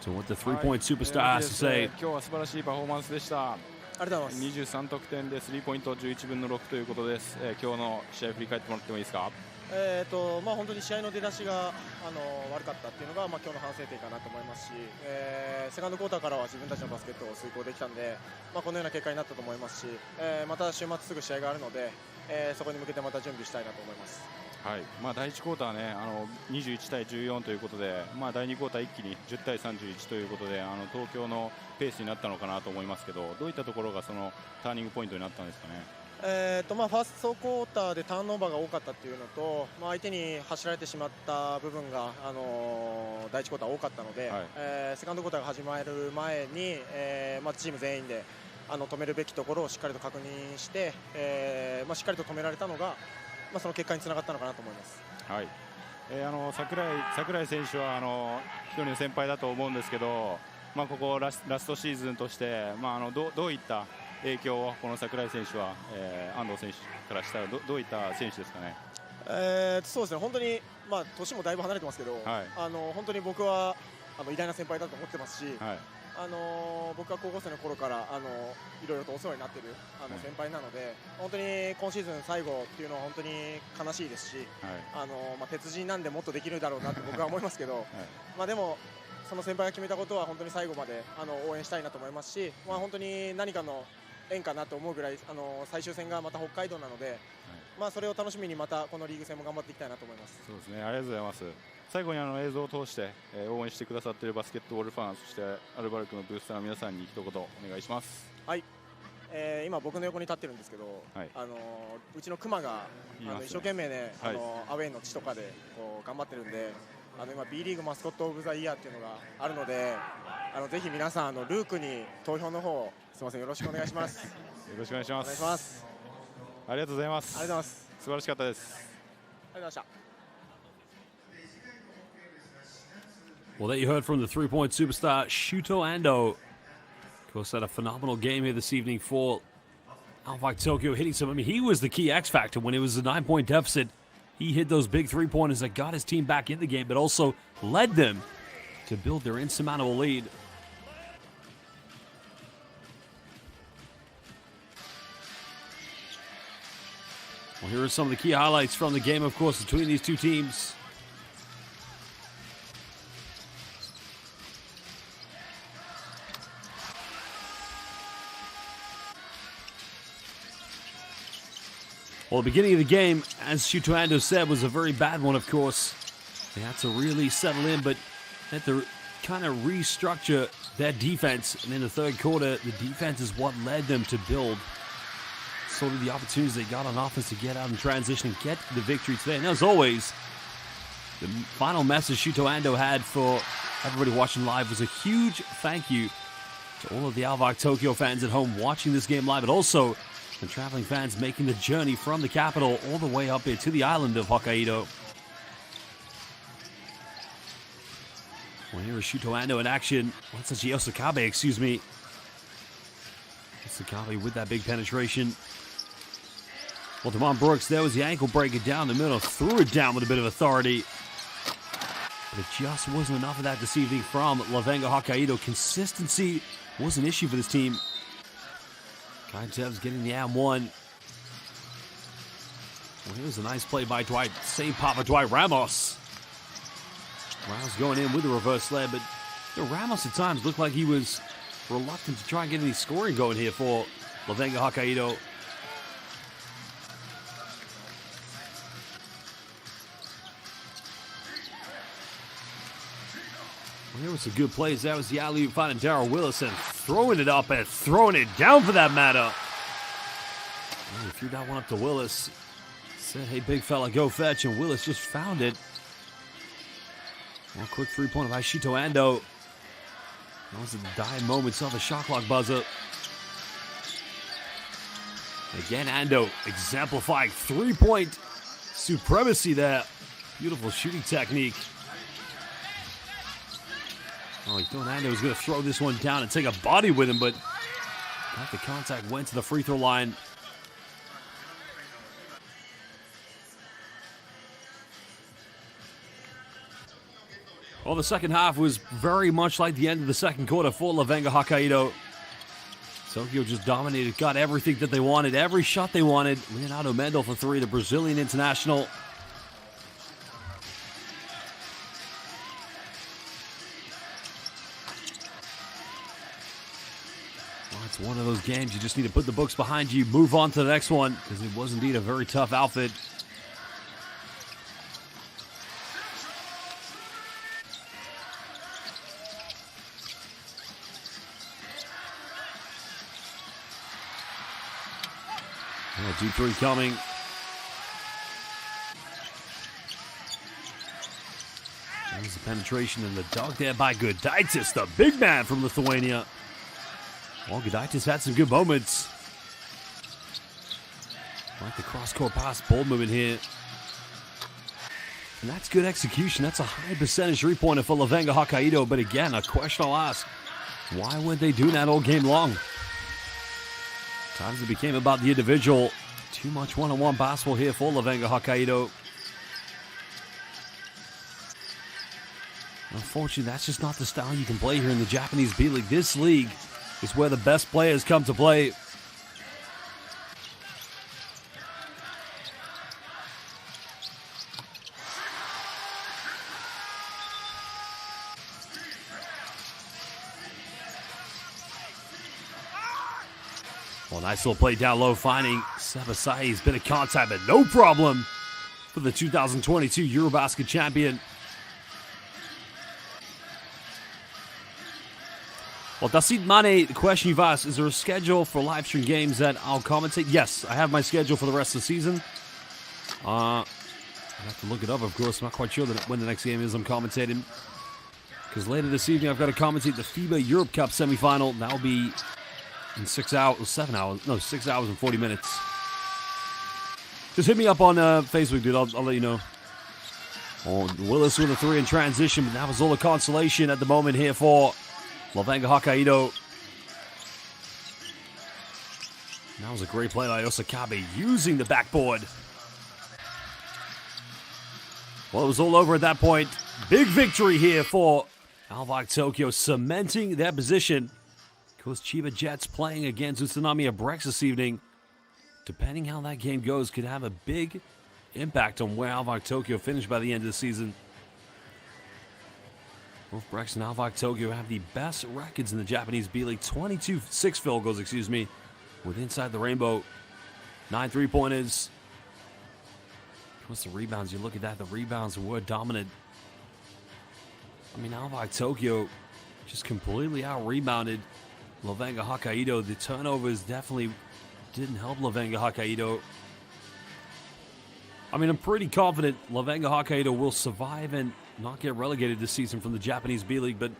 to what the three-point superstar has to say. 今日は素晴らしいパフォーマンスでした。ありがとうございます。23得点でスリーポイント11分の6ということです。今日の試合振り返ってもらってもいいですか？本当に試合の出だしが悪かったっていうのが、今日の反省点かなと思いますし、セカンドクォーターからは自分たちのバスケットを遂行できたんで、このような結果になったと思いますし、また週末すぐ試合があるので、そこに向けてまた準備したいなと思います。はい、第1クォーターね、21対14ということで、第2クォーター一気に10対31ということで、東京のペースになったのかなと思いますけど、どういったところがそのターニングポイントになったんですかね。ファーストクォーターでターンオーバーが多かったっていうのと、相手に走られてしまった部分が、第1クォーター多かったので、セカンドクォーターが始まる前に、チーム全員で止めるべきところをしっかりと確認して、しっかりと止められたのが、その結果につながったのかなと思います。はい、櫻井選手は一人の先輩だと思うんですけど、ここラストシーズンとして、どういった影響をこの櫻井選手は、安藤選手からしたらどういった選手ですかね。そうですね、本当に、年もだいぶ離れてますけど、本当に僕は偉大な先輩だと思ってますし、僕が高校生の頃からいろいろとお世話になっている先輩なので、本当に今シーズン最後っていうのは本当に悲しいですし、鉄人なんでもっとできるだろうなって僕は思いますけど、でもその先輩が決めたことは本当に最後まで応援したいなと思いますし、本当に何かの縁かなと思うぐらい最終戦がまた北海道なので、それを楽しみにまたこのリーグ戦も頑張っていきたいなと思います。そうですね、ありがとうございます。最後に映像を通して、応援してくださっているバスケットボールファン、そしてアルバルクのブースターの皆さんに一言お願いします。はい、今僕の横に立ってるんですけど、うちのクマが一生懸命ね、アウェーの地とかでこう頑張ってるんで、今 B リーグマスコットオブザイヤーっていうのがあるので、ぜひ皆さんルークに投票の方すみません、よろしくお願いします。よろしくお願いします。お願いします。ありがとうございます。ありがとうございます。素晴らしかったです。ありがとうございました。Well, there you heard from the three-point superstar Shuto Ando. Of course, had a phenomenal game here this evening for ALVARK Tokyo, hitting some. I mean, he was the key X factor when it was a 9-point deficit He hit those big three-pointers that got his team back in the game, but also led them to build their insurmountable lead. Well, here are some of the key highlights from the game, of course, between these two teams. Well, the beginning of the game, as Shuto Ando said, was a very bad one, of course. They had to really settle in, but had to kind of restructure their defense. And in the third quarter, the defense is what led them to build sort of the opportunities they got on offense to get out in transition and get the victory today. And as always, the final message Shuto Ando had for everybody watching live was a huge thank you to all of the ALVARK Tokyo fans at home watching this game live, but also the traveling fans making the journey from the capital all the way up here to the island of Hokkaido. Well, here is Shuto Ando in action. What's that? Osakabe, excuse me. Osakabe with that big penetration. Well, Damon Brooks, there was the ankle breaker down the middle. Threw it down with a bit of authority. But it just wasn't enough of that this evening from LEVANGA Hokkaido. Consistency was an issue for this team. Kaitev's getting the and one. Well, here's a nice play by Dwight. Save Papa Dwight Ramos. Ramos going in with the reverse sled, but Ramos at times looked like he was reluctant to try and get any scoring going here for LEVANGA Hokkaido. Well, here was some good plays. That was the alley-oop finding Darrell Willis and throwing it up and throwing it down for that matter. Well, he threw that one up to Willis. Said, hey, big fella, go fetch, and Willis just found it. Well, quick three-pointer by Shuto Ando. That was the dying moments of the shot clock buzzer. Again, Ando exemplifying three-point supremacy there. Beautiful shooting technique. Oh, he thought Ando was going to throw this one down and take a body with him, but got the contact, went to the free throw line. Well, the second half was very much like the end of the second quarter for LEVANGA Hokkaido. Tokyo just dominated, got everything that they wanted, every shot they wanted. Leonardo Mendel for three, the Brazilian international. It's one of those games you just need to put the books behind you, move on to the next one, because it was indeed a very tough outfit. Oh, deep three coming. There's the penetration and the dunk there by Gudaitis, the big man from Lithuania. Well, Gudaitis had some good moments. Like the cross-court pass, ball movement here. And that's good execution. That's a high percentage three-pointer for LEVANGA Hokkaido. But again, a question I'll ask, why weren't they doing that all game long? Times it became about the individual. Too much one-on-one basketball here for LEVANGA Hokkaido. Unfortunately, that's just not the style you can play here in the Japanese B.LEAGUE. This league is where the best players come to play. Well, nice little play down low, finding Sebasai. He's been in contact, but no problem for the 2022 Eurobasket champion. Well, Dasit Mane, the question you've asked, is there a schedule for live stream games that I'll commentate? Yes, I have my schedule for the rest of the season. I have to look it up, of course. I'm not quite sure when the next game is I'm commentating. Because later this evening, I've got to commentate the FIBA Europe Cup semifinal. That'll be in 6 hours and 40 minutes. Just hit me up on Facebook, dude. I'll let you know. Oh, Willis with a three in transition, but that was all the consolation at the moment here for LEVANGA Hokkaido. That was a great play by Osakabe using the backboard. Well, it was all over at that point. Big victory here for ALVARK Tokyo, cementing their position. Of course, Chiba Jets playing against Utsunomiya Brex this evening. Depending how that game goes, could have a big impact on where ALVARK Tokyo finish by the end of the season. Both Brex and ALVARK Tokyo have the best records in the Japanese B-League. 22-6 field goals, with inside the rainbow. 9 3-pointers. What's the rebounds? You look at that, the rebounds were dominant. I mean, ALVARK Tokyo just completely out-rebounded LEVANGA HOKKAIDO. The turnovers definitely didn't help LEVANGA HOKKAIDO. I mean, I'm pretty confident LEVANGA HOKKAIDO will survive and not get relegated this season from the Japanese B-League, but,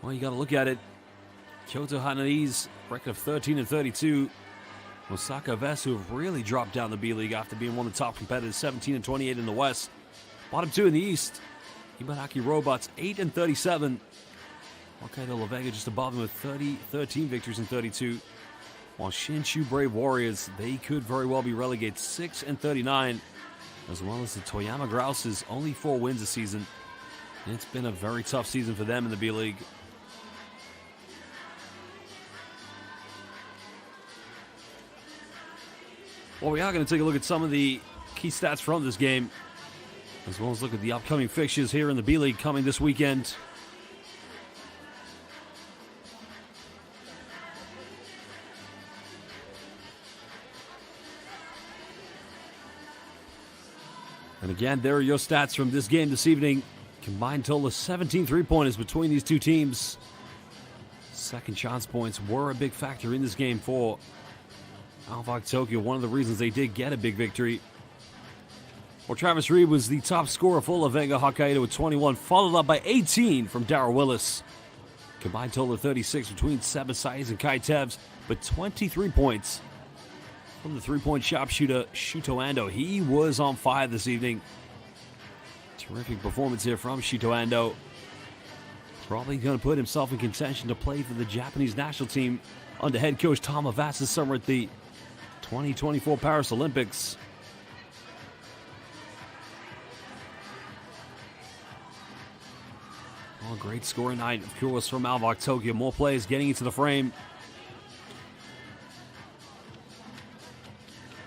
well, you got to look at it. Kyoto Hananese, record of 13-32. Osaka Vest, who have really dropped down the B-League after being one of the top competitors, 17-28 in the West. Bottom 2 in the East. Ibaraki Robots, 8-37. Hokkaido Levanga just above them with 13 victories and 32. While Shinshu Brave Warriors, they could very well be relegated, 6-39. As well as the Toyama Grouses, only 4 wins this season. And it's been a very tough season for them in the B-League. Well, we are going to take a look at some of the key stats from this game, as well as look at the upcoming fixtures here in the B-League coming this weekend. And again, there are your stats from this game this evening. Combined total of 17 3-pointers between these two teams. Second chance points were a big factor in this game for ALVARK Tokyo, one of the reasons they did get a big victory. Well, Travis Reed was the top scorer for LEVANGA HOKKAIDO with 21, followed up by 18 from Darryl Willis. Combined total of 36 between Seba Saiz and Kai Tevz, but 23 points from the three-point sharpshooter Shuto Ando. He was on fire this evening. Terrific performance here from Shuto Ando. Probably going to put himself in contention to play for the Japanese national team under head coach Tom Avas this summer at the 2024 Paris Olympics. Oh, great scoring night, of course, from ALVARK Tokyo. More players getting into the frame.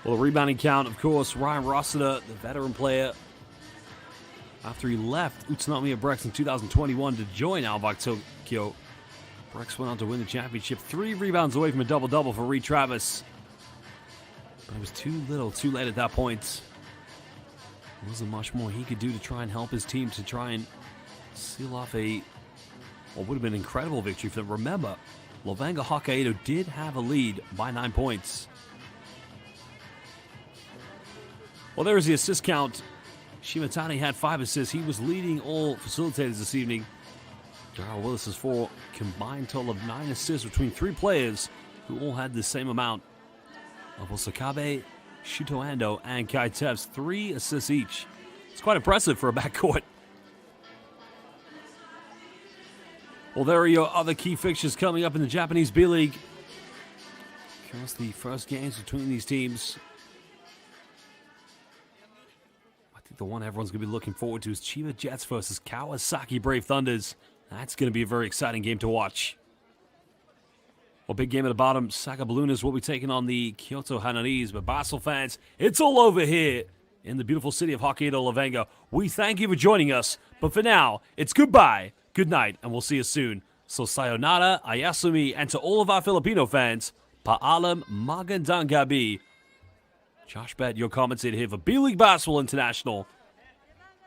Well, the rebounding count, of course, Ryan Rossiter, the veteran player, after he left Utsunomiya Brex in 2021 to join ALVARK Tokyo, Brex went on to win the championship. 3 rebounds away from a double-double for Reed Travis. But it was too little, too late at that point. There wasn't much more he could do to try and help his team to try and seal off what would have been an incredible victory for them. Remember, LEVANGA HOKKAIDO did have a lead by 9 points. Well, there is the assist count. Shimatani had 5 assists. He was leading all facilitators this evening. Darryl Willis is 4. Combined total of 9 assists between 3 players who all had the same amount. Of Osakabe, Shuto Ando, and Kai Tevz, 3 assists each. It's quite impressive for a backcourt. Well, there are your other key fixtures coming up in the Japanese B-League. Of course, the first games between these teams. I think the one everyone's going to be looking forward to is Chiba Jets versus Kawasaki Brave Thunders. That's going to be a very exciting game to watch. Well, big game at the bottom. Saga Ballooners will be taking on the Kyoto Hananese. But Basel fans, it's all over here in the beautiful city of Hokkaido, Levanga. We thank you for joining us. But for now, it's goodbye, good night, and we'll see you soon. So sayonara, ayasumi, and to all of our Filipino fans, paalam magandang gabi. Josh Bett, your commentator here for B-League Basketball International.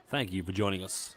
Thank you for joining us.